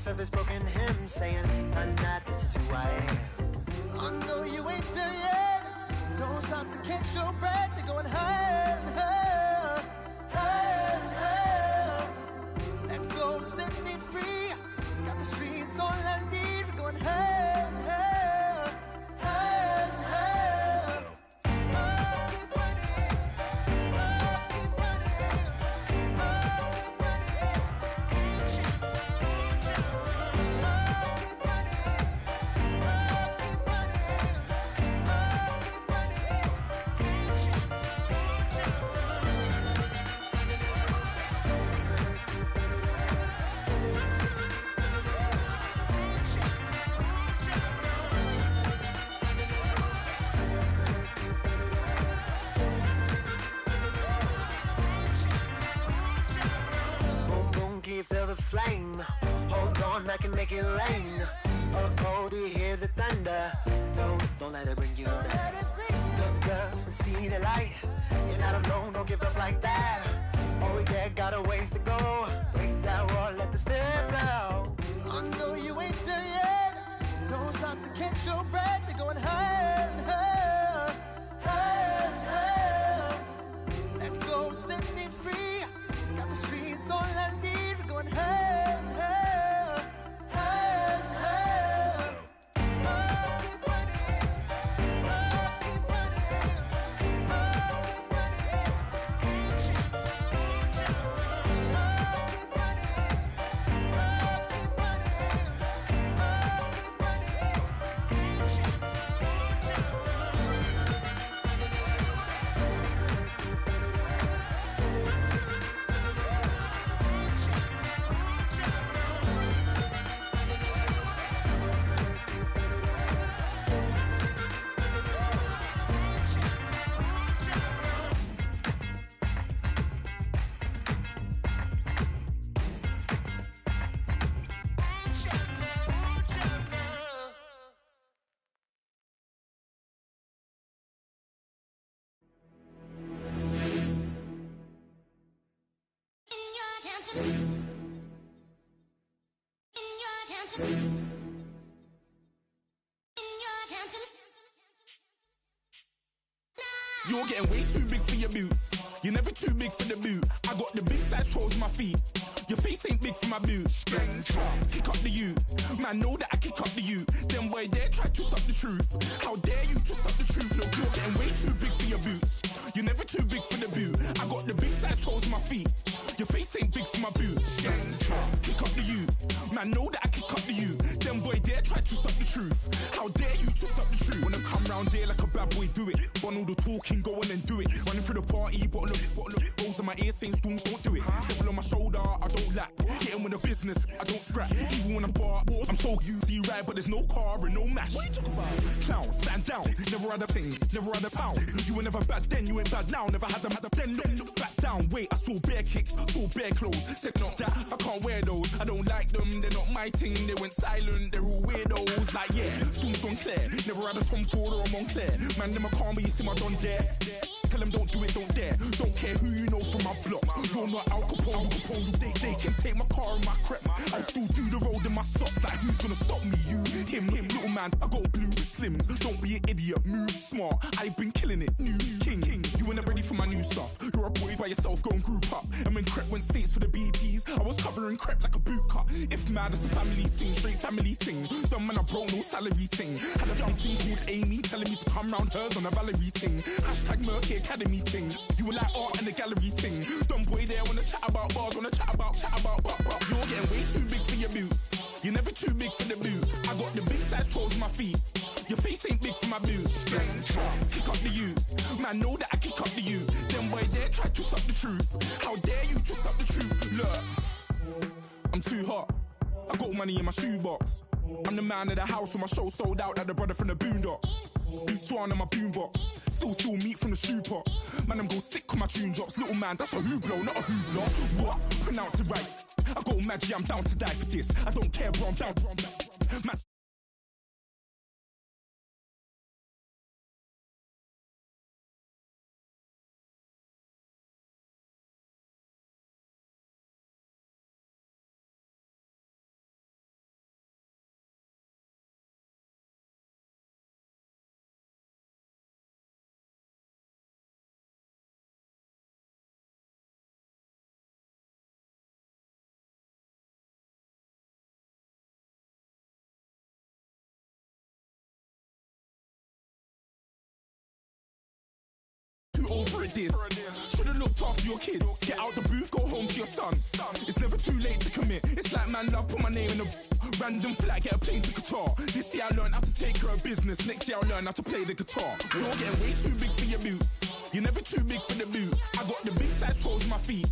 Of his broken hymn saying, "None that this is who I am." I know you ain't there yet. Don't stop to catch your breath. You're going higher, higher, higher, higher. Let go, set me free. Got the streets all I need. We're going higher, higher, higher, higher. Keep running, keep running, keep I can make it rain. Oh, do you hear the thunder? Don't let it bring you down. Look up and see the light. You're not alone, don't give up like that. Oh yeah, got a ways to go. Break that wall, let the snare blow. I know you ain't done yet. Don't stop to catch your breath. You're going higher and higher, higher and higher. Let go, set me free. Got the streets, all I need. We're going higher and higher, higher and higher. Oh, keep running. Oh, keep running. Oh, keep running. Reach out, reach out. Oh, keep running. Oh, keep running. Oh, keep running. Reach out, reach out. You're getting way too big for your boots. You're never too big for the boot. I got the big size toes on my feet. Your face ain't big for my boots. Kick up the you. Man, know that I kick up the you. Them boy there try to suck the truth. How dare you to suck the truth? Look, you're getting way too big for your boots. You're never too big for the boot. I got the big size toes on my feet. Your face ain't big for my boots. Kick up the you. Man, know that I kick up the you. Them boy there try to suck the truth. How dare you to suck the truth? When I come round there like a bad boy, do it. Run all the talking, go on and do it. Running through the party, bottle up. Rolls in my ear saying storms, don't do it. Devil on my shoulder, I don't lack. Hitting with the business, I don't scrap. Even when I'm bar, I'm so easy ride, but there's no car and no match. What you talking about? Clown, stand down. Never had a thing, never had a pound. You were never bad then, you ain't bad now. Never had them, then look back down. Wait, I saw bare kicks, saw bare clothes. Said not that, I can't wear those. I don't like them, they're not my thing. They went silent, they're all weirdos. Like yeah, storm's gone clear. Never had a Tom Ford or a Montclair. Man, them I can't, but you see my Don there. Tell them don't do it, don't dare. Don't care who you know from my block. You're not Al Capone, they can take my car and my creps. I'll still do the road in my socks. Like who's gonna stop me? You, him, little man. I got blue slims. Don't be an idiot, move smart. I've been killing it, new king. You were never ready for my new stuff. You're a boy by yourself, go and group up. And when Crep went states for the BTs, I was covering Crep like a boot cut. If mad, it's a family thing, straight family thing. Dumb man, I broke no salary thing. Had a young thing called Amy telling me to come round hers on a Valerie thing. Hashtag Murky Academy thing. You were like art and the gallery thing. Dumb boy there wanna chat about bars, wanna chat about. You're getting way too big for your boots. You're never too big for the boot. I got the big size toes on my feet. Your face ain't big for my boots. Kick up the you. Man, know that I kick up the you. Them boy there try to suck the truth. How dare you to suck the truth? Look, I'm too hot. I got money in my shoebox. I'm the man of the house when my show sold out like the brother from the Boondocks. Beat Swan on my boombox. Still meat from the stew pot. Man, I'm go sick when my tune drops. Little man, that's a hooplo, not a hoopla. What? Pronounce it right. I got magic, I'm down to die for this. I don't care, bro, I'm down. Man. Over at this. Should've looked after your kids. Get out the booth, go home to your son. It's never too late to commit. It's like man love, put my name in a random flag, get a plane to Qatar. This year I learned how to take care of business. Next year I learn how to play the guitar. You're getting way too big for your boots. You're never too big for the boot. I got the big size toes on my feet.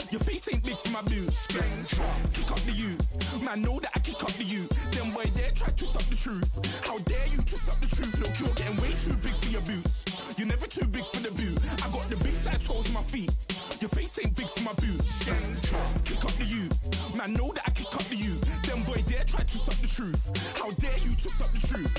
Your face ain't big for my boots. Kick up the you. Man, know that I kick up the you. Them boy there try to suck the truth. How dare you to suck the truth? Look, you're getting way too big for your boots. You're never too big for the boot. I got the big size toes on my feet. Your face ain't big for my boots. Kick up the you. Man, know that I kick up the you. Them boy there try to suck the truth. How dare you to suck the truth?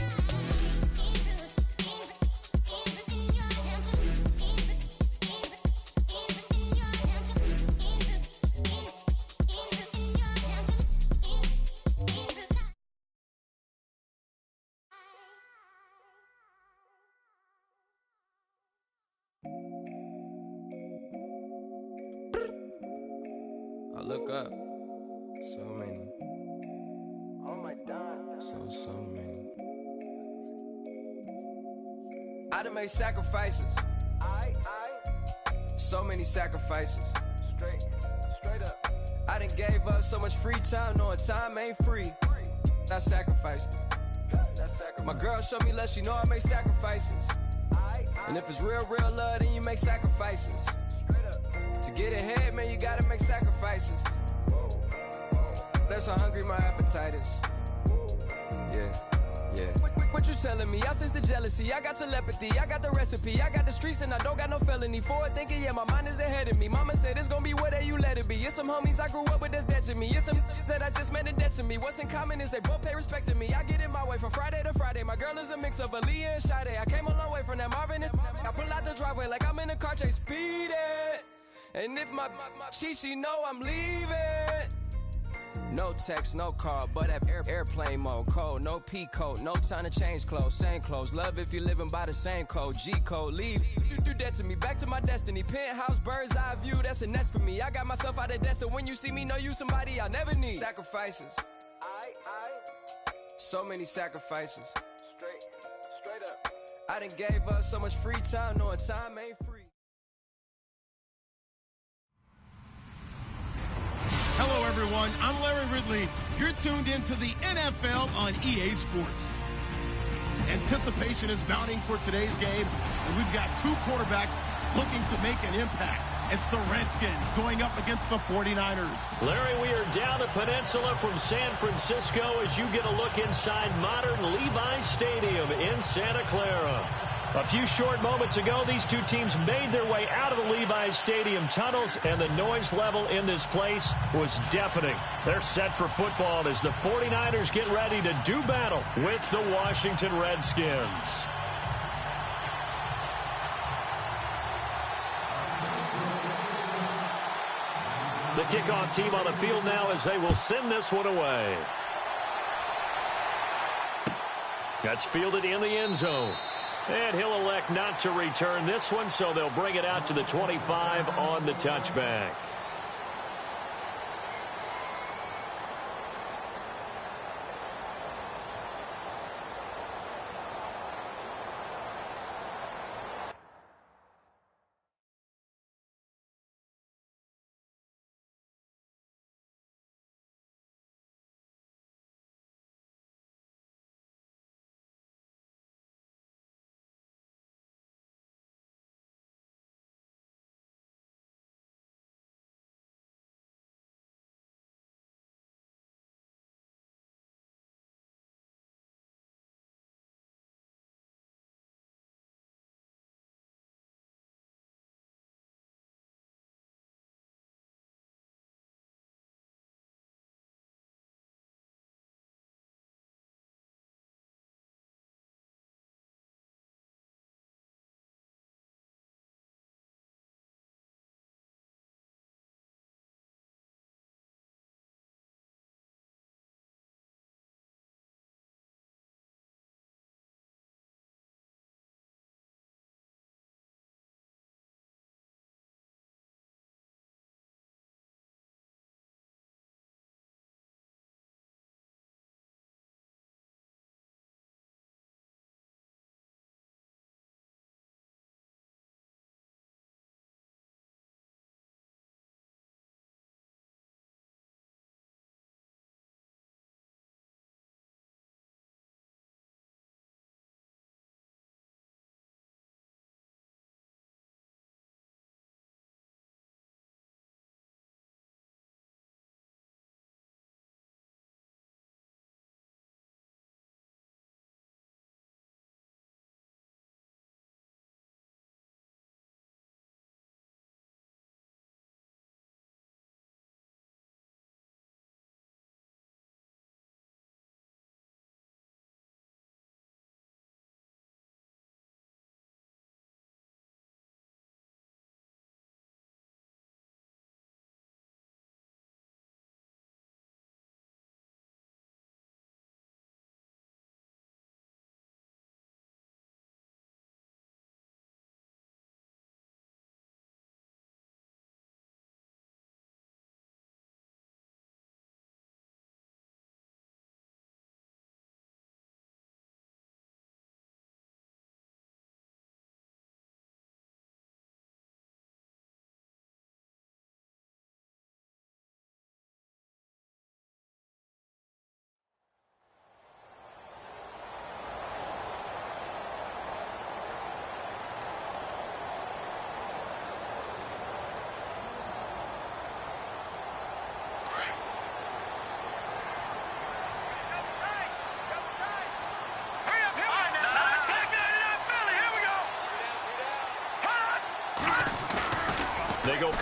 I look up. So many. Oh my God. So many. I done made sacrifices. So many sacrifices. Straight up. I done gave up so much free time, knowing time ain't free. I sacrificed it. My girl showed me love, she know I make sacrifices. And if it's real love, then you make sacrifices. To get ahead, man, you gotta make sacrifices. That's how hungry my appetite is. Yeah. What you telling me? I sense the jealousy, I got telepathy, I got the recipe, I got the streets and I don't got no felony. Forward thinking, yeah, my mind is ahead of me. Mama said it's gonna be whatever you let it be. It's some homies I grew up with that's dead to me. It's some that I just met in debt to me. What's in common is they both pay respect to me. I get it my way from Friday to Friday. My girl is a mix of Aaliyah and Sade. I came a long way from that Marvin and I pull out the driveway like I'm in a car chase speeding. And if my she know I'm leaving. No text, no call, but at airplane mode. Code, no P code, no time to change clothes. Same clothes, love if you're living by the same code. G code, leave. You do that to me, back to my destiny. Penthouse, bird's eye view, that's a nest for me. I got myself out of debt, so when you see me, know you somebody I'll never need. Sacrifices. So many sacrifices. Straight up. I done gave up so much free time, knowing time ain't free. Hello, everyone. I'm Larry Ridley. You're tuned into the NFL on EA Sports. Anticipation is mounting for today's game, and we've got two quarterbacks looking to make an impact. It's the Redskins going up against the 49ers. Larry, we are down the peninsula from San Francisco as you get a look inside modern Levi's Stadium in Santa Clara. A few short moments ago, these two teams made their way out of the Levi's Stadium tunnels, and the noise level in this place was deafening. They're set for football as the 49ers get ready to do battle with the Washington Redskins. The kickoff team on the field now as they will send this one away. That's fielded in the end zone. And he'll elect not to return this one, so they'll bring it out to the 25 on the touchback.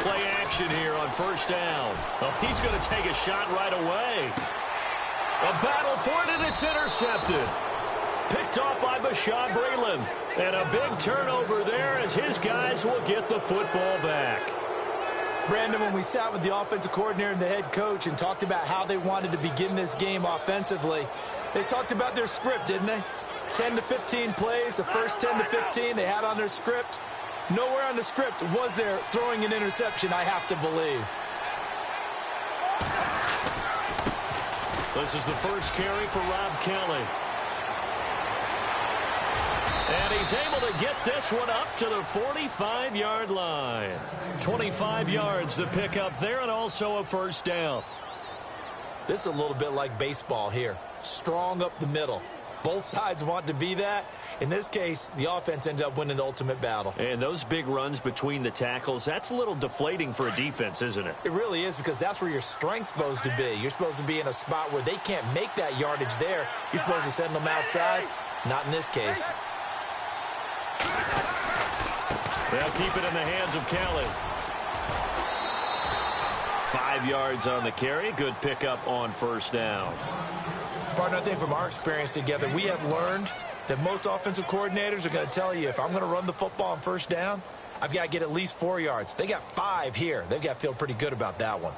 play action here on first down. Oh, he's going to take a shot right away. A battle for it, and it's intercepted. Picked off by Bashaud Breeland. And a big turnover there as his guys will get the football back. Brandon, when we sat with the offensive coordinator and the head coach and talked about how they wanted to begin this game offensively, they talked about their script, didn't they? 10 to 15 plays, the first 10 to 15 they had on their script. Nowhere on the script was there throwing an interception, I have to believe. This is the first carry for Rob Kelly. And he's able to get this one up to the 45-yard line. 25 yards to pick up there, and also a first down. This is a little bit like baseball here. Strong up the middle. Both sides want to be that. In this case, the offense ended up winning the ultimate battle. And those big runs between the tackles, that's a little deflating for a defense, isn't it? It really is, because that's where your strength's supposed to be. You're supposed to be in a spot where they can't make that yardage there. You're supposed to send them outside. Not in this case. They'll keep it in the hands of Kelly. 5 yards on the carry. Good pickup on first down. Partner, I think from our experience together, we have learned that most offensive coordinators are going to tell you, if I'm going to run the football on first down, I've got to get at least 4 yards. They got 5 here. They've got to feel pretty good about that one.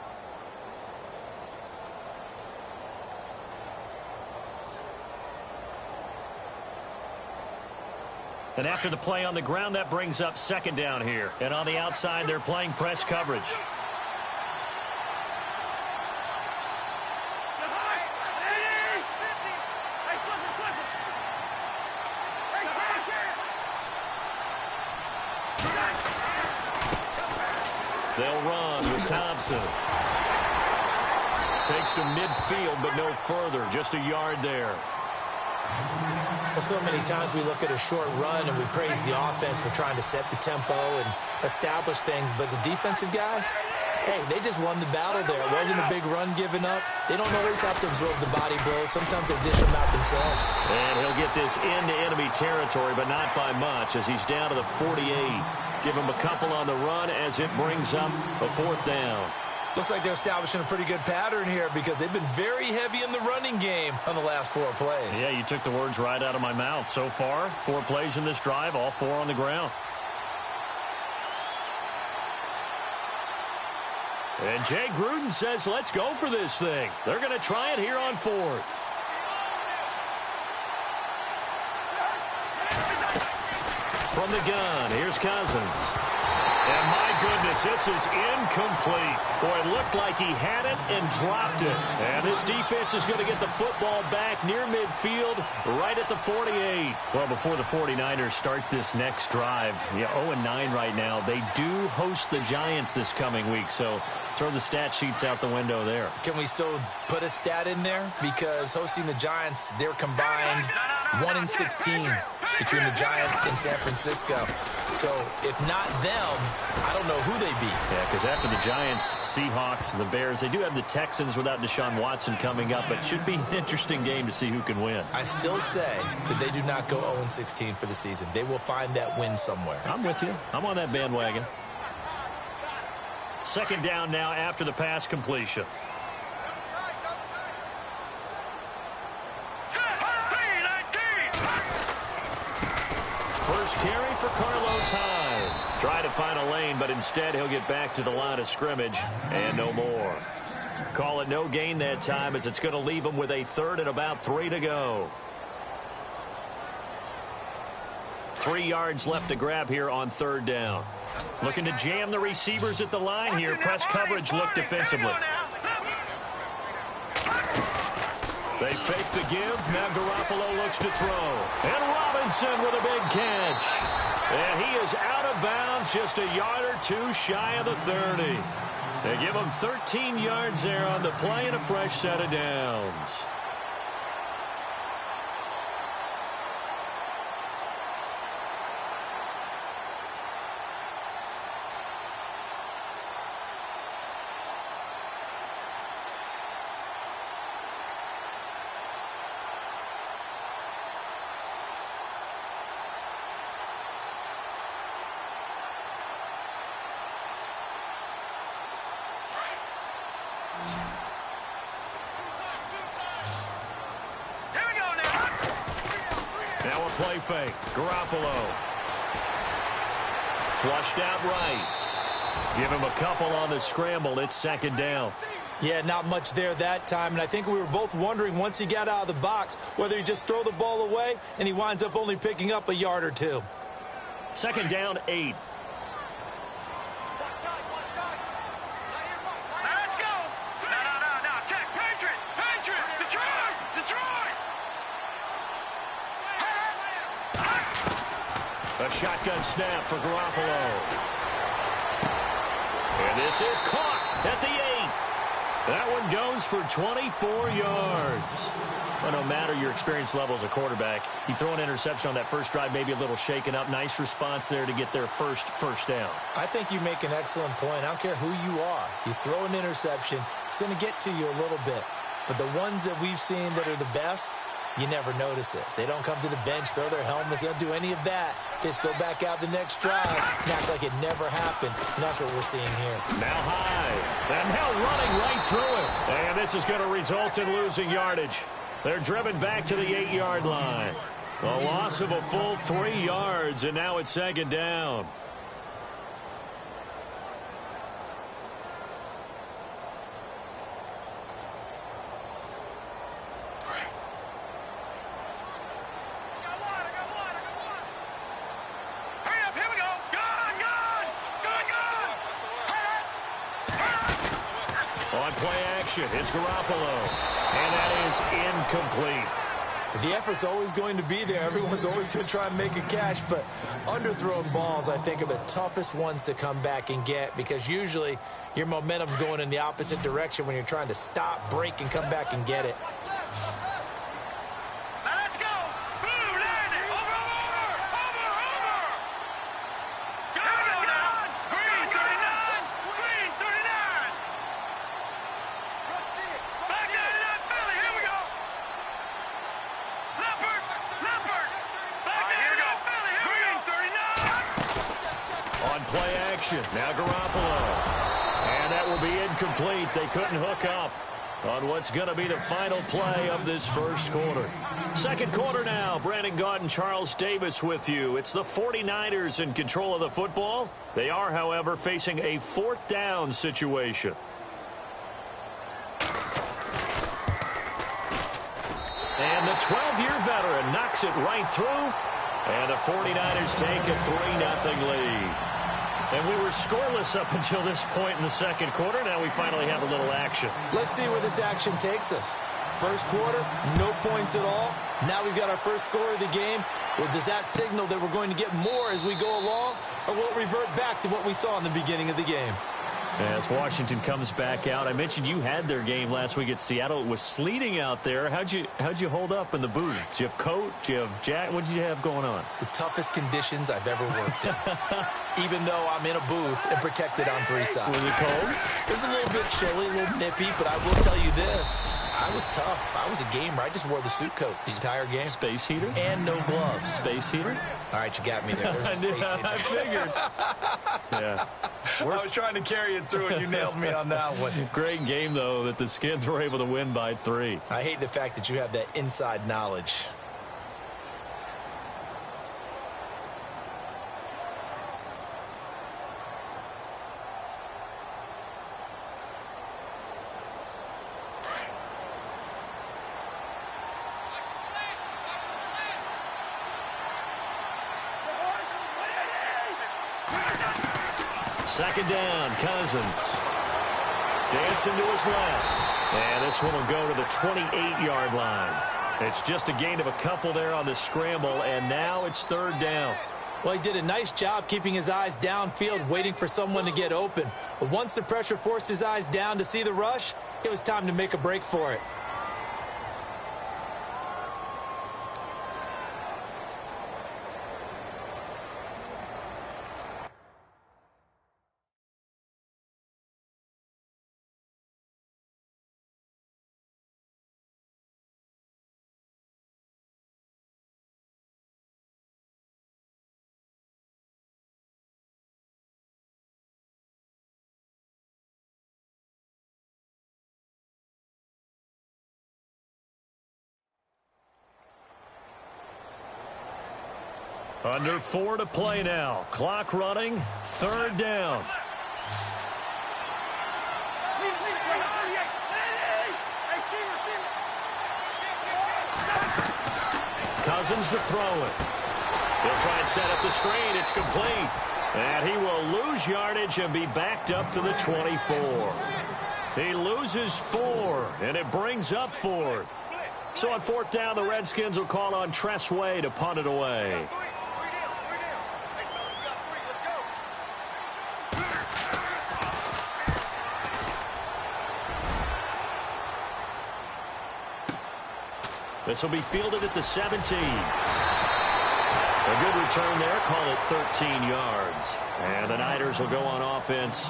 And after the play on the ground, that brings up second down here. And on the outside, they're playing press coverage. They'll run with Thompson. Takes to midfield, but no further. Just a yard there. Well, so many times we look at a short run and we praise the offense for trying to set the tempo and establish things, but the defensive guys, hey, they just won the battle there. It wasn't a big run given up. They don't always have to absorb the body blows. Sometimes they dish them out themselves. And he'll get this into enemy territory, but not by much, as he's down to the 48. Give him a couple on the run as it brings up a fourth down. Looks like they're establishing a pretty good pattern here, because they've been very heavy in the running game on the last 4 plays. Yeah, you took the words right out of my mouth. So far, 4 plays in this drive, all 4 on the ground. And Jay Gruden says, let's go for this thing. They're going to try it here on 4th. From the gun, here's Cousins. And my goodness, this is incomplete. Boy, it looked like he had it and dropped it. And this defense is going to get the football back near midfield, right at the 48. Well, before the 49ers start this next drive, 0-9 right now. They do host the Giants this coming week, so throw the stat sheets out the window there. Can we still put a stat in there? Because hosting the Giants, they're combined 1-16 between the Giants and San Francisco. So if not them, I don't know who they beat. Yeah, because after the Giants, Seahawks, and the Bears, they do have the Texans without Deshaun Watson coming up, but should be an interesting game to see who can win. I still say that they do not go 0-16 for the season. They will find that win somewhere. I'm with you. I'm on that bandwagon. Second down now after the pass completion. First carry for Carlos Hyde. Try to find a lane, but instead he'll get back to the line of scrimmage and no more. Call it no gain that time, as it's going to leave him with a 3rd and about 3 to go. 3 yards left to grab here on 3rd down. Looking to jam the receivers at the line here. Press coverage look defensively. They fake the give. Now Garoppolo looks to throw. And Robinson with a big catch. And he is out of bounds, just a yard or 2 shy of the 30. They give him 13 yards there on the play and a fresh set of downs. Now a play fake. Garoppolo. Flushed out right. Give him a couple on the scramble. It's second down. Yeah, not much there that time, and I think we were both wondering once he got out of the box whether he just throw the ball away and he winds up only picking up a yard or two. Second down, 8. A shotgun snap for Garoppolo. And this is caught at the 8. That one goes for 24 yards. Well, no matter your experience level as a quarterback, you throw an interception on that first drive, maybe a little shaken up. Nice response there to get their first down. I think you make an excellent point. I don't care who you are. You throw an interception, it's going to get to you a little bit. But the ones that we've seen that are the best, you never notice it. They don't come to the bench, throw their helmets, they don't do any of that. They just go back out the next drive and act like it never happened. And that's what we're seeing here. Now high. And now running right through it. And this is going to result in losing yardage. They're driven back to the 8-yard line. A loss of a full 3 yards, and now it's second down. On play action, it's Garoppolo, and that is incomplete. The effort's always going to be there. Everyone's always going to try and make a catch, but underthrown balls, I think, are the toughest ones to come back and get because usually your momentum's going in the opposite direction when you're trying to stop, break, and come back and get it. Now Garoppolo. And that will be incomplete. They couldn't hook up on what's going to be the final play of this first quarter. Second quarter now. Brandon Gaunt and Charles Davis with you. It's the 49ers in control of the football. They are, however, facing a 4th down situation. And the 12-year veteran knocks it right through. And the 49ers take a 3-0 lead. And we were scoreless up until this point in the second quarter. Now we finally have a little action. Let's see where this action takes us. First quarter, no points at all. Now we've got our first score of the game. Well, does that signal that we're going to get more as we go along? Or will it revert back to what we saw in the beginning of the game? As Washington comes back out, I mentioned you had their game last week at Seattle. It was sleeting out there. How'd you hold up in the booth? Did you have coat? Did you have jacket? What did you have going on? The toughest conditions I've ever worked in. Even though I'm in a booth and protected on 3 sides. Was it cold? It was a little bit chilly, a little nippy, but I will tell you this. I was tough. I was a gamer. I just wore the suit coat the entire game. Space heater? And no gloves. Space heater? All right, you got me there. There's a space heater. I figured. Yeah. I was trying to carry it through, and you nailed me on that one. Great game, though, that the Skins were able to win by 3. I hate the fact that you have that inside knowledge. Second down, Cousins. Dancing to his left. And this one will go to the 28-yard line. It's just a gain of a couple there on the scramble, and now it's 3rd down. Well, he did a nice job keeping his eyes downfield, waiting for someone to get open. But once the pressure forced his eyes down to see the rush, it was time to make a break for it. Under 4 to play now. Clock running. 3rd down. Cousins to throw it. He'll try and set up the screen. It's complete. And he will lose yardage and be backed up to the 24. He loses 4, and it brings up 4th. So on 4th down, the Redskins will call on Tress Way to punt it away. This will be fielded at the 17. A good return there. Call it 13 yards. And the Niners will go on offense.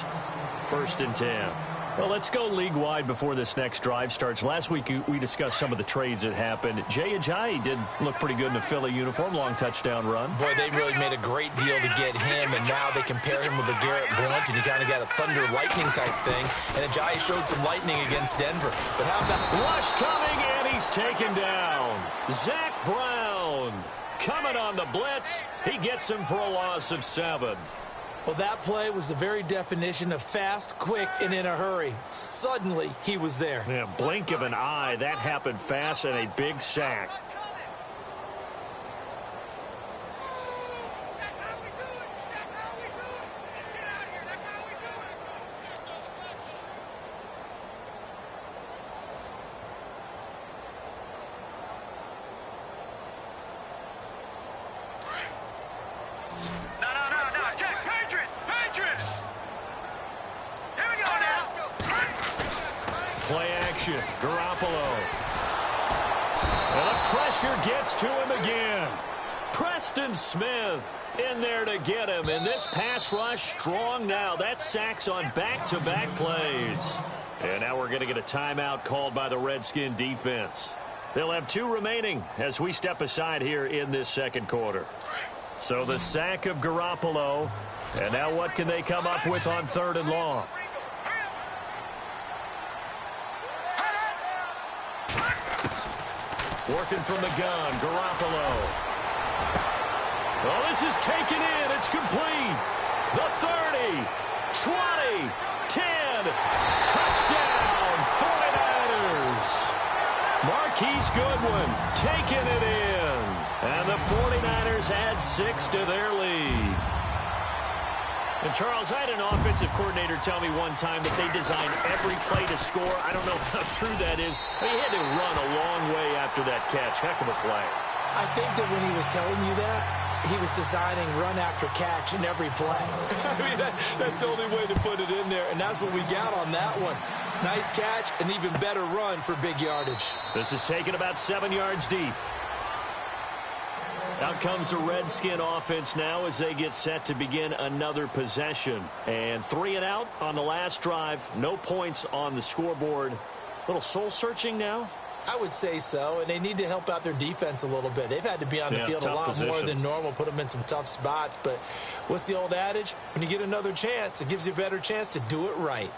1st and 10. Well, let's go league-wide before this next drive starts. Last week, we discussed some of the trades that happened. Jay Ajayi did look pretty good in a Philly uniform. Long touchdown run. Boy, they really made a great deal to get him, and now they compare him with a Garrett Blunt, and you kind of got a thunder-lightning type thing. And Ajayi showed some lightning against Denver. But how about... Rush coming, and he's taken down. Zach Brown coming on the blitz. He gets him for a loss of 7. Well, that play was the very definition of fast, quick, and in a hurry. Suddenly, he was there. Yeah, blink of an eye. That happened fast and a big sack. Play action. Garoppolo. And the pressure gets to him again. Preston Smith in there to get him. And this pass rush strong now. That sacks on back-to-back plays. And now we're going to get a timeout called by the Redskin defense. They'll have 2 remaining as we step aside here in this 2nd quarter. So the sack of Garoppolo. And now what can they come up with on 3rd and long? Working from the gun, Garoppolo. Oh, this is taken in. It's complete. The 30, 20, 10. Touchdown, 49ers. Marquise Goodwin taking it in. And the 49ers add 6 to their lead. And, Charles, I had an offensive coordinator tell me one time that they design every play to score. I don't know how true that is. But he had to run a long way after that catch. Heck of a play. I think that when he was telling you that, he was designing run after catch in every play. I mean, that's the only way to put it in there. And that's what we got on that one. Nice catch, an even better run for big yardage. This is taken about 7 yards deep. Out comes the Redskin offense now as they get set to begin another possession. And 3 and out on the last drive. No points on the scoreboard. A little soul-searching now? I would say so, and they need to help out their defense a little bit. They've had to be on the field a lot more than normal, put them in some tough spots. But what's the old adage? When you get another chance, it gives you a better chance to do it right.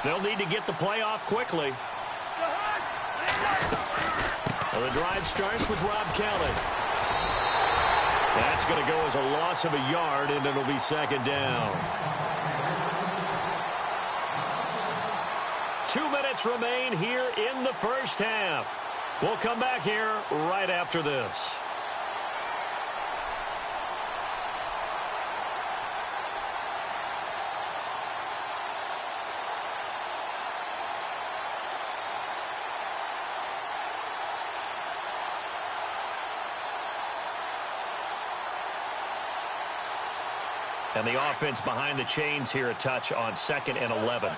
They'll need to get the play off quickly. Well, the drive starts with Rob Kelly. That's going to go as a loss of a yard, and it'll be 2nd down. 2 minutes remain here in the first half. We'll come back here right after this. And the offense behind the chains here, a touch on 2nd and 11.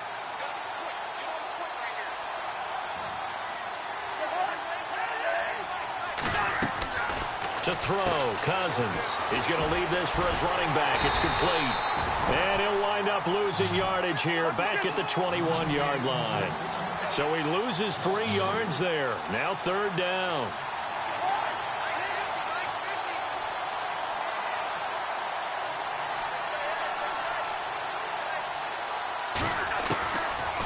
To throw, Cousins. He's going to leave this for his running back. It's complete. And he'll wind up losing yardage here back at the 21-yard line. So he loses 3 yards there. Now 3rd down.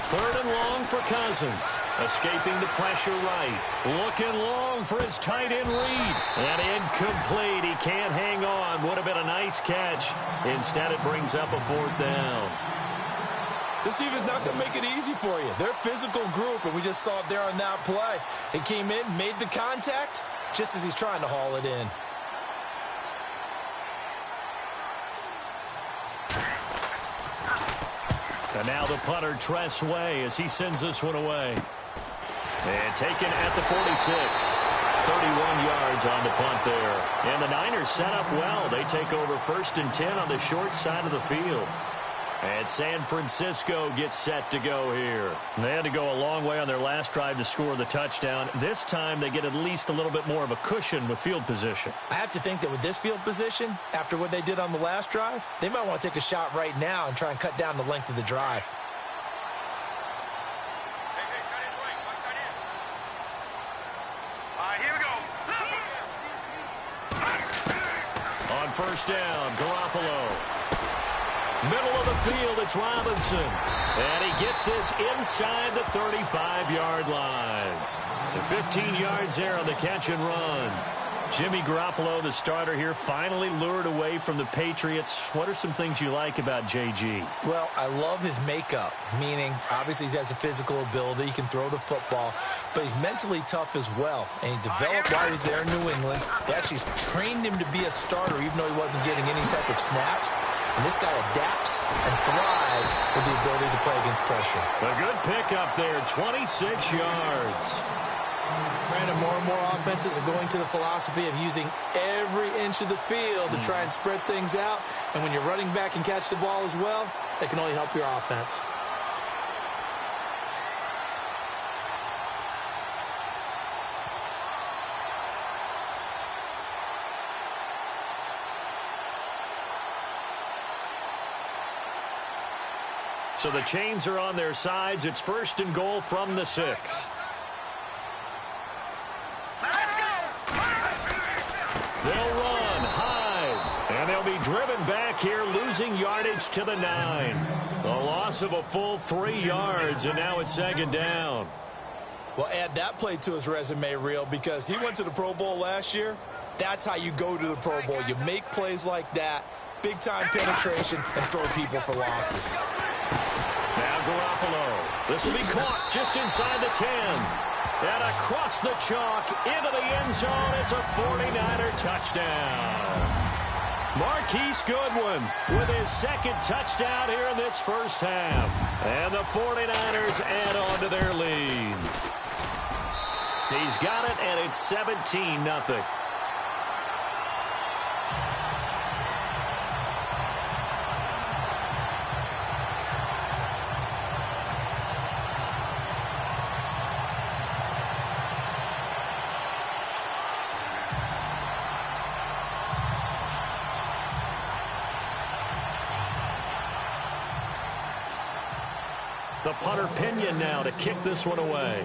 Third and long for Cousins. Escaping the pressure right. Looking long for his tight end read. And incomplete. He can't hang on. Would have been a nice catch. Instead, it brings up a 4th down. This defense not going to make it easy for you. They're a physical group, and we just saw it there on that play. It came in, made the contact, just as he's trying to haul it in. And now the punter, Tress Way, as he sends this one away. And taken at the 46. 31 yards on the punt there. And the Niners set up well. They take over 1st and 10 on the short side of the field. And San Francisco gets set to go here. They had to go a long way on their last drive to score the touchdown. This time they get at least a little bit more of a cushion with field position. I have to think that with this field position, after what they did on the last drive, they might want to take a shot right now and try and cut down the length of the drive. Here we go. On 1st down, Garoppolo. Middle of the field, it's Robinson. And he gets this inside the 35-yard line. And 15 yards there on the catch and run. Jimmy Garoppolo, the starter here, finally lured away from the Patriots. What are some things you like about JG? Well, I love his makeup, meaning obviously he has a physical ability. He can throw the football, but he's mentally tough as well. And he developed while he was there in New England. They actually trained him to be a starter even though he wasn't getting any type of snaps. And this guy adapts and thrives with the ability to play against pressure. A good pickup there, 26 yards. Brandon, more and more offenses are going to the philosophy of using every inch of the field to try and spread things out. And when you're running back and catch the ball as well, that can only help your offense. So the chains are on their sides. It's 1st and goal from the 6. They'll run, hide, and they'll be driven back here, losing yardage to the 9. A loss of a full 3 yards, and now it's 2nd down. Well, add that play to his resume reel because he went to the Pro Bowl last year. That's how you go to the Pro Bowl. You make plays like that, big-time penetration, and throw people for losses. Now Garoppolo. This will be caught just inside the 10. And across the chalk into the end zone. It's a 49er touchdown. Marquise Goodwin with his 2nd touchdown here in this first half. And the 49ers add on to their lead. He's got it, and it's 17-0. The punter Pinion now to kick this one away.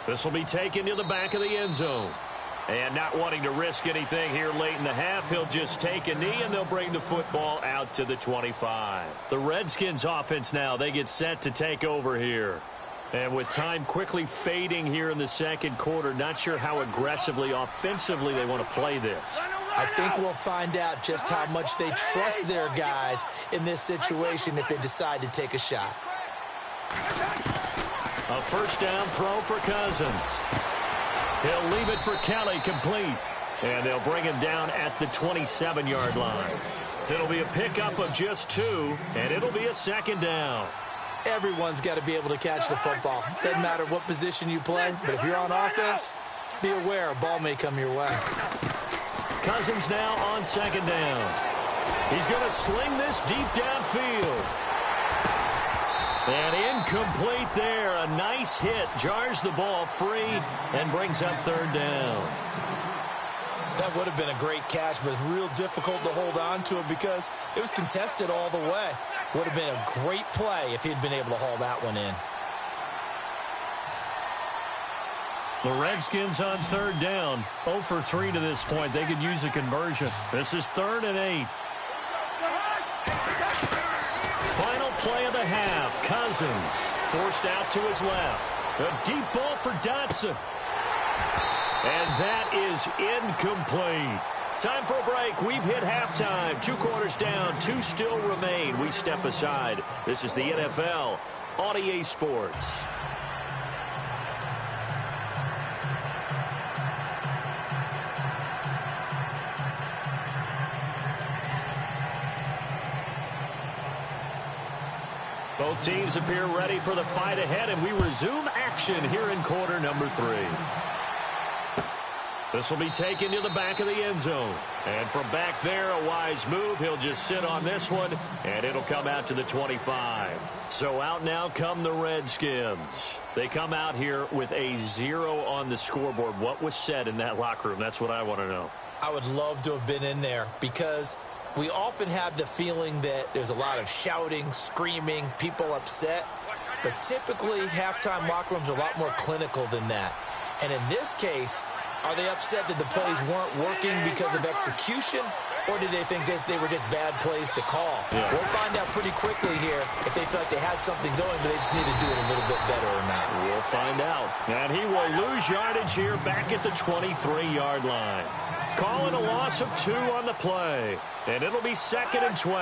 This will be taken to the back of the end zone. And not wanting to risk anything here late in the half, he'll just take a knee, and they'll bring the football out to the 25. The Redskins offense now, they get set to take over here. And with time quickly fading here in the 2nd quarter, not sure how aggressively, offensively they want to play this. I think we'll find out just how much they trust their guys in this situation if they decide to take a shot. A first down throw for Cousins. He'll leave it for Kelly, complete. And they'll bring him down at the 27-yard line. It'll be a pickup of just 2, and it'll be a second down. Everyone's got to be able to catch the football. Doesn't matter what position you play, but if you're on offense, be aware a ball may come your way. Cousins now on second down. He's going to sling this deep downfield. And incomplete there. A nice hit. Jars the ball free and brings up third down. That would have been a great catch, but it's real difficult to hold on to it because it was contested all the way. Would have been a great play if he'd been able to haul that one in. The Redskins on third down. 0 for 3 to this point. They could use a conversion. This is 3rd and 8. Final play of the half. Cousins forced out to his left. A deep ball for Dotson. And that is incomplete. Time for a break. We've hit halftime. 2 quarters down. 2 still remain. We step aside. This is the NFL on EA Sports. Both teams appear ready for the fight ahead, and we resume action here in quarter number 3. This will be taken to the back of the end zone. And from back there, a wise move. He'll just sit on this one, and it'll come out to the 25. So out now come the Redskins. They come out here with a 0 on the scoreboard. What was said in that locker room? That's what I want to know. I would love to have been in there because we often have the feeling that there's a lot of shouting, screaming, people upset. But typically, halftime locker rooms are a lot more clinical than that. And in this case, are they upset that the plays weren't working because of execution, or did they think they were just bad plays to call? Yeah. We'll find out pretty quickly here if they felt like they had something going, but they just need to do it a little bit better or not. We'll find out. And he will lose yardage here back at the 23-yard line. Calling a loss of 2 on the play, and it'll be 2nd and 12.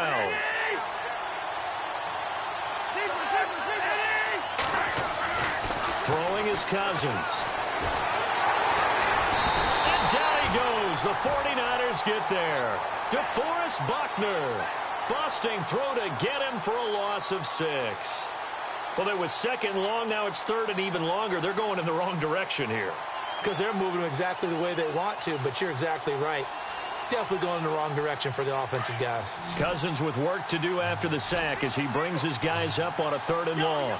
Throwing is Cousins. Goes. The 49ers get there. DeForest Buckner busting through to get him for a loss of 6. Well, it was 2nd long. Now it's 3rd and even longer. They're going in the wrong direction here. Because they're moving exactly the way they want to, but you're exactly right. Definitely going in the wrong direction for the offensive guys. Cousins with work to do after the sack as he brings his guys up on a 3rd and long.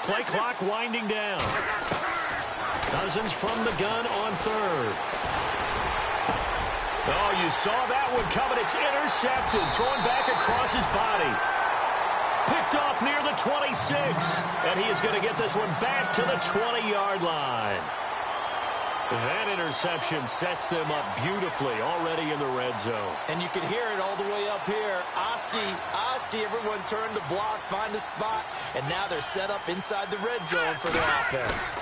Play clock winding down. Cousins from the gun on 3rd. Oh, you saw that one coming. It's intercepted. Thrown back across his body. Picked off near the 26. And he is going to get this one back to the 20-yard line. That interception sets them up beautifully already in the red zone. And you can hear it all the way up here. Oski, everyone turned to block, find a spot, and now they're set up inside the red zone for their offense.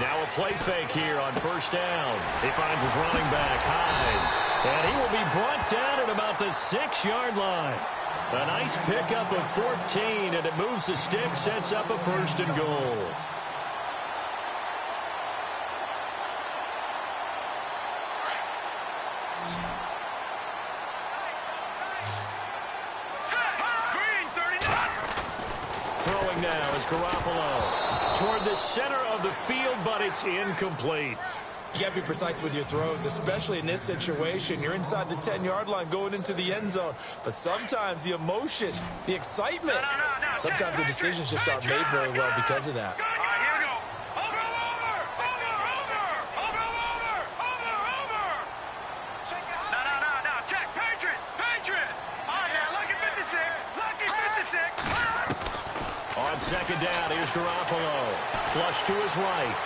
Now a play fake here on 1st down. He finds his running back, Hyde. And he will be brought down at about the 6-yard line. A nice pickup of 14, and it moves the stick, sets up a 1st and goal. Throwing now is Garoppolo toward the center of the field, but it's incomplete. You got to be precise with your throws, especially in this situation. You're inside the 10-yard line going into the end zone. But sometimes the emotion, the excitement, sometimes the decisions just aren't made very well because of that. On 2nd down, here's Garoppolo. Flush to his right.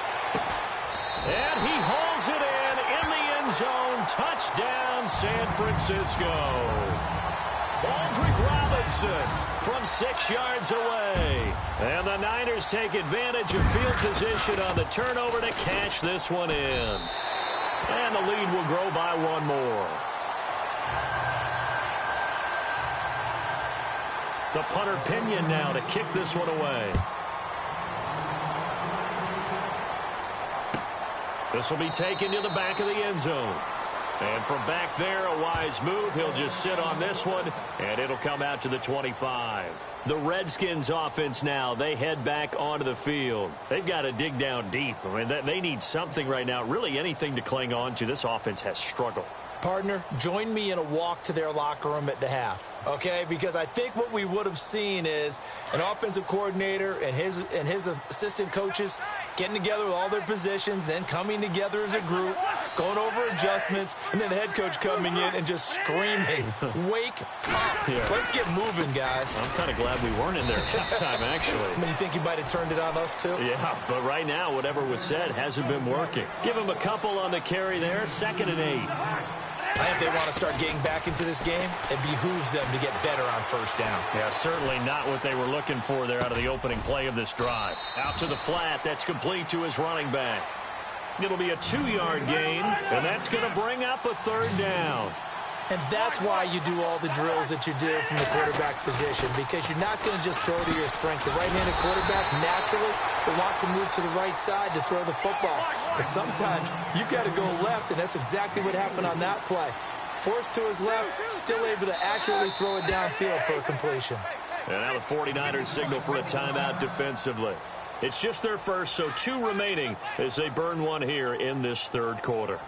And he hauls it in the end zone. Touchdown, San Francisco. Aldrick Robinson from 6 yards away. And the Niners take advantage of field position on the turnover to cash this one in. And the lead will grow by one more. The punter Pinion now to kick this one away. This will be taken to the back of the end zone. And from back there, a wise move. He'll just sit on this one, and it'll come out to the 25. The Redskins offense now, they head back onto the field. They've got to dig down deep. I mean, they need something right now, really anything to cling on to. This offense has struggled. Partner, join me in a walk to their locker room at the half, okay? Because I think what we would have seen is an offensive coordinator and his assistant coaches getting together with all their positions, then coming together as a group, going over adjustments, and then the head coach coming in and just screaming, wake up. Yeah. Let's get moving, guys. I'm kind of glad we weren't in there at halftime, actually. I mean, you think you might have turned it on us, too? Yeah, but right now, whatever was said hasn't been working. Give him a couple on the carry there, 2nd and 8. I think they want to start getting back into this game. It behooves them to get better on first down. Yeah, certainly not what they were looking for there out of the opening play of this drive. Out to the flat. That's complete to his running back. It'll be a 2-yard gain, and that's going to bring up a 3rd down. And that's why you do all the drills that you do from the quarterback position, because you're not going to just throw to your strength. The right-handed quarterback naturally will want to move to the right side to throw the football. But sometimes you've got to go left, and that's exactly what happened on that play. Forced to his left, still able to accurately throw it downfield for a completion. And now the 49ers signal for a timeout defensively. It's just their first, so 2 remaining as they burn one here in this 3rd quarter.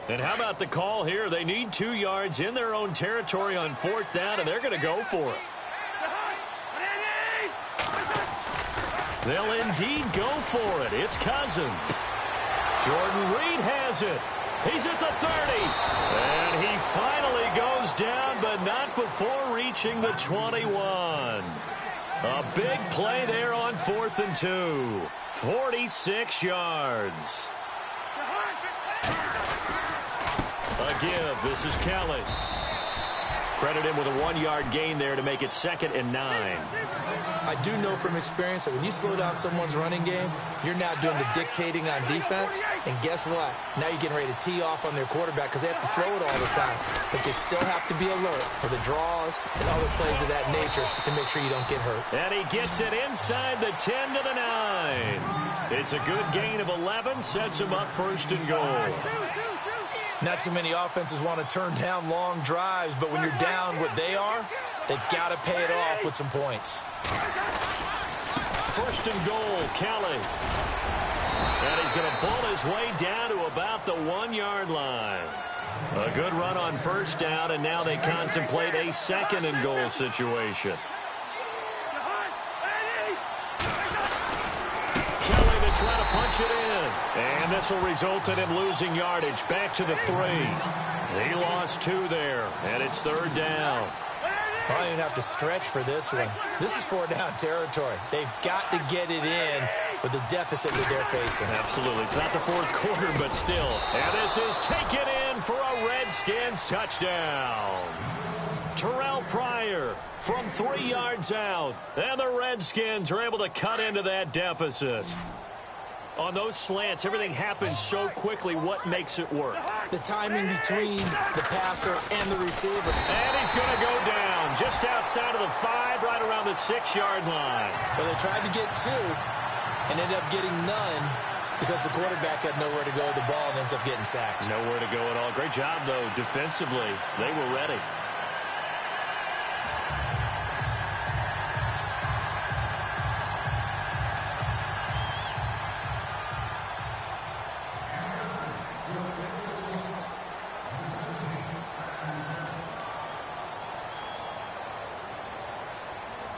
And how about the call here? They need 2 yards in their own territory on 4th down, and they're going to go for it. They'll indeed go for it. It's Cousins. Jordan Reed has it. He's at the 30. And he finally goes down, but not before reaching the 21. A big play there on 4th and 2. 46 yards. A give. This is Kelly. Credit him with a 1-yard gain there to make it 2nd and 9. I do know from experience that when you slow down someone's running game, you're now doing the dictating on defense. And guess what? Now you're getting ready to tee off on their quarterback because they have to throw it all the time. But you still have to be alert for the draws and other plays of that nature to make sure you don't get hurt. And he gets it inside the 10 to the 9. It's a good gain of 11. Sets him up 1st and goal. Not too many offenses want to turn down long drives, but when you're down what they are, they've got to pay it off with some points. 1st and goal, Kelly. And he's going to pull his way down to about the 1-yard line. A good run on 1st down, and now they contemplate a 2nd and goal situation. Kelly to try to punch it in. And this will result in him losing yardage. Back to the 3. He lost 2 there, and it's 3rd down. I don't even have to stretch for this one. This is 4-down territory. They've got to get it in with the deficit that they're facing. Absolutely. It's not the 4th quarter, but still. And this is taken in for a Redskins touchdown. Terrell Pryor from 3 yards out. And the Redskins are able to cut into that deficit. On those slants, everything happens so quickly. What makes it work? The timing between the passer and the receiver. And he's going to go down just outside of the 5, right around the 6-yard line. But they tried to get 2 and ended up getting none because the quarterback had nowhere to go with the ball and ends up getting sacked. Nowhere to go at all. Great job, though, defensively. They were ready.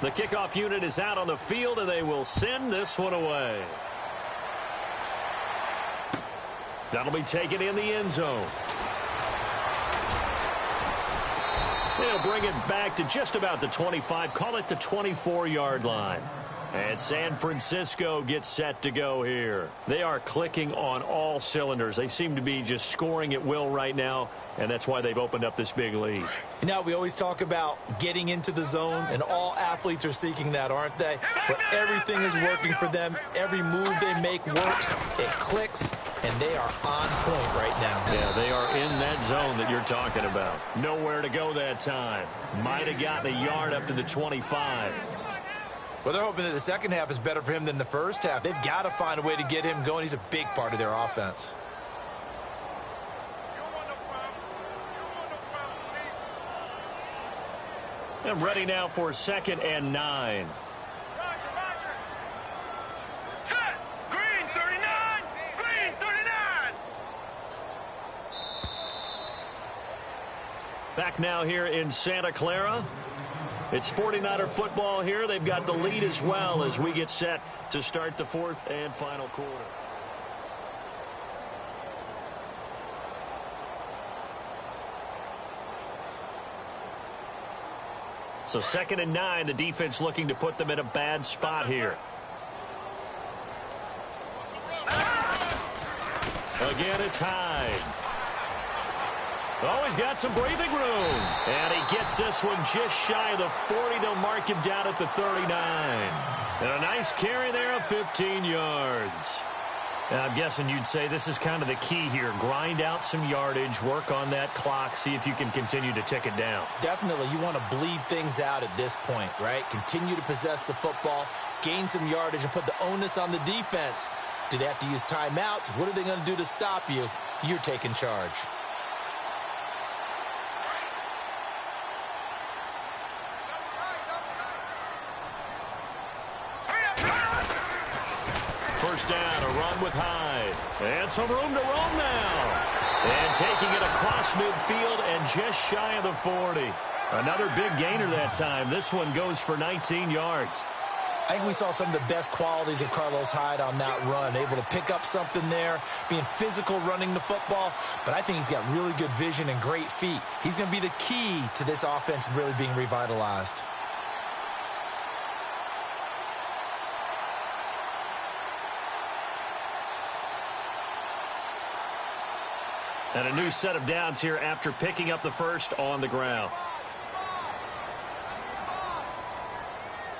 The kickoff unit is out on the field, and they will send this one away. That'll be taken in the end zone. They'll bring it back to just about the 25. Call it the 24-yard line. And San Francisco gets set to go here. They are clicking on all cylinders. They seem to be just scoring at will right now, and that's why they've opened up this big lead. You know, we always talk about getting into the zone, and all athletes are seeking that, aren't they? But everything is working for them. Every move they make works. It clicks, and they are on point right now. Yeah, they are in that zone that you're talking about. Nowhere to go that time. Might have gotten a yard up to the 25. Well, they're hoping that the second half is better for him than the first half. They've got to find a way to get him going. He's a big part of their offense. And ready now for 2nd and 9. Set. Green 39. Green 39. Back now here in Santa Clara. It's 49er football here. They've got the lead as well as we get set to start the 4th and final quarter. So 2nd and 9, the defense looking to put them in a bad spot here. Again, it's Hyde. Oh, he's got some breathing room. And he gets this one just shy of the 40. They'll mark him down at the 39. And a nice carry there of 15 yards. And I'm guessing you'd say this is kind of the key here. Grind out some yardage, work on that clock, see if you can continue to tick it down. Definitely. You want to bleed things out at this point, right? Continue to possess the football, gain some yardage, and put the onus on the defense. Do they have to use timeouts? What are they going to do to stop you? You're taking charge. First down, a run with Hyde. And some room to roam now. And taking it across midfield and just shy of the 40. Another big gainer that time. This one goes for 19 yards. I think we saw some of the best qualities of Carlos Hyde on that run. Able to pick up something there, being physical running the football. But I think he's got really good vision and great feet. He's going to be the key to this offense really being revitalized. And a new set of downs here after picking up the first on the ground.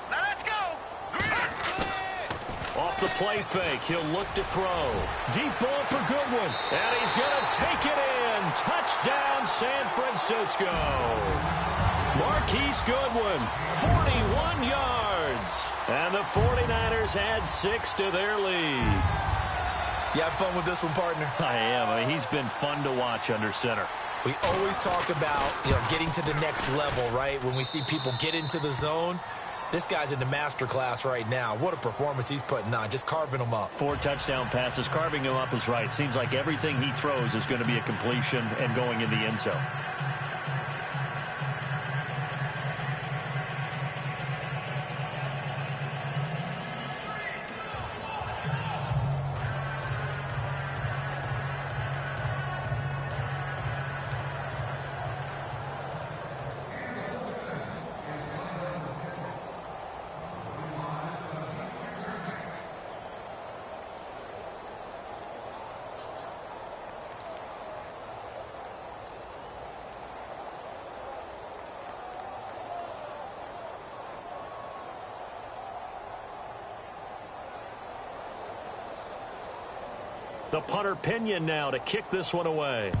Now let's go. Off the play fake, he'll look to throw. Deep ball for Goodwin. And he's going to take it in. Touchdown, San Francisco. Marquise Goodwin, 41 yards. And the 49ers add 6 to their lead. You have fun with this one, partner? I am. I mean, he's been fun to watch under center. We always talk about, getting to the next level, right? When we see people get into the zone, this guy's in the master class right now. What a performance he's putting on, just carving them up. 4 touchdown passes. Carving him up is right. Seems like everything he throws is going to be a completion and going in the end zone. The punter Pinion now to kick this one away.